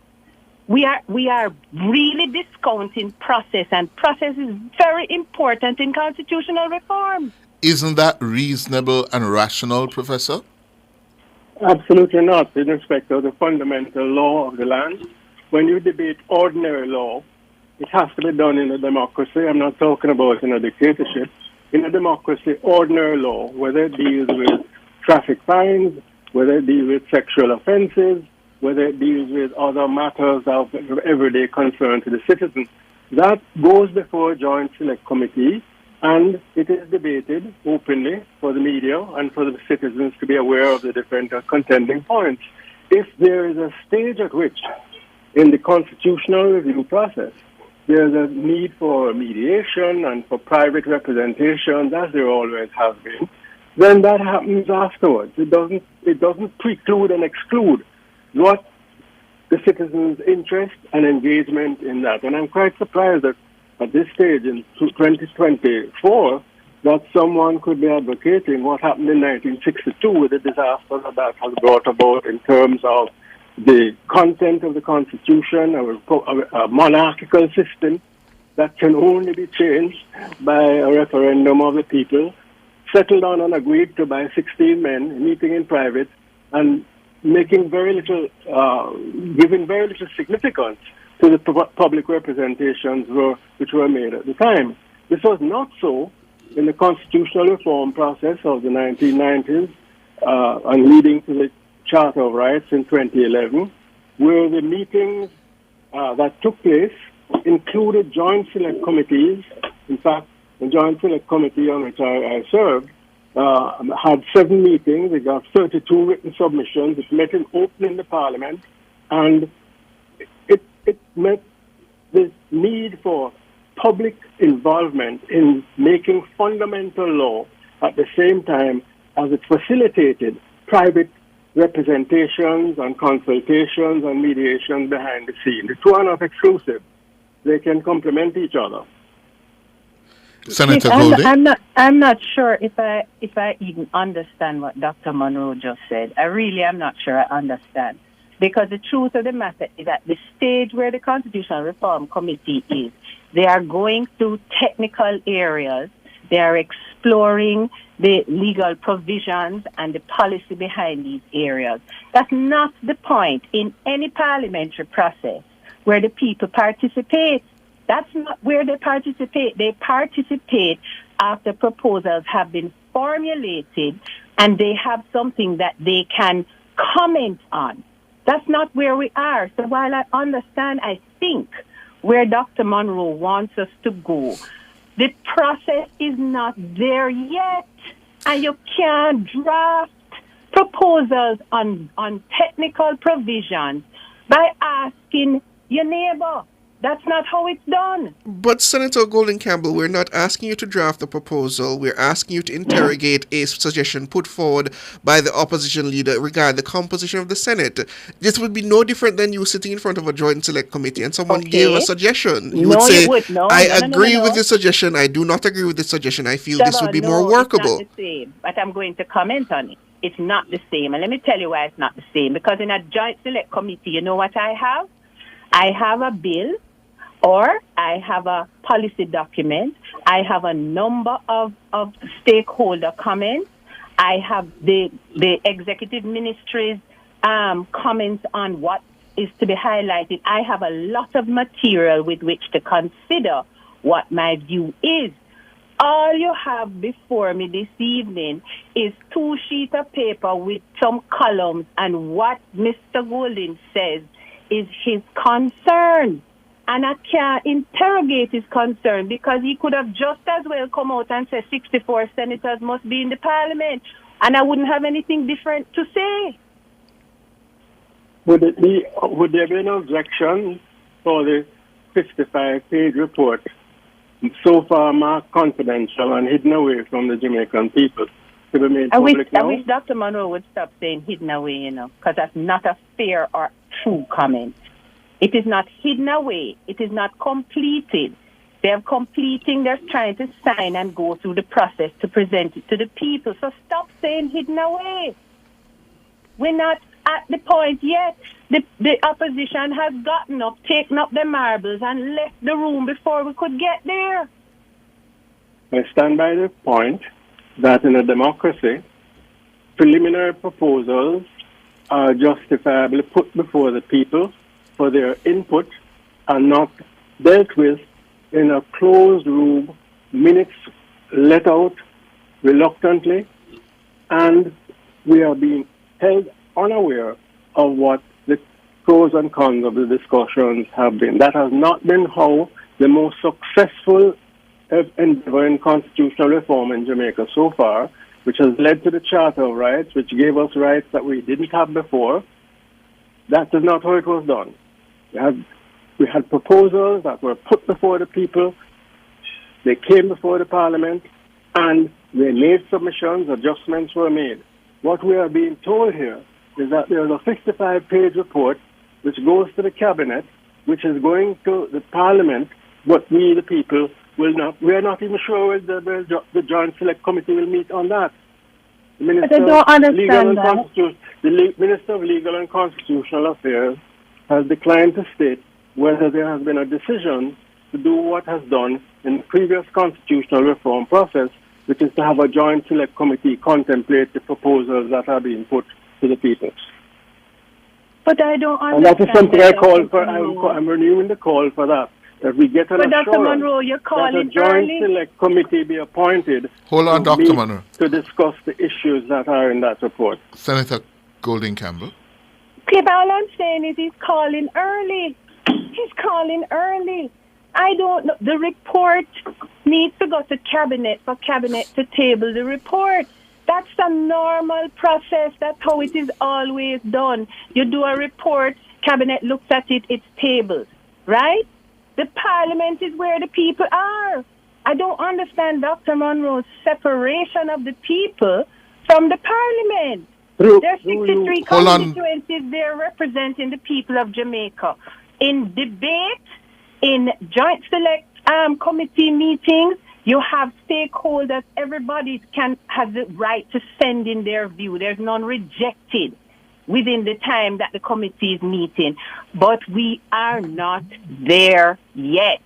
We are really discounting process, and process is very important in constitutional reform. Isn't that reasonable and rational, Professor? Absolutely not, in respect of the fundamental law of the land. When you debate ordinary law, it has to be done in a democracy. I'm not talking about in a dictatorship. In a democracy, ordinary law, whether it deals with traffic fines, whether it deals with sexual offenses, whether it deals with other matters of everyday concern to the citizen, that goes before a joint select committee, and it is debated openly for the media and for the citizens to be aware of the different contending points. If there is a stage at which in the constitutional review process. There's a need for mediation and for private representation, as there always has been. Then that happens afterwards. It doesn't preclude and exclude what the citizens' interest and engagement in that. And I'm quite surprised that at this stage in 2024 that someone could be advocating what happened in 1962 with the disaster that has brought about in terms of the content of the Constitution, a monarchical system that can only be changed by a referendum of the people, settled on and agreed to by 16 men meeting in private and making very little, giving very little significance to the public representations which were made at the time. This was not so in the constitutional reform process of the 1990s and leading to the Charter of Rights in 2011, where the meetings that took place included joint select committees. In fact, the joint select committee on which I served had 7 meetings. It got 32 written submissions. It met in opening the Parliament, and it met the need for public involvement in making fundamental law at the same time as it facilitated private representations and consultations and mediations behind the scene. The two are not exclusive. They can complement each other. Senator Golding? I'm not sure if I even understand what Dr. Monroe just said. I really am not sure I understand. Because the truth of the matter is at the stage where the Constitutional Reform Committee is, they are going through technical areas. They are exploring the legal provisions and the policy behind these areas. That's not the point in any parliamentary process where the people participate. That's not where they participate. They participate after proposals have been formulated and they have something that they can comment on. That's not where we are. So while I understand, I think, where Dr. Monroe wants us to go, the process is not there yet. And you can't draft proposals on technical provisions by asking your neighbor. That's not how it's done. But Senator Golden Campbell, we're not asking you to draft a proposal. We're asking you to interrogate a suggestion put forward by the opposition leader regarding the composition of the Senate. This would be no different than you sitting in front of a joint select committee and someone gave a suggestion. You would say, I agree with the suggestion. I do not agree with the suggestion. I feel this would be more workable. It's not the same, but I'm going to comment on it. It's not the same. And let me tell you why it's not the same. Because in a joint select committee, you know what I have? I have a bill, or I have a policy document. I have a number of stakeholder comments. I have the executive ministry's comments on what is to be highlighted. I have a lot of material with which to consider what my view is. All you have before me this evening is 2 sheets of paper with some columns, and what Mr. Golden says is his concern. And I can't interrogate his concern because he could have just as well come out and say 64 senators must be in the Parliament, and I wouldn't have anything different to say. Would there be an objection for the 55-page report, so far marked confidential and hidden away from the Jamaican people, to be made public now? I wish Dr. Monroe would stop saying hidden away, because that's not a fair or true comment. It is not hidden away. It is not completed. They're completing, they're trying to sign and go through the process to present it to the people. So stop saying hidden away. We're not at the point yet. The opposition has gotten up, taken up their marbles, and left the room before we could get there. I stand by the point that in a democracy, preliminary proposals are justifiably put before the people for their input and not dealt with in a closed room, minutes let out reluctantly, and we are being held unaware of what the pros and cons of the discussions have been. That has not been how the most successful endeavor in constitutional reform in Jamaica so far, which has led to the Charter of Rights, which gave us rights that we didn't have before. That is not how it was done. We had proposals that were put before the people. They came before the Parliament, and they made submissions, adjustments were made. What we are being told here is that there is a 55-page report which goes to the Cabinet, which is going to the Parliament, but we, the people, we are not even sure whether the Joint Select Committee will meet on that. The Minister the Minister of Legal and Constitutional Affairs has declined to state whether there has been a decision to do what has done in the previous constitutional reform process, which is to have a Joint Select Committee contemplate the proposals that are being put to the people. But I don't understand. And that is something I call for. I'm renewing the call for that. That we get an assurance Dr. Monroe, you're calling that a Joint early. Select Committee be appointed. Hold on, Dr. Monroe. To discuss the issues that are in that report. Senator Golding Campbell. Okay, but all I'm saying is he's calling early. He's calling early. I don't know. The report needs to go to Cabinet for Cabinet to table the report. That's a normal process. That's how it is always done. You do a report, Cabinet looks at it, it's tabled, right? The Parliament is where the people are. I don't understand Dr. Monroe's separation of the people from the Parliament. There are 63 constituencies there representing the people of Jamaica. In debate, in Joint Select Committee meetings, you have stakeholders. Everybody has the right to send in their view. There's none rejected within the time that the committee is meeting. But we are not there yet.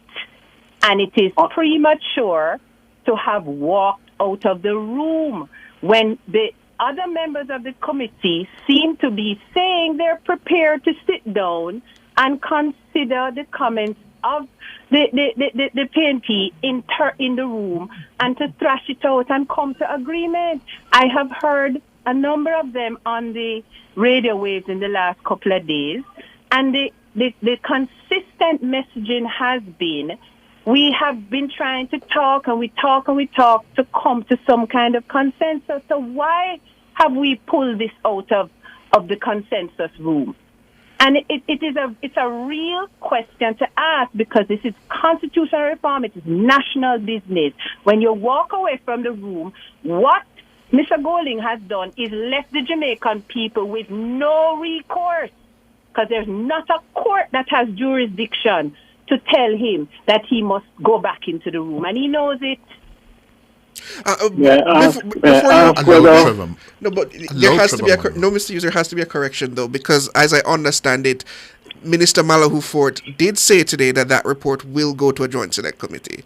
And it is premature to have walked out of the room when the other members of the committee seem to be saying they're prepared to sit down and consider the comments of the PNP in the room and to thrash it out and come to agreement. I have heard a number of them on the radio waves in the last couple of days, and the consistent messaging has been, we have been trying to talk and we talk to come to some kind of consensus. So why have we pulled this out of the consensus room? And it's a real question to ask, because this is constitutional reform. It is national business. When you walk away from the room, what Mr. Golding has done is left the Jamaican people with no recourse, because there's not a court that has jurisdiction to tell him that he must go back into the room, and he knows it. Mr. User, has to be a correction though, because as I understand it, Minister Malahoo Fort did say today that report will go to a Joint Select Committee.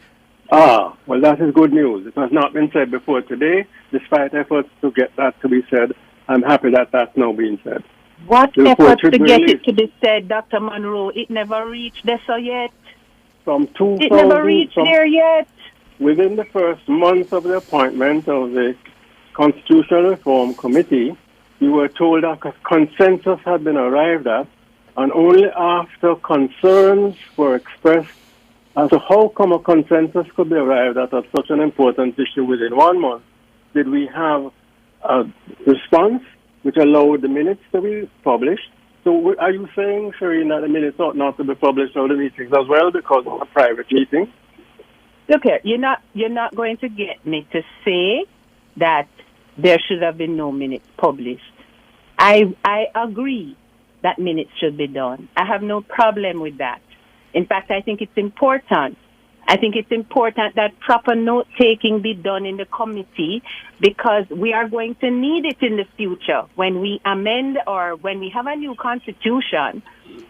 Well, that is good news. It has not been said before today, despite efforts to get that to be said. I'm happy that that's now being said. What efforts to get it to be said, Dr. Monroe? It never reached there yet. It never reached there yet. Within the first month of the appointment of the Constitutional Reform Committee, we were told that a consensus had been arrived at, and only after concerns were expressed as to how come a consensus could be arrived at such an important issue within 1 month did we have a response which allowed the minutes to be published. So are you saying, Shireen, that the minutes ought not to be published of the meetings as well because of a private meeting? Look here, you're not going to get me to say that there should have been no minutes published. I agree that minutes should be done. I have no problem with that. In fact, I think it's important. I think it's important that proper note-taking be done in the committee, because we are going to need it in the future when we amend or when we have a new constitution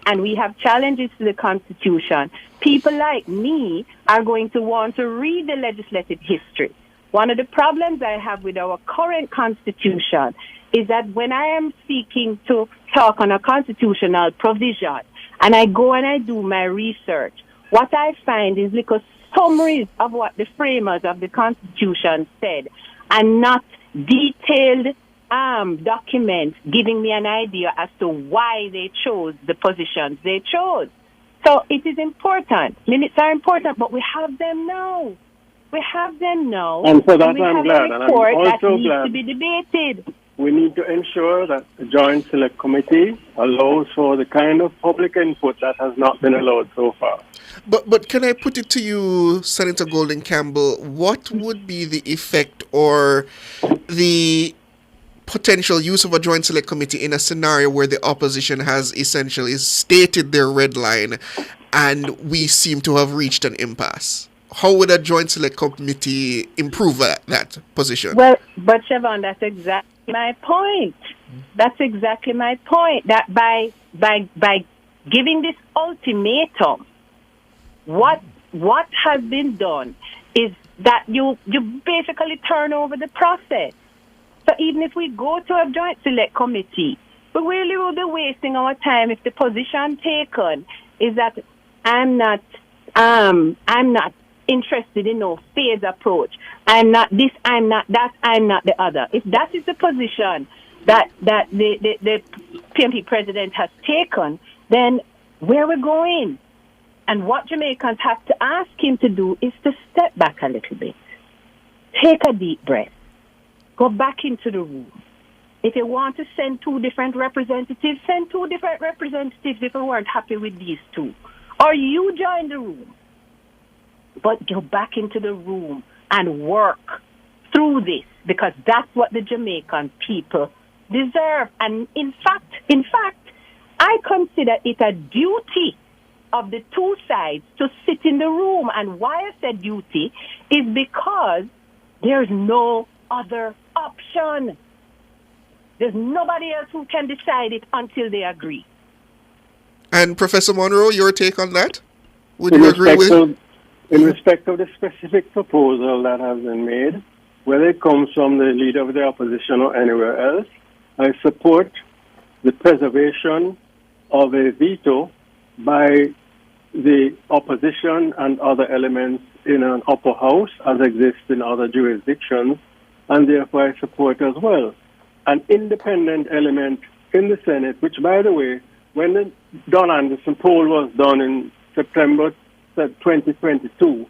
and we have challenges to the constitution. People like me are going to want to read the legislative history. One of the problems I have with our current constitution is that when I am seeking to talk on a constitutional provision and I go and I do my research, what I find is little summaries of what the framers of the Constitution said, and not detailed documents giving me an idea as to why they chose the positions they chose. So it is important. Minutes are important, but we have them now. We have them now. And for that we I'm have glad. a And I'm report also that needs glad to be debated. we need to ensure that the Joint Select Committee allows for the kind of public input that has not been allowed so far. But can I put it to you, Senator Golden Campbell, what would be the effect or the potential use of a Joint Select Committee in a scenario where the opposition has essentially stated their red line and we seem to have reached an impasse? How would a Joint Select Committee improve that position? Well, but Siobhan, that's exactly my point. That's exactly my point. That by giving this ultimatum, what has been done is that you basically turn over the process. So even if we go to a Joint Select Committee, we really will be wasting our time if the position taken is that I'm not interested in no phase approach. I'm not this, I'm not that, I'm not the other. If that is the position that the PNP president has taken, then where we're going and what Jamaicans have to ask him to do is to step back a little bit. Take a deep breath. Go back into the room. If you want to send two different representatives, send two different representatives if you weren't happy with these two. Or you join the room. But go back into the room and work through this because that's what the Jamaican people deserve. And in fact, I consider it a duty of the two sides to sit in the room. And why I said duty is because there's no other option. There's nobody else who can decide it until they agree. And Professor Monroe, your take on that? Would you agree with? In respect of the specific proposal that has been made, whether it comes from the leader of the opposition or anywhere else, I support the preservation of a veto by the opposition and other elements in an upper house as exists in other jurisdictions, and therefore I support as well an independent element in the Senate, which, by the way, when the Don Anderson poll was done in September 2022,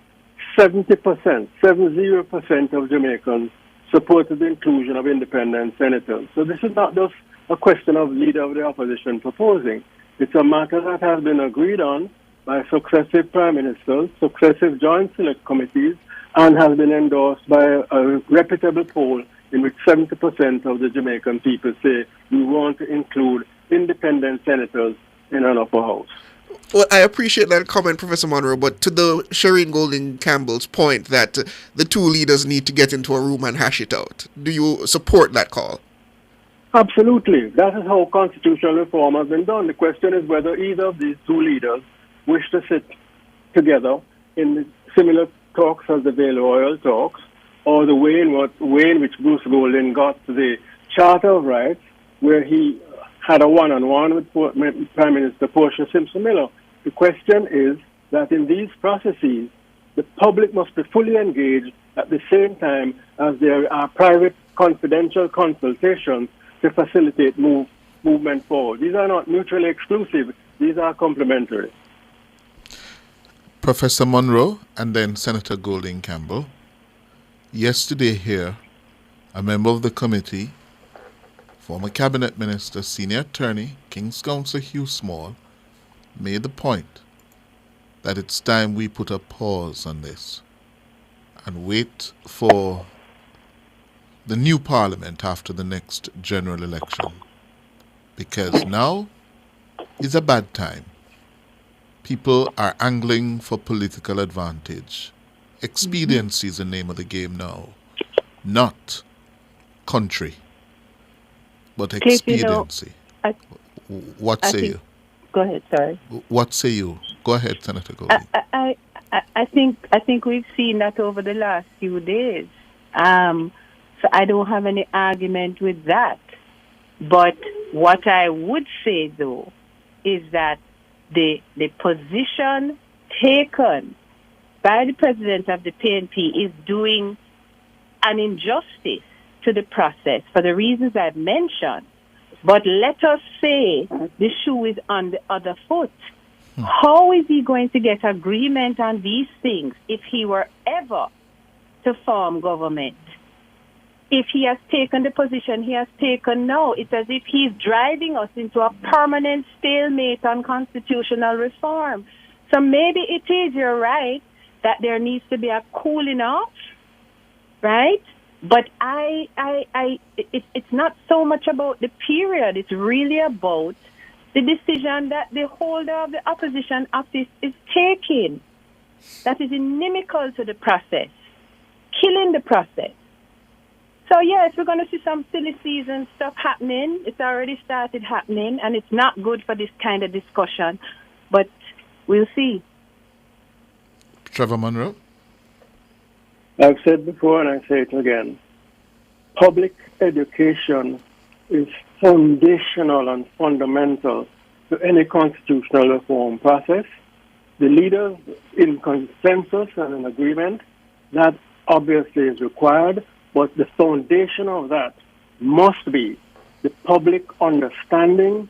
70% of Jamaicans supported the inclusion of independent senators. So this is not just a question of leader of the opposition proposing. It's a matter that has been agreed on by successive prime ministers, successive joint select committees, and has been endorsed by a reputable poll in which 70% of the Jamaican people say we want to include independent senators in an upper house. Well, I appreciate that comment, Professor Monroe, but to the Shireen Golden Campbell's point that the two leaders need to get into a room and hash it out, do you support that call? Absolutely. That is how constitutional reform has been done. The question is whether either of these two leaders wish to sit together in similar talks as the Vale Royal talks, or the way in which Bruce Golding got the Charter of Rights, where he had a one-on-one with Prime Minister Portia Simpson-Miller. The question is that in these processes, the public must be fully engaged at the same time as there are private confidential consultations to facilitate movement forward. These are not mutually exclusive. These are complementary. Professor Monroe and then Senator Golding Campbell. Yesterday here, a member of the committee, former cabinet minister, senior attorney, King's Counsel Hugh Small, made the point that it's time we put a pause on this and wait for the new parliament after the next general election, because now is a bad time. People are angling for political advantage. Expediency is the name of the game now, not country, but expediency. What say you? Go ahead, sorry. What say you? Go ahead, Senator Golding. I think we've seen that over the last few days. So I don't have any argument with that. But what I would say, though, is that the position taken by the president of the PNP is doing an injustice to the process for the reasons I've mentioned. But let us say the shoe is on the other foot. How is he going to get agreement on these things if he were ever to form government? if he has taken the position he has taken now, it's as if he's driving us into a permanent stalemate on constitutional reform. So maybe it is, you're right, that there needs to be a cooling off, right? But it's not so much about the period. It's really about the decision that the holder of the opposition office is taking. That is inimical to the process, killing the process. So, yes, we're going to see some silly season stuff happening. It's already started happening, and it's not good for this kind of discussion. But we'll see. Trevor Monroe? I've said before, and I say it again. Public education is foundational and fundamental to any constitutional reform process. The leaders in consensus and in agreement, that obviously is required. But the foundation of that must be the public understanding,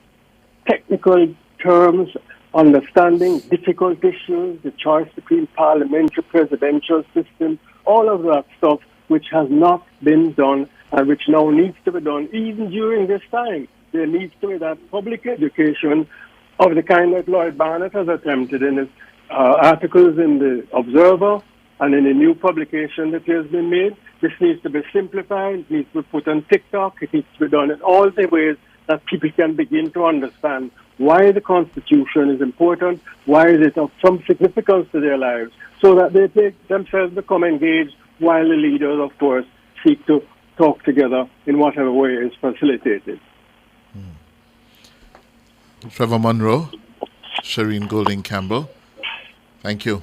technical terms, understanding difficult issues, the choice between parliamentary, presidential system, all of that stuff which has not been done and which now needs to be done even during this time. There needs to be that public education of the kind that Lloyd Barnett has attempted in his articles in the Observer and in a new publication that has been made. This needs to be simplified, it needs to be put on TikTok, it needs to be done in all the ways that people can begin to understand why the Constitution is important, why is it of some significance to their lives, so that they themselves become engaged while the leaders, of course, seek to talk together in whatever way is facilitated. Trevor Monroe, Shireen Golding Campbell, thank you.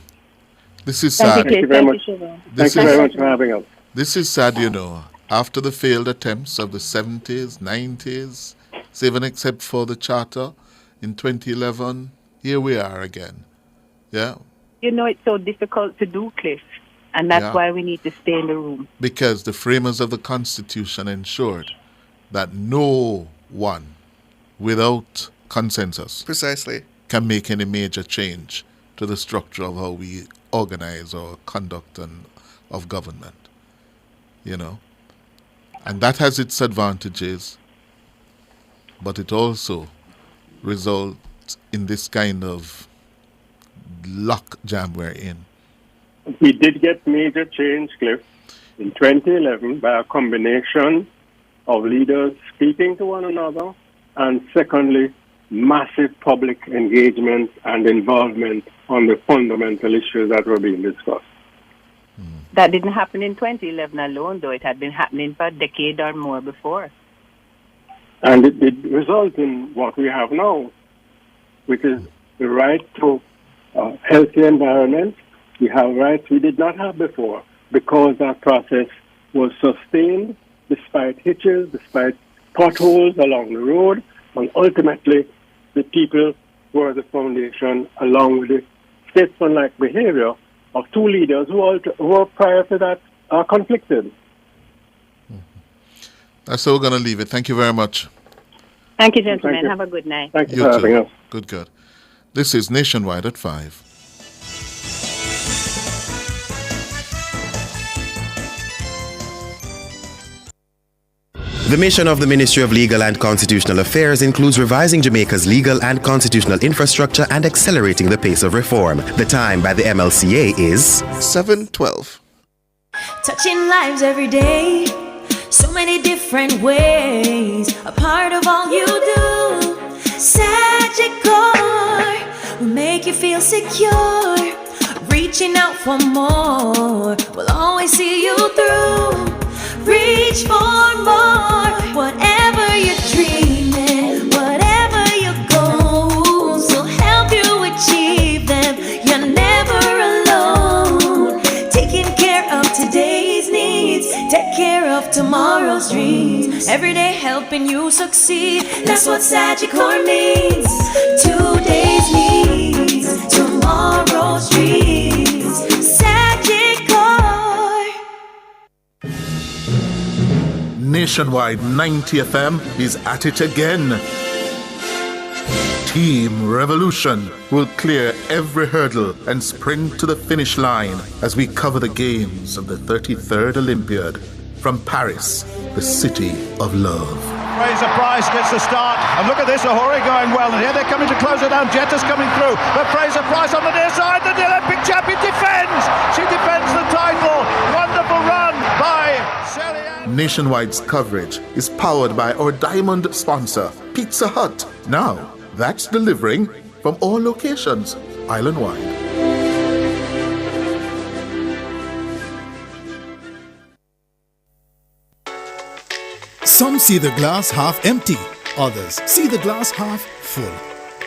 This is sad. Thank you very much. Thank you very much for having us. This is sad, you know. After the failed attempts of the 70s, 90s, even except for the Charter in 2011, here we are again. Yeah? You know, it's so difficult to do, Cliff, and that's why we need to stay in the room. Because the framers of the Constitution ensured that no one without consensus can make any major change to the structure of how we organize our conduct and of government. You know, and that has its advantages, but it also results in this kind of lock jam we're in. We did get major change, Cliff, in 2011 by a combination of leaders speaking to one another, and secondly, massive public engagement and involvement on the fundamental issues that were being discussed. That didn't happen in 2011 alone, though. It had been happening for a decade or more before. And it did result in what we have now, which is the right to a healthy environment. We have rights we did not have before because that process was sustained despite hitches, despite potholes along the road, and ultimately the people were the foundation, along with the statesmanlike behavior of two leaders who were prior to that conflicted. That's how we're going to leave it. Thank you very much. Thank you, gentlemen. Thank you. Have a good night. Thank you for having us. Good. This is Nationwide at 5. The mission of the Ministry of Legal and Constitutional Affairs includes revising Jamaica's legal and constitutional infrastructure and accelerating the pace of reform. The time by the MLCA is 7:12. Touching lives every day, so many different ways, a part of all you do. Sagicor will make you feel secure, reaching out for more, we'll always see you through. Reach for more, whatever you're dreaming, whatever your goals, will help you achieve them. You're never alone. Taking care of today's needs, take care of tomorrow's dreams. Every day helping you succeed, that's what Sagicor means. Today's needs, tomorrow's dreams. Sagicor. Nationwide 90 FM is at it again. Team Revolution will clear every hurdle and sprint to the finish line as we cover the games of the 33rd Olympiad from Paris, the city of love. Fraser Price gets the start, and look at this, Ahuri going well, and here they're coming to close it down. Jetta's coming through, but Fraser Price on the near side, the Olympic champion defends! She defends the title! Wonderful run by Shelly-Ann. Nationwide's coverage is powered by our diamond sponsor, Pizza Hut. Now, that's delivering from all locations, island-wide. Some see the glass half empty, others see the glass half full.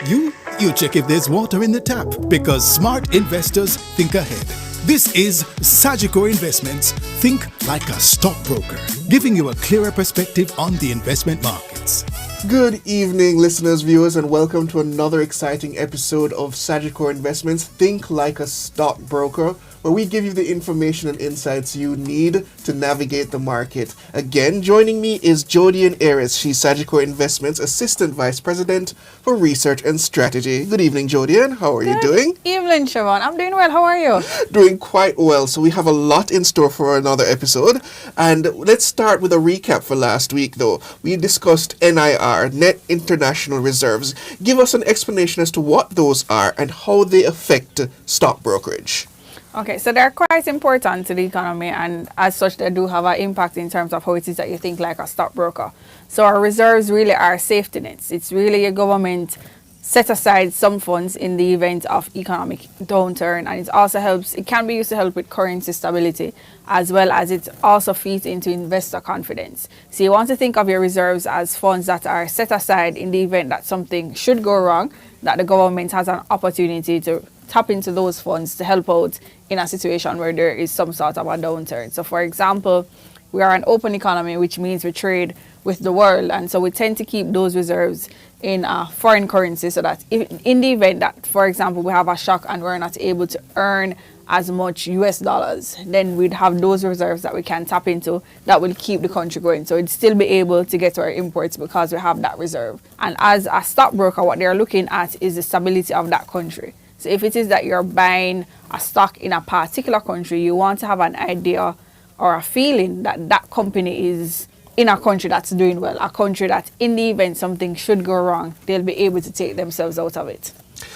You check if there's water in the tap, because smart investors think ahead. This is Sagicor Investments. Think like a stockbroker, giving you a clearer perspective on the investment markets. Good evening, listeners, viewers, and welcome to another exciting episode of Sagicor Investments, Think Like a Stockbroker, where we give you the information and insights you need to navigate the market. Again, joining me is Jodian Ayres. She's Sagicor Investments Assistant Vice President for Research and Strategy. Good evening, Jodian. How are you doing? Good evening, Siobhan. I'm doing well. How are you? Doing quite well. So we have a lot in store for another episode. And let's start with a recap for last week, though. We discussed NIR, Net International Reserves. Give us an explanation as to what those are and how they affect stock brokerage. Okay, so they're quite important to the economy, and as such, they do have an impact in terms of how it is that you think like a stockbroker. So our reserves really are safety nets. It's really a government set aside some funds in the event of economic downturn, and it also helps, it can be used to help with currency stability, as well as it also feeds into investor confidence. So you want to think of your reserves as funds that are set aside in the event that something should go wrong, that the government has an opportunity to tap into those funds to help out in a situation where there is some sort of a downturn. So for example, we are an open economy, which means we trade with the world, and so we tend to keep those reserves in a foreign currency, so that if, in the event that, for example, we have a shock and we're not able to earn as much US dollars, then we'd have those reserves that we can tap into that will keep the country going. So we'd still be able to get our imports because we have that reserve. And as a stockbroker, what they're looking at is the stability of that country. So if it is that you're buying a stock in a particular country, you want to have an idea or a feeling that that company is in a country that's doing well, a country that in the event something should go wrong, they'll be able to take themselves out of it.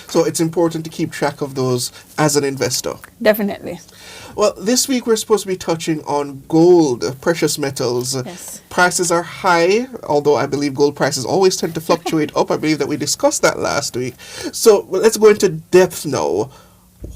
So it's important to keep track of those as an investor. Definitely. Well, this week we're supposed to be touching on gold, precious metals. Yes. Prices are high, although I believe gold prices always tend to fluctuate up. I believe that we discussed that last week. So let's go into depth now.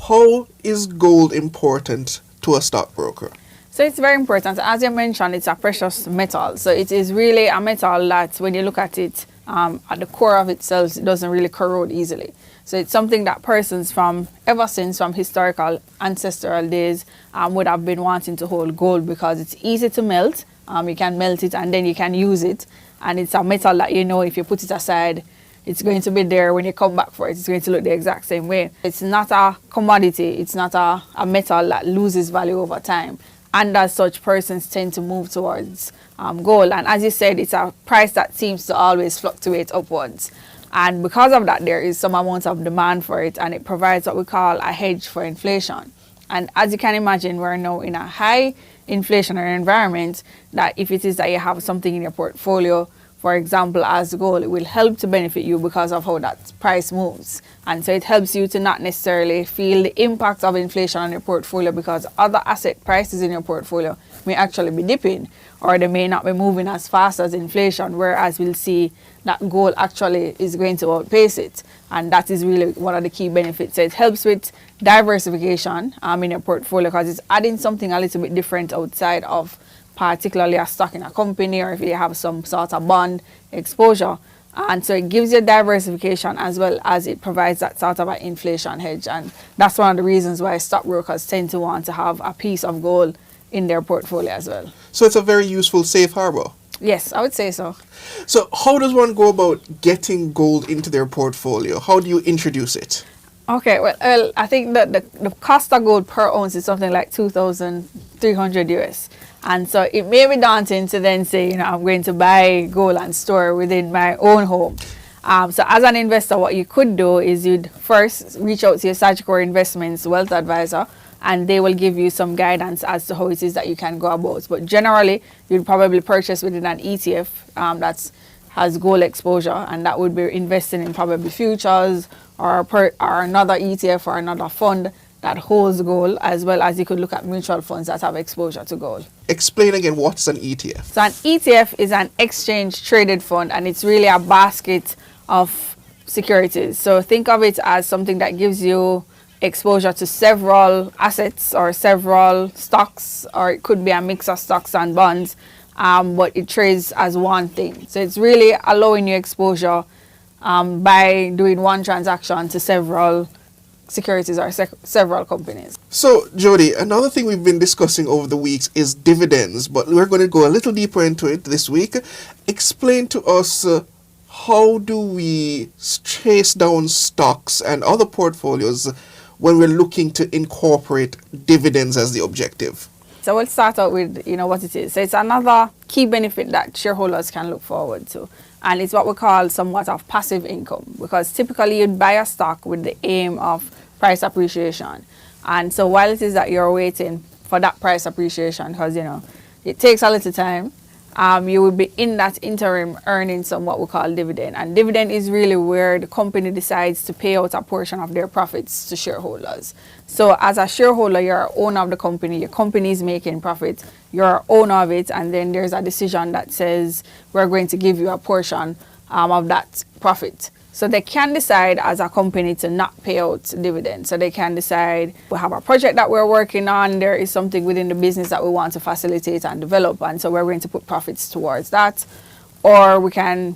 How is gold important to a stockbroker? So it's very important. As you mentioned, it's a precious metal. So it is really a metal that when you look at it, at the core of itself, it doesn't really corrode easily. So it's something that persons from ever since from historical ancestral days would have been wanting to hold gold, because it's easy to melt. You can melt it and then you can use it. And it's a metal that, you know, if you put it aside, it's going to be there when you come back for it. It's going to look the exact same way. It's not a commodity. It's not a metal that loses value over time. And as such, persons tend to move towards gold. And as you said, it's a price that seems to always fluctuate upwards. And because of that, there is some amount of demand for it, and it provides what we call a hedge for inflation. And as you can imagine, we're now in a high inflationary environment, that if it is that you have something in your portfolio, for example, as gold, it will help to benefit you because of how that price moves. And so it helps you to not necessarily feel the impact of inflation on your portfolio, because other asset prices in your portfolio may actually be dipping, or they may not be moving as fast as inflation, whereas we'll see that gold actually is going to outpace it. And that is really one of the key benefits. So it helps with diversification in your portfolio, because it's adding something a little bit different outside of particularly a stock in a company, or if you have some sort of bond exposure. And so it gives you diversification, as well as it provides that sort of an inflation hedge. And that's one of the reasons why stockbrokers tend to want to have a piece of gold in their portfolio as well. So it's a very useful safe harbor. Yes, I would say so. So how does one go about getting gold into their portfolio? How do you introduce it? Okay, well, I think that the cost of gold per ounce is something like 2,300 US. And so it may be daunting to then say, you know, I'm going to buy gold and store within my own home. So as an investor, what you could do is you'd first reach out to your Sagicor Investments wealth advisor, and they will give you some guidance as to how it is that you can go about. But generally, you'd probably purchase within an ETF that has gold exposure, and that would be investing in probably futures or another ETF or another fund that holds gold, as well as you could look at mutual funds that have exposure to gold. Explain again, what's an ETF? So an ETF is an exchange traded fund, and it's really a basket of securities. So think of it as something that gives you exposure to several assets or several stocks, or it could be a mix of stocks and bonds, but it trades as one thing. So it's really allowing you exposure by doing one transaction to several securities or several companies. So, Jody, another thing we've been discussing over the weeks is dividends, but we're going to go a little deeper into it this week. Explain to us how do we chase down stocks and other portfolios when we're looking to incorporate dividends as the objective? So we'll start out with, what it is. So it's another key benefit that shareholders can look forward to. And it's what we call somewhat of passive income, because typically you'd buy a stock with the aim of price appreciation. And so while it is that you're waiting for that price appreciation, because, it takes a little time, you will be in that interim earning some what we call dividend. And dividend is really where the company decides to pay out a portion of their profits to shareholders. So as a shareholder, you're owner of the company, your company is making profit, you're owner of it, and then there's a decision that says we're going to give you a portion of that profit. So they can decide as a company to not pay out dividends. So they can decide we have a project that we're working on, there is something within the business that we want to facilitate and develop, and so we're going to put profits towards that. Or we can,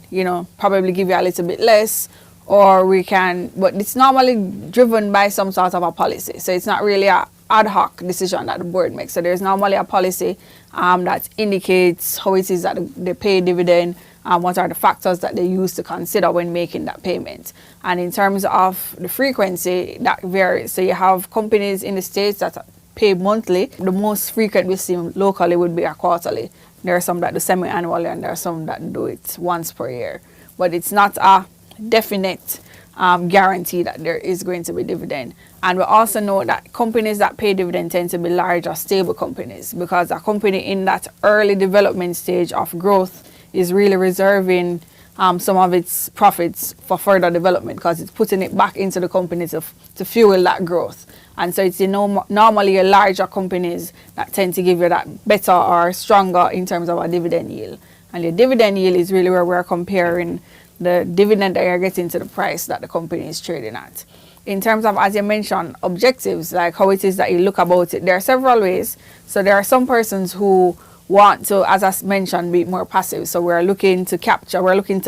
probably give you a little bit less, or we can, but it's normally driven by some sort of a policy. So it's not really a ad hoc decision that the board makes. So there's normally a policy that indicates how it is that they pay dividend, what are the factors that they use to consider when making that payment. And in terms of the frequency, that varies. So you have companies in the States that pay monthly. The most frequent we see locally would be a quarterly. There are some that do semi-annually, and there are some that do it once per year. But it's not a definite guarantee that there is going to be dividend. And we also know that companies that pay dividend tend to be larger, stable companies, because a company in that early development stage of growth is really reserving some of its profits for further development, because it's putting it back into the company to fuel that growth. And so it's normally your larger companies that tend to give you that better or stronger in terms of a dividend yield. And your dividend yield is really where we're comparing the dividend that you're getting to the price that the company is trading at. In terms of, as you mentioned, objectives, like how it is that you look about it, there are several ways. So there are some persons who want to, as I mentioned, be more passive. So we're looking to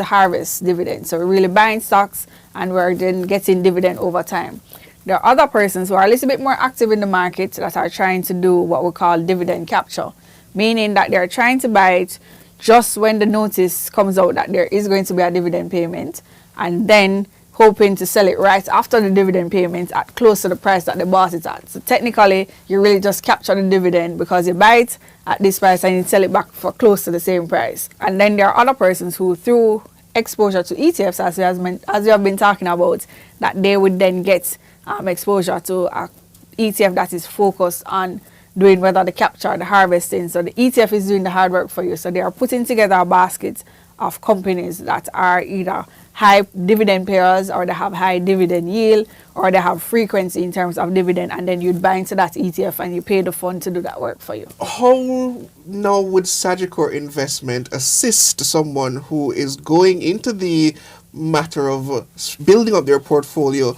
harvest dividends. So we're really buying stocks and we're then getting dividend over time. There are other persons who are a little bit more active in the market that are trying to do what we call dividend capture, meaning that they're trying to buy it just when the notice comes out that there is going to be a dividend payment, and then hoping to sell it right after the dividend payment at close to the price that they bought it at. So technically, you really just capture the dividend because you buy it at this price and you sell it back for close to the same price. And then there are other persons who, through exposure to ETFs, as we have been talking about, that they would then get exposure to a ETF that is focused on doing whether the capture or the harvesting. So the ETF is doing the hard work for you. So they are putting together a basket of companies that are either high dividend payers, or they have high dividend yield, or they have frequency in terms of dividend, and then you'd buy into that ETF and you pay the fund to do that work for you. How now would Sagicor Investment assist someone who is going into the matter of building up their portfolio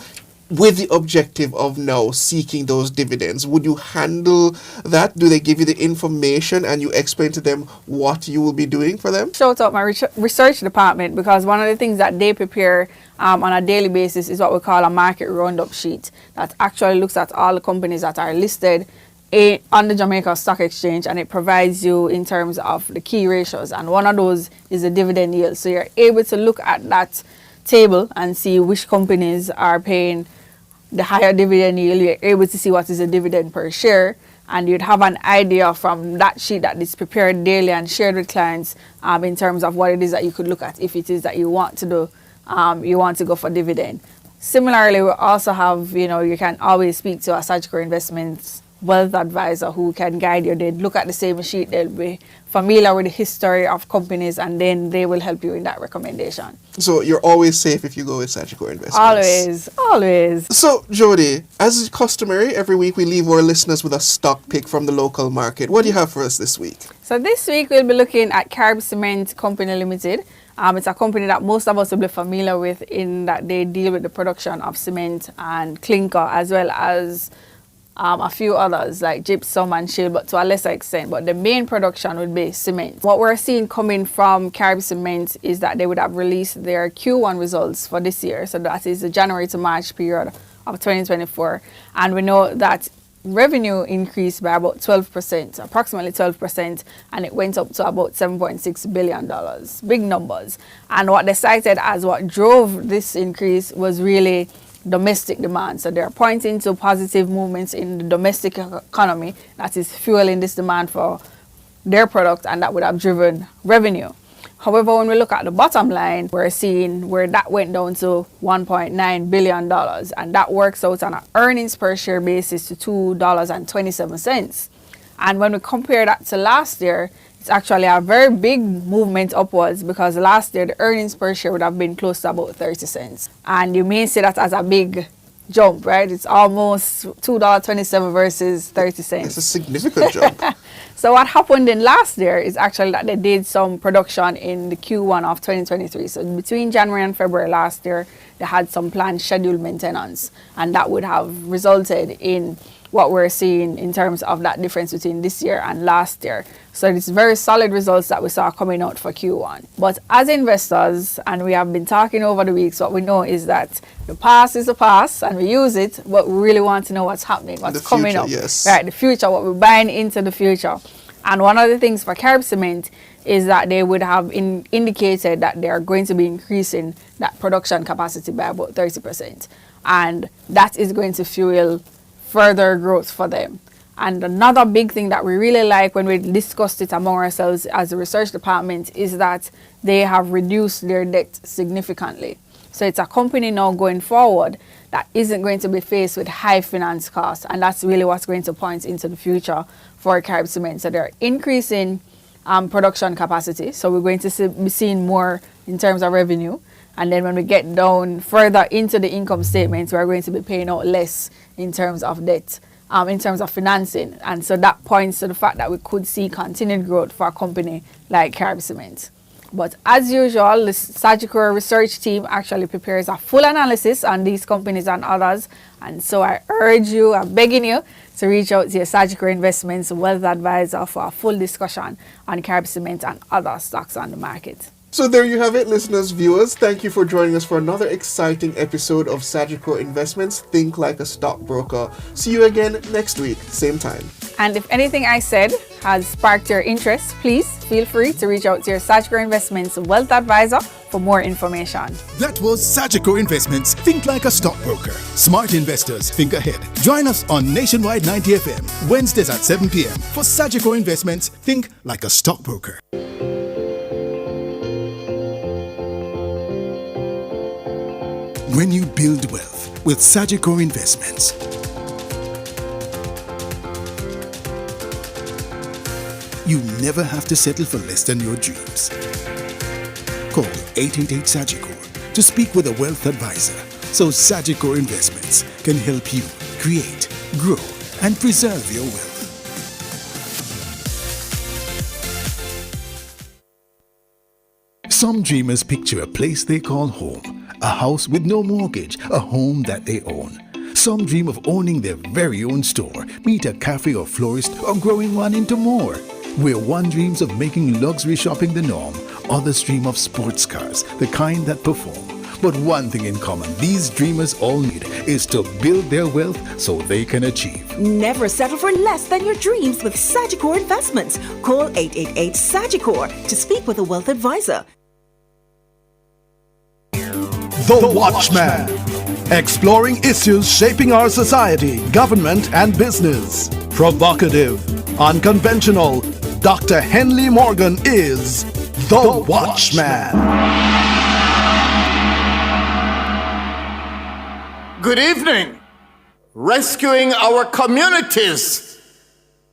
with the objective of now seeking those dividends? Would you handle that? Do they give you the information and you explain to them what you will be doing for them? Shout out my research department, because one of the things that they prepare on a daily basis is what we call a market roundup sheet that actually looks at all the companies that are listed on the Jamaica Stock Exchange, and it provides you in terms of the key ratios, and one of those is the dividend yield. So you're able to look at that table and see which companies are paying the higher dividend yield. You're able to see what is the dividend per share, and you'd have an idea from that sheet that is prepared daily and shared with clients in terms of what it is that you could look at if it is that you want to do you want to go for dividend. Similarly, we also have, you can always speak to a Sagicor Investments wealth advisor who can guide you. They'd look at the same sheet, they'll be familiar with the history of companies, and then they will help you in that recommendation. So you're always safe if you go with Sagicor Investments. Always. So, Jody, as is customary, every week we leave our listeners with a stock pick from the local market. What do you have for us this week? So this week we'll be looking at Carib Cement Company Limited. It's a company that most of us will be familiar with in that they deal with the production of cement and clinker, as well as a few others like gypsum and shale, but to a lesser extent. But the main production would be cement. What we're seeing coming from Carib Cement is that they would have released their Q1 results for this year. So that is the January to March period of 2024. And we know that revenue increased by about 12%, approximately 12%, and it went up to about $7.6 billion. Big numbers. And what they cited as what drove this increase was really domestic demand. So they're pointing to positive movements in the domestic economy that is fueling this demand for their product, and that would have driven revenue. However, when we look at the bottom line, we're seeing where that went down to $1.9 billion, and that works out on an earnings per share basis to $2.27. And when we compare that to last year, it's actually a very big movement upwards, because last year the earnings per share would have been close to about 30 cents. And you may see that as a big jump, right? It's almost $2.27 versus 30 cents. It's a significant jump. So what happened in last year is actually that they did some production in the Q1 of 2023. So between January and February last year, they had some planned scheduled maintenance, and that would have resulted in what we're seeing in terms of that difference between this year and last year. So it's very solid results that we saw coming out for Q1. But as investors, and we have been talking over the weeks, what we know is that the past is the past and we use it, but we really want to know what's happening, what's coming up. Yes. Right, the future, what we're buying into the future. And one of the things for Carib Cement is that they would have indicated that they are going to be increasing that production capacity by about 30%. And that is going to fuel further growth for them. And another big thing that we really like when we discussed it among ourselves as a research department is that they have reduced their debt significantly. So it's a company now going forward that isn't going to be faced with high finance costs, and that's really what's going to point into the future for Carib Cement. So they're increasing production capacity, so we're going to be seeing more in terms of revenue. And then when we get down further into the income statements, we're going to be paying out less in terms of debt, in terms of financing. And so that points to the fact that we could see continued growth for a company like Carib Cement. But as usual, the Sagicor research team actually prepares a full analysis on these companies and others. And so I urge you, I'm begging you to reach out to your Sagicor Investments wealth advisor for a full discussion on Carib Cement and other stocks on the market. So there you have it, listeners, viewers. Thank you for joining us for another exciting episode of Sagicor Investments Think Like a Stockbroker. See you again next week, same time. And if anything I said has sparked your interest, please feel free to reach out to your Sagicor Investments wealth advisor for more information. That was Sagicor Investments Think Like a Stockbroker. Smart investors think ahead. Join us on Nationwide 90 FM, Wednesdays at 7 p.m. for Sagicor Investments Think Like a Stockbroker. When you build wealth with Sagicor Investments, you never have to settle for less than your dreams. Call 888-SAGICOR to speak with a wealth advisor so Sagicor Investments can help you create, grow, and preserve your wealth. Some dreamers picture a place they call home. A house with no mortgage, a home that they own. Some dream of owning their very own store, meet a cafe or florist, or growing one into more. Where one dreams of making luxury shopping the norm, others dream of sports cars, the kind that perform. But one thing in common these dreamers all need is to build their wealth so they can achieve. Never settle for less than your dreams with Sagicor Investments. Call 888-SAGICOR to speak with a wealth advisor. The Watchman, exploring issues shaping our society, government, and business. Provocative, unconventional, Dr. Henley Morgan is The Watchman. Good evening. Rescuing our communities.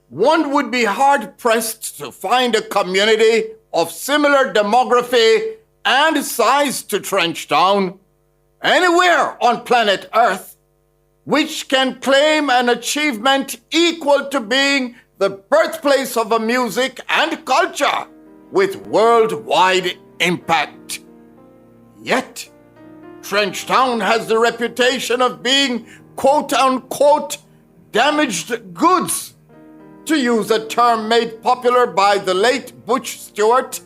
One would be hard-pressed to find a community of similar demography and size to Trenchtown anywhere on planet Earth which can claim an achievement equal to being the birthplace of a music and culture with worldwide impact. Yet, Trenchtown has the reputation of being quote-unquote damaged goods, to use a term made popular by the late Butch Stewart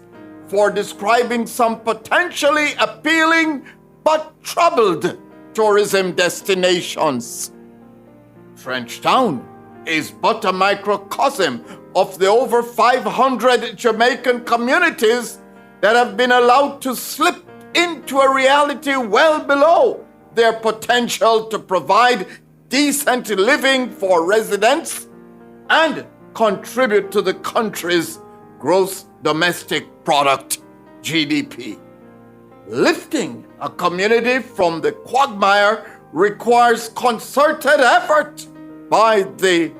for describing some potentially appealing but troubled tourism destinations. Trenchtown is but a microcosm of the over 500 Jamaican communities that have been allowed to slip into a reality well below their potential to provide decent living for residents and contribute to the country's gross domestic product, GDP. Lifting a community from the quagmire requires concerted effort by the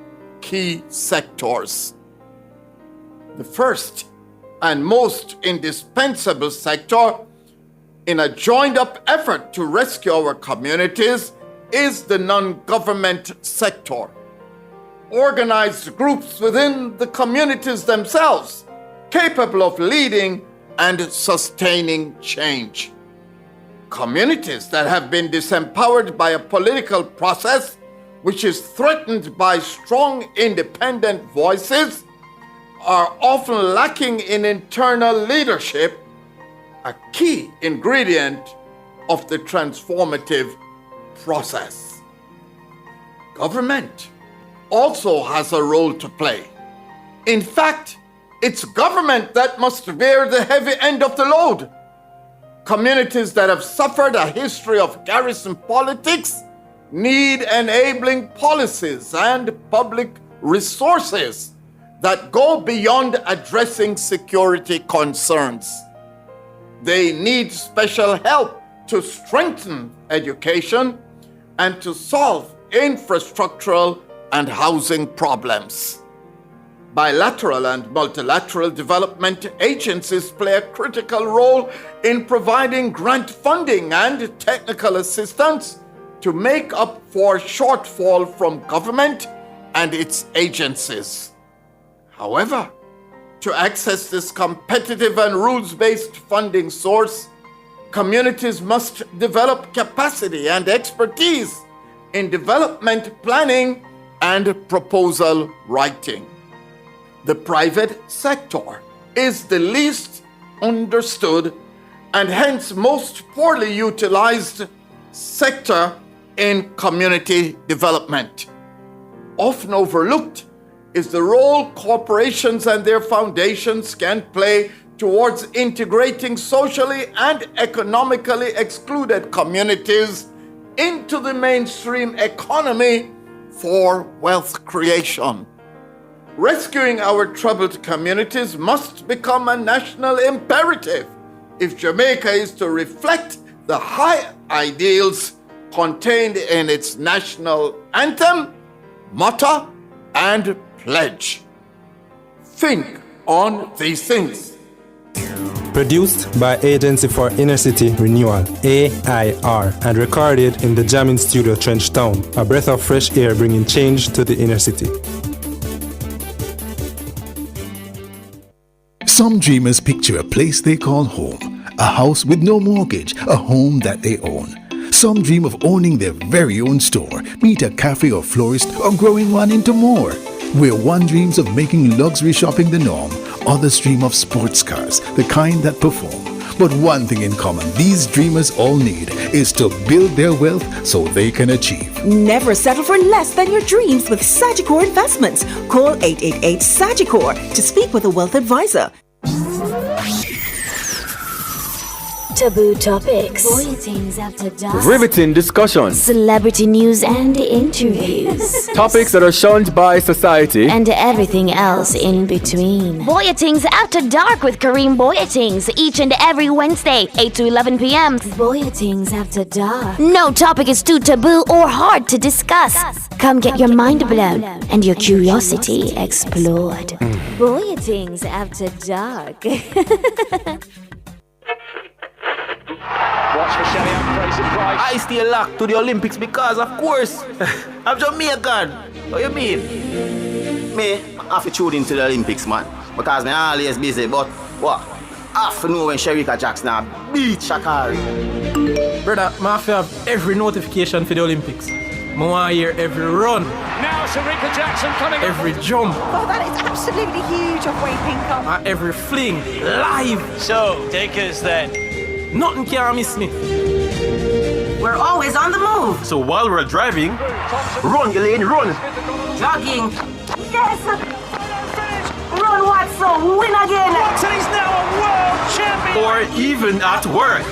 key sectors. The first and most indispensable sector in a joined-up effort to rescue our communities is the non-government sector. Organized groups within the communities themselves, capable of leading and sustaining change. Communities that have been disempowered by a political process which is threatened by strong independent voices are often lacking in internal leadership, a key ingredient of the transformative process. Government also has a role to play. In fact, it's government that must bear the heavy end of the load. Communities that have suffered a history of garrison politics need enabling policies and public resources that go beyond addressing security concerns. They need special help to strengthen education and to solve infrastructural and housing problems. Bilateral and multilateral development agencies play a critical role in providing grant funding and technical assistance to make up for shortfall from government and its agencies. However, to access this competitive and rules-based funding source, communities must develop capacity and expertise in development planning and proposal writing. The private sector is the least understood and hence most poorly utilized sector in community development. Often overlooked is the role corporations and their foundations can play towards integrating socially and economically excluded communities into the mainstream economy for wealth creation. Rescuing our troubled communities must become a national imperative if Jamaica is to reflect the high ideals contained in its national anthem, motto, and pledge. Think on these things. Produced by Agency for Inner City Renewal, AIR, and recorded in the Jamming Studio Trenchtown, a breath of fresh air bringing change to the inner city. Some dreamers picture a place they call home, a house with no mortgage, a home that they own. Some dream of owning their very own store, be it a cafe or florist, or growing one into more. Where one dreams of making luxury shopping the norm, others dream of sports cars, the kind that perform. But one thing in common these dreamers all need is to build their wealth so they can achieve. Never settle for less than your dreams with Sagicor Investments. Call 888-SAGICOR to speak with a wealth advisor. Taboo topics. Voyagings after dusk. Riveting discussions. Celebrity news and interviews. Topics that are shunned by society. And everything else in between. Voyagings After Dark with Kareem Voyagings each and every Wednesday, 8 to 11 p.m. Voyagings After Dark. No topic is too taboo or hard to discuss. Come get your mind blown and your curiosity explored. Voyagings After Dark. Watch for Shelly and Fraser Price. I stay locked to the Olympics because, of course, I'm Jamaican. What you mean? Me, I have to tune into the Olympics, man. Because I'm always busy, but what? I have to know when Sherika Jackson beat Shakari. Brother, I have to have every notification for the Olympics. I want to hear every run. Now Sherika Jackson coming up. Every jump. Oh, that is absolutely huge of Wayne Pinkham. Every fling. Live. So, take us then. Nothing can miss me. We're always on the move. So while we're driving, run, Elaine, run. Jogging. Yes. Run, Watson. Win again. Watson is now a world champion. Or even at work.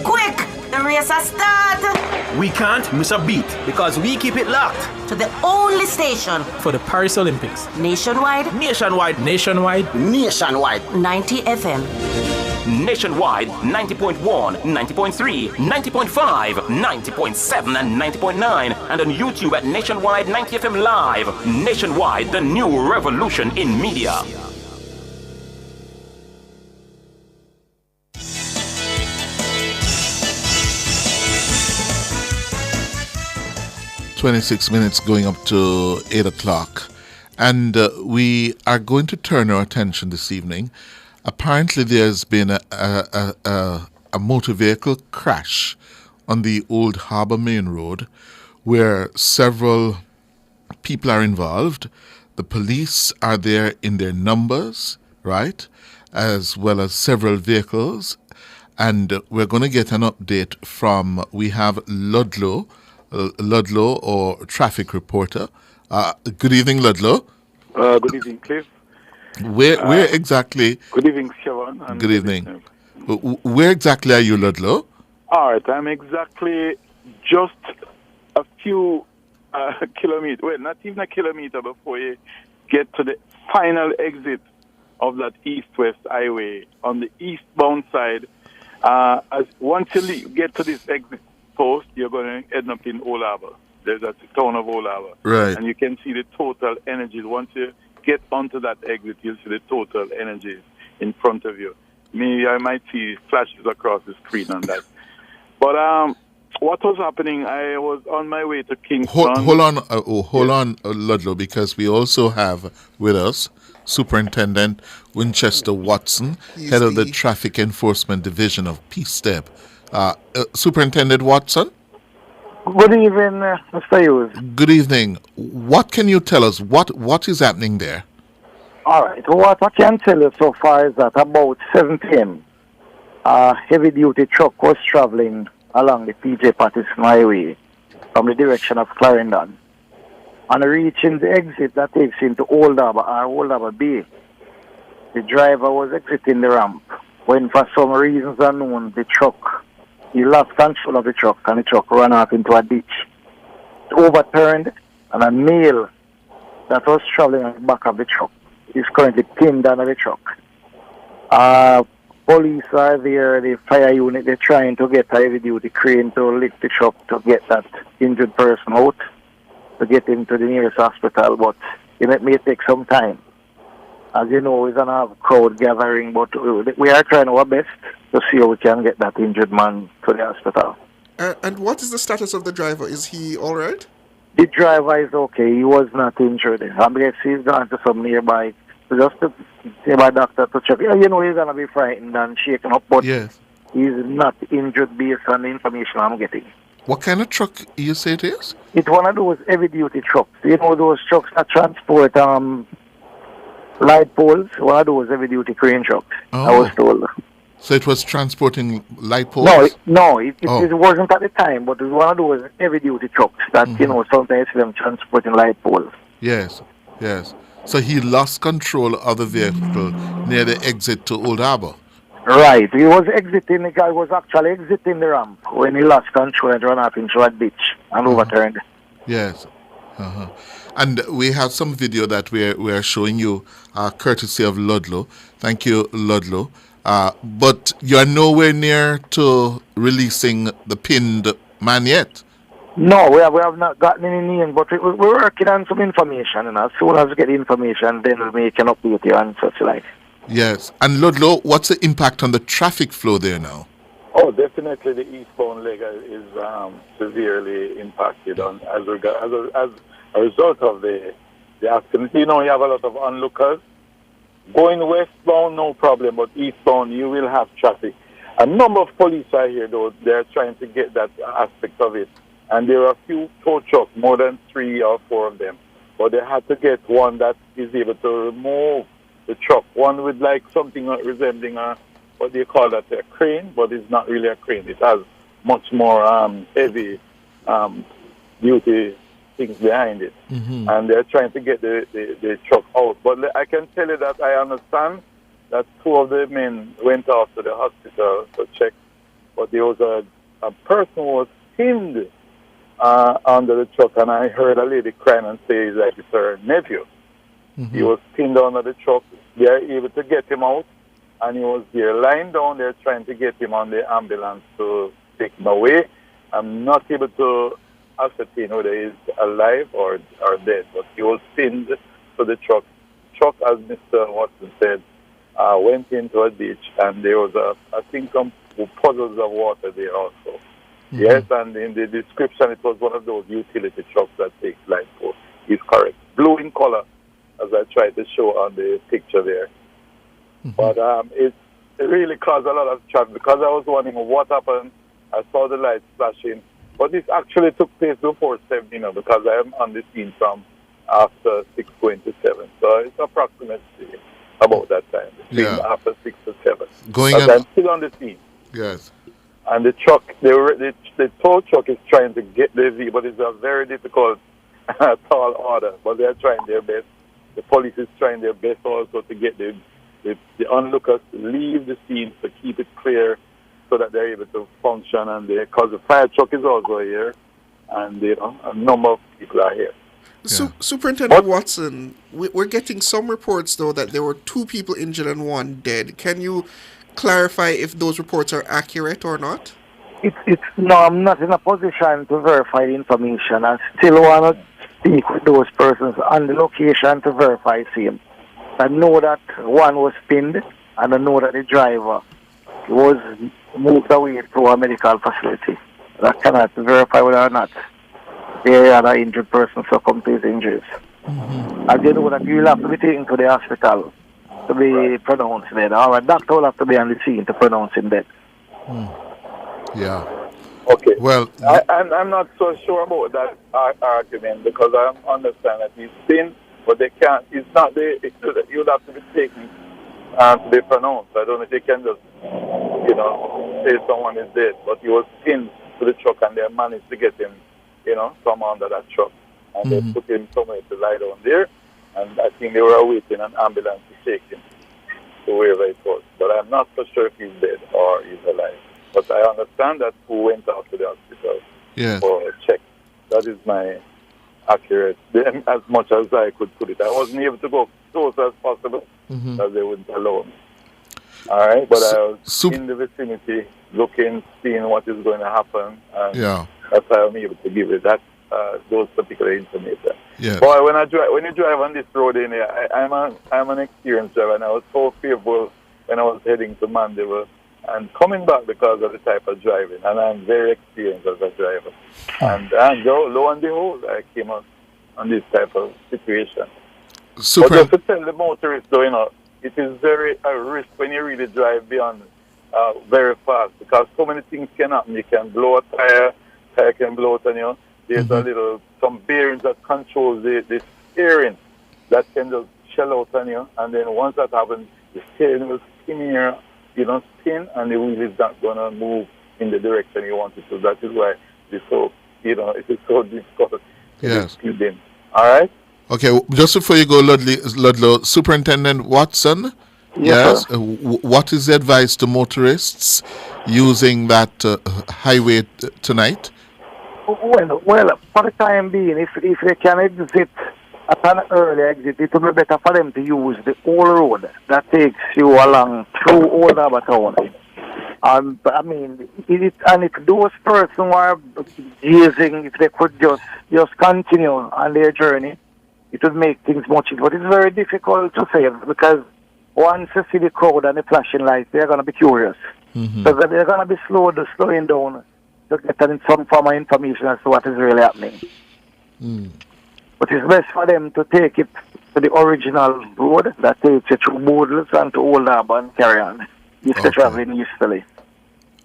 Quick. The race has started. We can't miss a beat because we keep it locked To the only station. For the Paris Olympics. Nationwide. Nationwide. Nationwide. Nationwide. 90 FM. Nationwide 90.1, 90.3, 90.5, 90.7 and 90.9, and on YouTube at Nationwide 90 FM Live. Nationwide, the new revolution in media. .26 going up to 8 o'clock. And we are going to turn our attention this evening. Apparently there's been a motor vehicle crash on the Old Harbour Main Road where several people are involved. The police are there in their numbers, right, as well as several vehicles. And we're going to get an update from, we have Ludlow, or traffic reporter. Good evening, Ludlow. Good evening, Cliff. Where exactly? Good evening, Siobhan. Good evening. Where exactly are you, Ludlow? All right, I'm exactly just a few kilometers, well, not even a kilometer before you get to the final exit of that east-west highway on the eastbound side. Once you get to this exit post, you're going to end up in Old Harbour. That's the town of Old Harbour. Right. And you can see the total energies. Once you get onto that exit, you'll see the total energies in front of you. Maybe I might see flashes across the screen on that. But what was happening, I was on my way to Kingston. Hold on, Ludlow, because we also have with us Superintendent Winchester Watson, head of the Traffic Enforcement Division of Peace Step. Superintendent Watson? Good evening, Mr. Hughes. Good evening. What can you tell us? What is happening there? All right. What I can tell you so far is that about 7 p.m., a heavy-duty truck was traveling along the P.J. Patterson Highway from the direction of Clarendon. On reaching the exit that takes into Old Harbour Bay, the driver was exiting the ramp when, for some reasons unknown, he lost control of the truck and the truck ran off into a ditch. It overturned and a male that was traveling on the back of the truck is currently pinned under the truck. Police are there, the fire unit, they're trying to get a heavy-duty crane to lift the truck to get that injured person out, to get him to the nearest hospital, but it may take some time. As you know, we're going to have a crowd gathering, but we are trying our best to see how we can get that injured man to the hospital. And what is the status of the driver? Is he all right? The driver is okay. He was not injured. I guess he's gone to some nearby, just to nearby doctor to check. You know, he's going to be frightened and shaken up, but yes, he's not injured based on the information I'm getting. What kind of truck you say it is? It's one of those heavy-duty trucks. You know, those trucks that transport light poles, one of those heavy-duty crane trucks, I was told. So it was transporting light poles? No, it wasn't at the time, but it was one of those heavy-duty trucks that, you know, sometimes them transporting light poles. Yes. So he lost control of the vehicle near the exit to Old Harbour? Right. He was exiting, the guy was actually exiting the ramp when he lost control and ran up into a ditch and overturned. Yes. Uh-huh. And we have some video that we are showing you, courtesy of Ludlow. Thank you, Ludlow. But you are nowhere near to releasing the pinned man yet. No, we have not gotten any name, but we're working on some information, and as soon as we get the information, then we'll make an update you and such like. Yes. And Ludlow, what's the impact on the traffic flow there now? Oh, definitely the eastbound leg is severely impacted as a result of the accident. You know, you have a lot of onlookers. Going westbound, no problem, but eastbound, you will have traffic. A number of police are here, though. They're trying to get that aspect of it. And there are a few tow trucks, more than 3 or 4 of them. But they had to get one that is able to remove the truck. One with like something resembling what do you call that, a crane, but it's not really a crane. It has much more heavy duty things behind it. Mm-hmm. And they're trying to get the truck out. But I can tell you that I understand that 2 of the men went off to the hospital to check, but there was a person who was pinned under the truck, and I heard a lady crying and say like it's her nephew. Mm-hmm. He was pinned under the truck. They are able to get him out, and he was there lying down there trying to get him on the ambulance to take him away. I'm not able to ascertain whether he's alive or dead, but he was pinned to the truck. Truck, as Mr. Watson said, went into a ditch, and there was I think some puddles of water there also. Mm-hmm. Yes, and in the description, it was one of those utility trucks that takes life. So he's correct. Blue in color, as I tried to show on the picture there. Mm-hmm. But it really caused a lot of traffic because I was wondering what happened. I saw the lights flashing. But this actually took place before 7, because I am on the scene from after 6:27. So it's approximately about that time, after 6 to 7. I'm still on the scene. Yes. And the truck, the tow truck is trying to get the V, but it's a very difficult, tall order. But they're trying their best. The police is trying their best also to get the onlookers to leave the scene, to keep it clear, so that they're able to function. And because the fire truck is also here, and a number of people are here. Superintendent Watson, we're getting some reports though that there were 2 people injured and 1 dead. Can you clarify if those reports are accurate or not? No, I'm not in a position to verify the information. I still want to speak with those persons on the location to verify same. I know that one was pinned, and I know that the driver was moved away to a medical facility. I cannot verify whether or not the other injured person succumbed to his injuries. Mm-hmm. I do know that you will have to be taken to the hospital to be pronounced dead, or a doctor will have to be on the scene to pronounce him dead. Yeah. Okay. Well, I'm not so sure about that argument because I understand that he's pinned, but they can't. It's not the. You would have to be taken to be pronounced. I don't know if they can just, say someone is dead, but he was pinned to the truck, and they managed to get him, from under that truck, and they put him somewhere to lie down there. And I think they were awaiting an ambulance to take him to wherever it was. But I'm not so sure if he's dead or he's alive. But I understand that who went out to the hospital for a check. That is my accurate, as much as I could put it. I wasn't able to go close as possible because they wouldn't allow me. All right, but I was in the vicinity looking, seeing what is going to happen. And that's why I'm able to give you that those particular information. Yes. Boy, when you drive on this road in here, I'm an experienced driver, and I was so fearful when I was heading to Mandeville and coming back because of the type of driving. And I'm very experienced as a driver. And lo and behold, I came on this type of situation. But just to tell the motorists, though, it is very a risk when you really drive beyond very fast because so many things can happen. You can blow a tire can blow out on you. There's some bearings that controls the steering that can just shell out on you. And then once that happens, the steering will spin, and the wheel is not going to move in the direction you want it to. That is why it's so, it is so difficult. Yes. All right? Okay, just before you go, Ludlow, Superintendent Watson, Yes. What is the advice to motorists using that highway tonight? Well, for the time being, if they can exit at an early exit, it will be better for them to use the old road that takes you along through Old Harbour Town. I mean, and if those persons who are gazing, if they could just continue on their journey, it would make things much easier. But it's very difficult to say because once you see the crowd and the flashing lights, they're going to be curious. Mm-hmm. So they're going to be slowing down to get some form of information as to what is really happening. Mm. But it's best for them to take it to the original road that takes you through Boodles and to Old Harbour and carry on. If they're traveling easterly.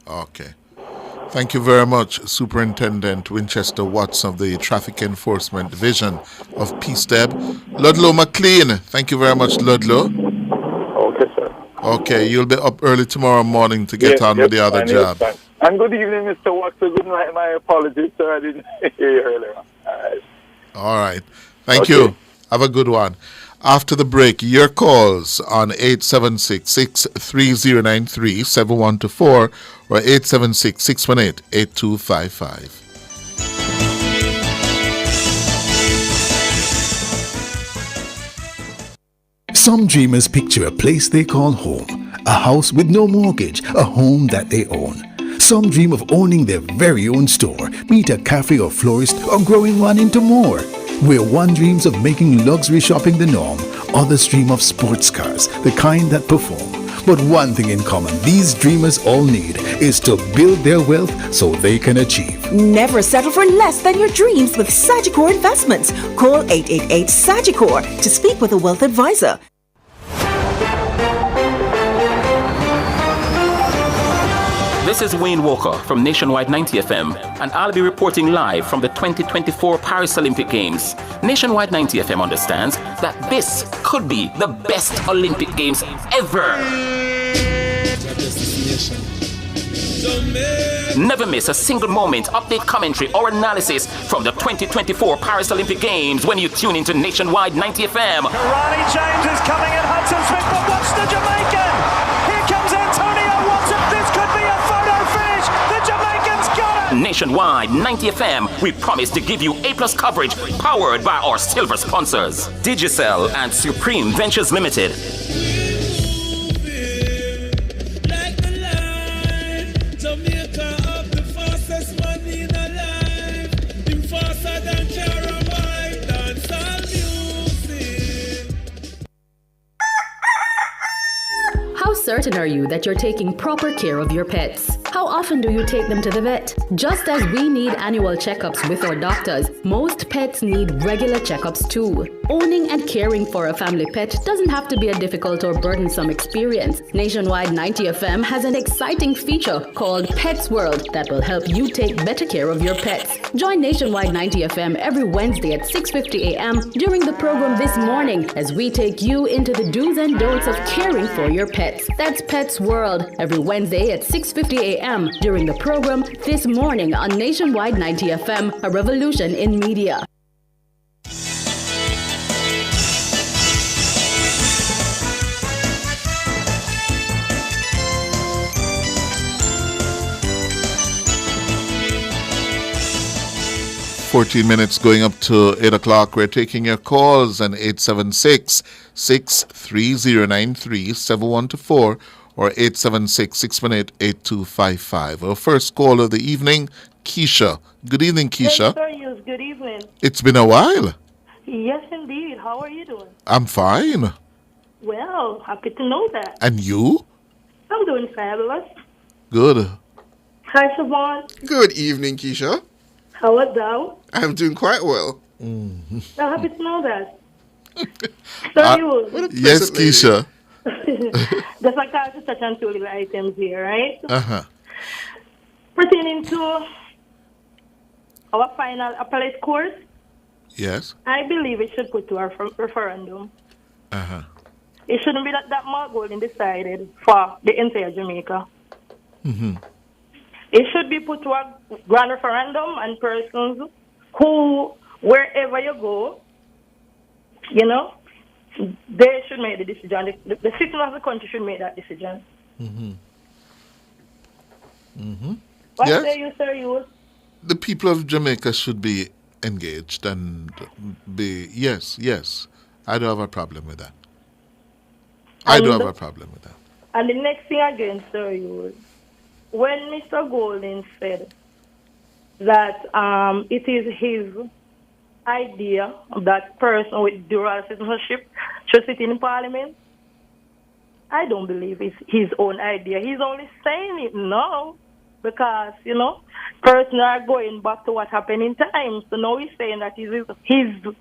Okay. Thank you very much, Superintendent Winchester Watts of the Traffic Enforcement Division of PSTEB. Ludlow McLean, thank you very much, Ludlow. Okay, sir. Okay, you'll be up early tomorrow morning to get on with the other job. And good evening, Mr. Watson. Good night. My apologies, sir. I didn't hear you earlier. All right. Thank you. Have a good one. After the break, your calls on 876-630-93-7124 or 876-618-8255. Some dreamers picture a place they call home, a house with no mortgage, a home that they own. Some dream of owning their very own store, be it a cafe or florist, or growing one into more. Where one dreams of making luxury shopping the norm, others dream of sports cars, the kind that perform. But one thing in common these dreamers all need is to build their wealth so they can achieve. Never settle for less than your dreams with Sagicor Investments. Call 888-SAGICOR to speak with a wealth advisor. This is Wayne Walker from Nationwide 90 FM, and I'll be reporting live from the 2024 Paris Olympic Games. Nationwide 90 FM understands that this could be the best Olympic Games ever. Never miss a single moment, update, commentary, or analysis from the 2024 Paris Olympic Games when you tune into Nationwide 90 FM. Ronnie James is coming at Hudson Smith, but watch the Jamaican! Here comes Antonio Watson. This could be a photo finish. The Jamaican's got it. Nationwide 90 FM, we promise to give you A+ coverage powered by our silver sponsors, Digicel and Supreme Ventures Limited. Jamaica up the fastest man in alive. Him faster than Caraway. Dancehall music. How certain are you that you're taking proper care of your pets? How often do you take them to the vet? Just as we need annual checkups with our doctors, most pets need regular checkups too. Owning and caring for a family pet doesn't have to be a difficult or burdensome experience. Nationwide 90 FM has an exciting feature called Pets World that will help you take better care of your pets. Join Nationwide 90 FM every Wednesday at 6:50 a.m. during the program This Morning as we take you into the do's and don'ts of caring for your pets. That's Pets World every Wednesday at 6:50 a.m. during the program This Morning on Nationwide 90 FM, a revolution in media. $14 minutes going up to 8 o'clock. We're taking your calls on 876-630-93-7124 or 876-618-8255. Our first call of the evening, Keisha. Good evening, Keisha. Yes, good evening. It's been a while. Yes, indeed. How are you doing? I'm fine. Well, happy to know that. And you? I'm doing fabulous. Good. Hi, Siobhan. Good evening, Keisha. How art thou? I'm doing quite well. I'm happy to know that. So you. Yes, Keisha. Just like I to touch on two little items here, right? Uh-huh. Pertaining to our final appellate court, Yes. I believe it should put to a referendum. Uh-huh. It shouldn't be that Mark Golding decided for the entire Jamaica. Mm-hmm. It should be put to a grand referendum, and persons who, wherever you go, you know, they should make the decision. The citizens of the country should make that decision. Mm-hmm. Mm-hmm. What Yes. say you, sir? You? The people of Jamaica should be engaged and be, yes. I don't have a problem with that. I don't have a problem with that. And the next thing again, sir, you, when Mr. Golding said that it is his idea that person with dual citizenship should sit in Parliament, I don't believe it's his own idea. He's only saying it now because, persons are going back to what happened in time. So now he's saying that it's his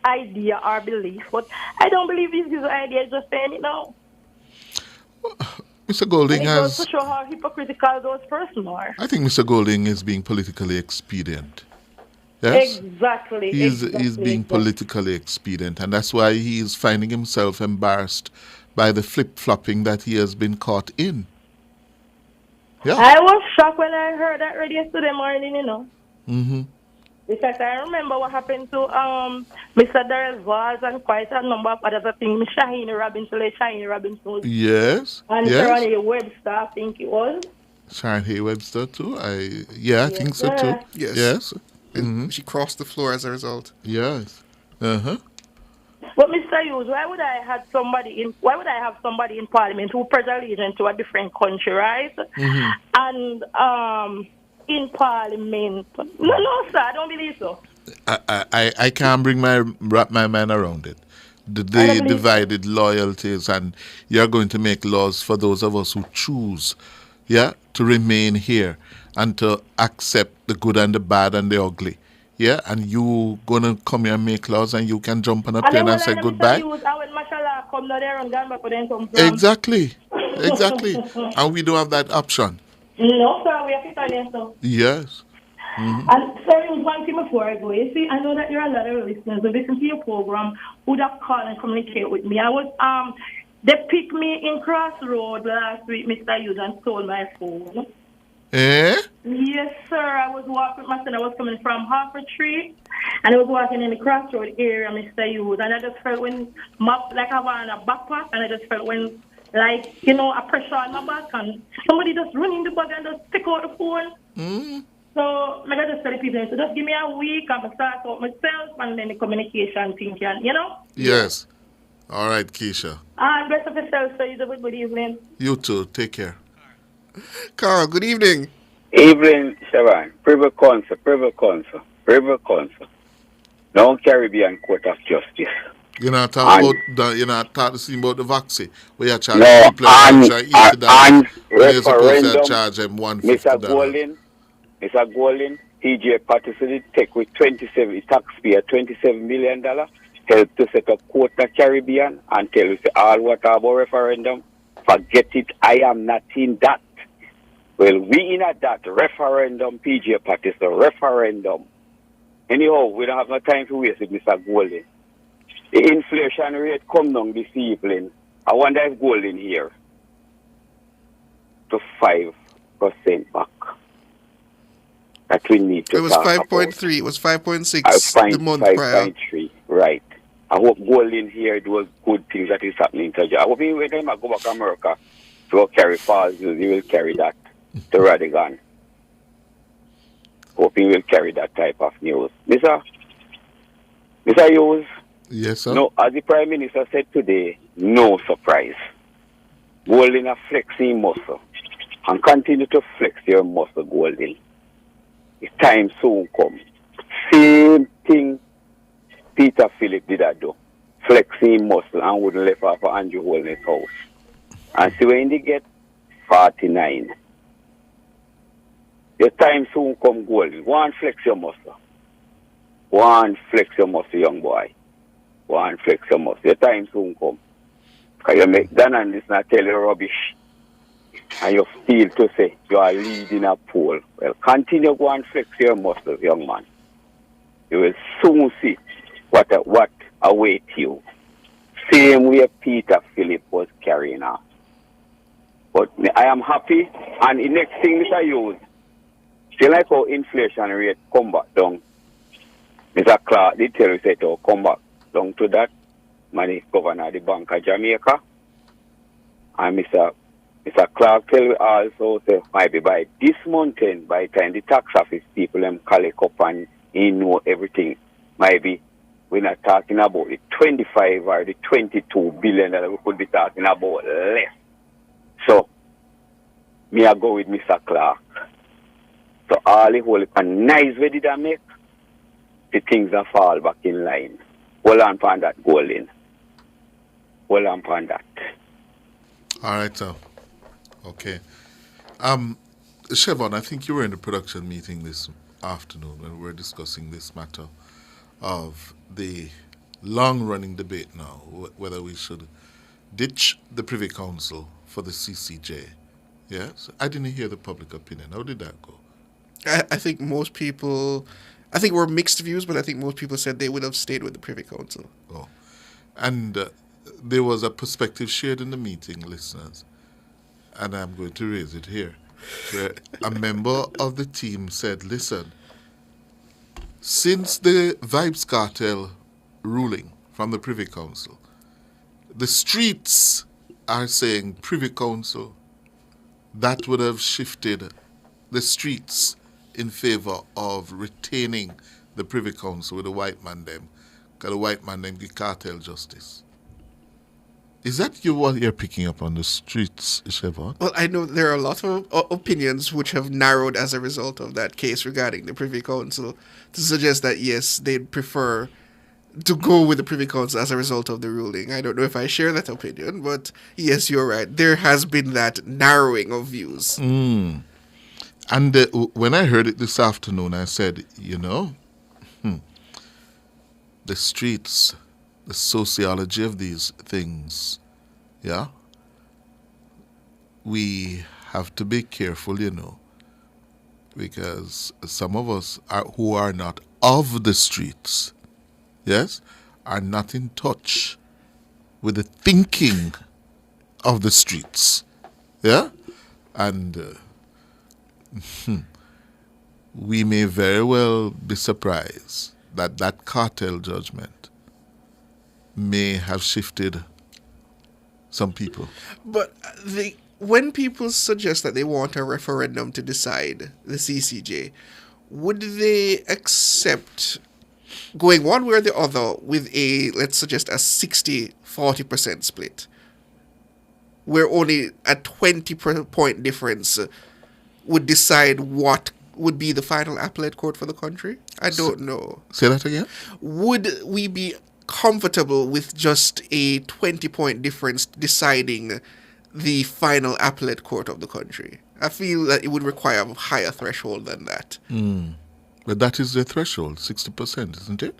idea or belief. But I don't believe it's his idea. He's just saying it now. Mr. Golding And it goes has... to show how hypocritical those persons are. I think Mr. Golding is being politically expedient. Yes? Exactly. He's being politically expedient, and that's why he is finding himself embarrassed by the flip-flopping that he has been caught in. Yeah. I was shocked when I heard that radio yesterday morning, Mm-hmm. because I remember what happened to Mr. Darrell Valls and quite a number of other things. Shaheen Robinson was Yes. and yes. Sharon Webster, I think it was. Sharon Hay Webster too. I think so too. Yes. Yes. Mm-hmm. She crossed the floor as a result. Yes. Uh-huh. But Mr. Hughes, why would I have somebody in Parliament who pledge allegiance to a different country, right? Mm-hmm. And in Parliament, no, sir, I don't believe so. I can't wrap my mind around it. The divided loyalties, and you're going to make laws for those of us who choose, to remain here and to accept the good and the bad and the ugly. Yeah, and you gonna come here and make laws, and you can jump on a plane and say goodbye. Exactly. And we don't have that option. No, sir, we have to tell you so. Yes. Mm-hmm. And sorry, one thing before I go. You see, I know that there are a lot of listeners who listen to your program would have called and communicate with me. I was they picked me in Crossroad last week, Mr. Hughes, and stole my phone. Eh? Yes, sir. I was walking with my son. I was coming from Harper Tree, and I was walking in the Crossroad area, Mr. Hughes, and I just felt when like I was on a backpack, and I just felt when a pressure on my back, and somebody just running the bag and just take out the phone. Mm. So I just tell the people, so just give me a week, I'm going to start out myself, and then the communication thing can, Yes. All right, Keisha. Rest of yourself, so you have a good evening. You too. Take care. Carl, good evening. Evening, Sharon. Privy Council. Now Caribbean Court of Justice. You're not talking about the vaccine. We are charging people and referendum. Charge them $150. Mr. Golding, TJ Patterson take with taxpayer $27 million, help to set up Court of Caribbean and tell us all what about referendum. Forget it, I am not in that. Well, we in at that referendum, PJ Patterson, referendum. Anyhow, we don't have no time to waste with Mr. Golding. The inflation rate come down this evening. I wonder if Golding here to 5% back. That we need to. It was 5.3. It was 5.6 the month prior. 5.3. Right. I hope Golding here those good things that is happening to you. I hope when I go back to America to carry files, you will carry that to Radigan. Hope you will carry that type of news. Mr. Hughes. Yes, sir. No, as the Prime Minister said today, no surprise. Golding a flexing muscle. And continue to flex your muscle, Golding. It's time soon come. Same thing Peter Philip did that do. Flexing muscle and wouldn't left off for Andrew Holden's house. And see when they get 49. Your time soon come, Golding. Go and flex your muscle. Go and flex your muscle, young boy. Go and flex your muscle. Your time soon come. Because you make Dan and this not tell you rubbish. And you feel to say you are leading a poll. Well, continue go and flex your muscles, young man. You will soon see what awaits you. Same way Peter Philip was carrying on. But I am happy. And the next thing Mr. Hughes, see like how inflation rate come back down. Mr. Clark did tell you to come back down to that money governor of the Bank of Jamaica. And Mr. Clark tell me also say maybe by this month end, by the time the tax office people them collect up and he know everything, maybe we're not talking about the 25 or the 22 billion that we could be talking about less. So, me I go with Mr. Clark. So all the whole nice way did I make, the things that fall back in line. Hold on upon that, Golding. Hold on upon that. All right, sir. Okay. Siobhan, I think you were in the production meeting this afternoon when we were discussing this matter of the long-running debate now, whether we should ditch the Privy Council for the CCJ. Yes? I didn't hear the public opinion. How did that go? I think most people, I think we're mixed views, but I think most people said they would have stayed with the Privy Council. Oh. And there was a perspective shared in the meeting, listeners, and I'm going to raise it here, where a member of the team said, listen, since the Vybz Kartel ruling from the Privy Council, the streets are saying Privy Council, that would have shifted the streets in favor of retaining the Privy Council with the white man them, because the white man them give cartel justice. Is that what you're picking up on the streets, Siobhan? Well, I know there are a lot of opinions which have narrowed as a result of that case regarding the Privy Council to suggest that, yes, they'd prefer to go with the Privy Council as a result of the ruling. I don't know if I share that opinion, but yes, you're right. There has been that narrowing of views. And when I heard it this afternoon, I said, the streets, the sociology of these things, yeah, we have to be careful, because some of us who are not of the streets, yes, are not in touch with the thinking of the streets, yeah, and we may very well be surprised that that cartel judgment may have shifted some people. But when people suggest that they want a referendum to decide the CCJ, would they accept going one way or the other with a, let's suggest, a 60-40% split, where only a 20-point difference would decide what would be the final appellate court for the country? I don't know. Say that again? Would we be comfortable with just a 20-point difference deciding the final appellate court of the country? I feel that it would require a higher threshold than that. But that is the threshold, 60%, isn't it?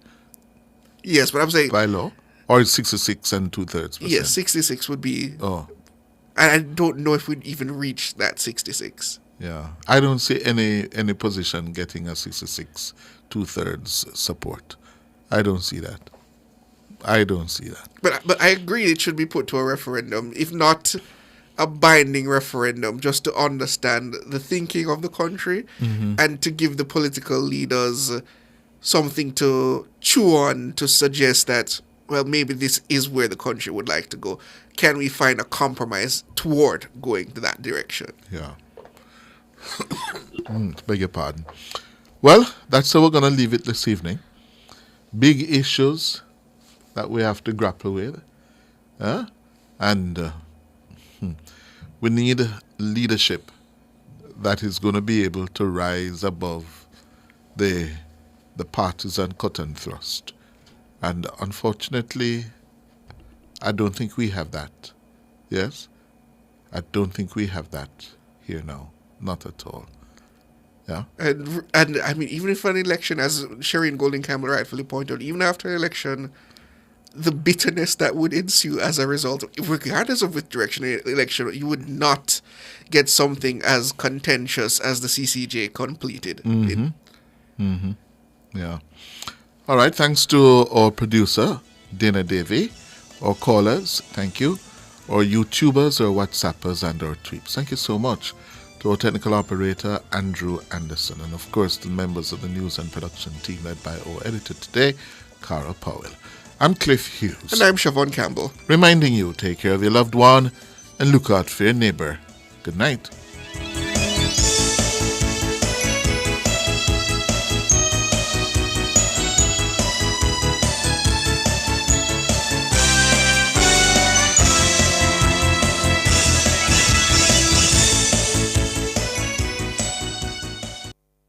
Yes, but I'm saying... By law? Or it's 66 and 2/3%? Yes, 66 would be... Oh. And I don't know if we'd even reach that 66. Yeah. I don't see any position getting a 66 2/3 support. I don't see that. But I agree it should be put to a referendum, if not a binding referendum, just to understand the thinking of the country and to give the political leaders something to chew on to suggest that, well, maybe this is where the country would like to go. Can we find a compromise toward going to that direction? Yeah. Beg your pardon. Well, that's how we're going to leave it this evening. Big issues that we have to grapple with. And we need leadership that is going to be able to rise above the partisan cut and thrust. And unfortunately, I don't think we have that. Yes? I don't think we have that here now. Not at all. Yeah. And I mean, even if an election, as Shireen Golding Campbell rightfully pointed out, even after an election, the bitterness that would ensue as a result, regardless of which direction the election, you would not get something as contentious as the CCJ completed. Yeah. All right. Thanks to our producer, Dana Davey, our callers, thank you, our YouTubers, our WhatsAppers, and our tweets. Thank you so much. To our technical operator, Andrew Anderson, and of course the members of the news and production team led by our editor today, Cara Powell. I'm Cliff Hughes. And I'm Siobhan Campbell. Reminding you, take care of your loved one and look out for your neighbor. Good night.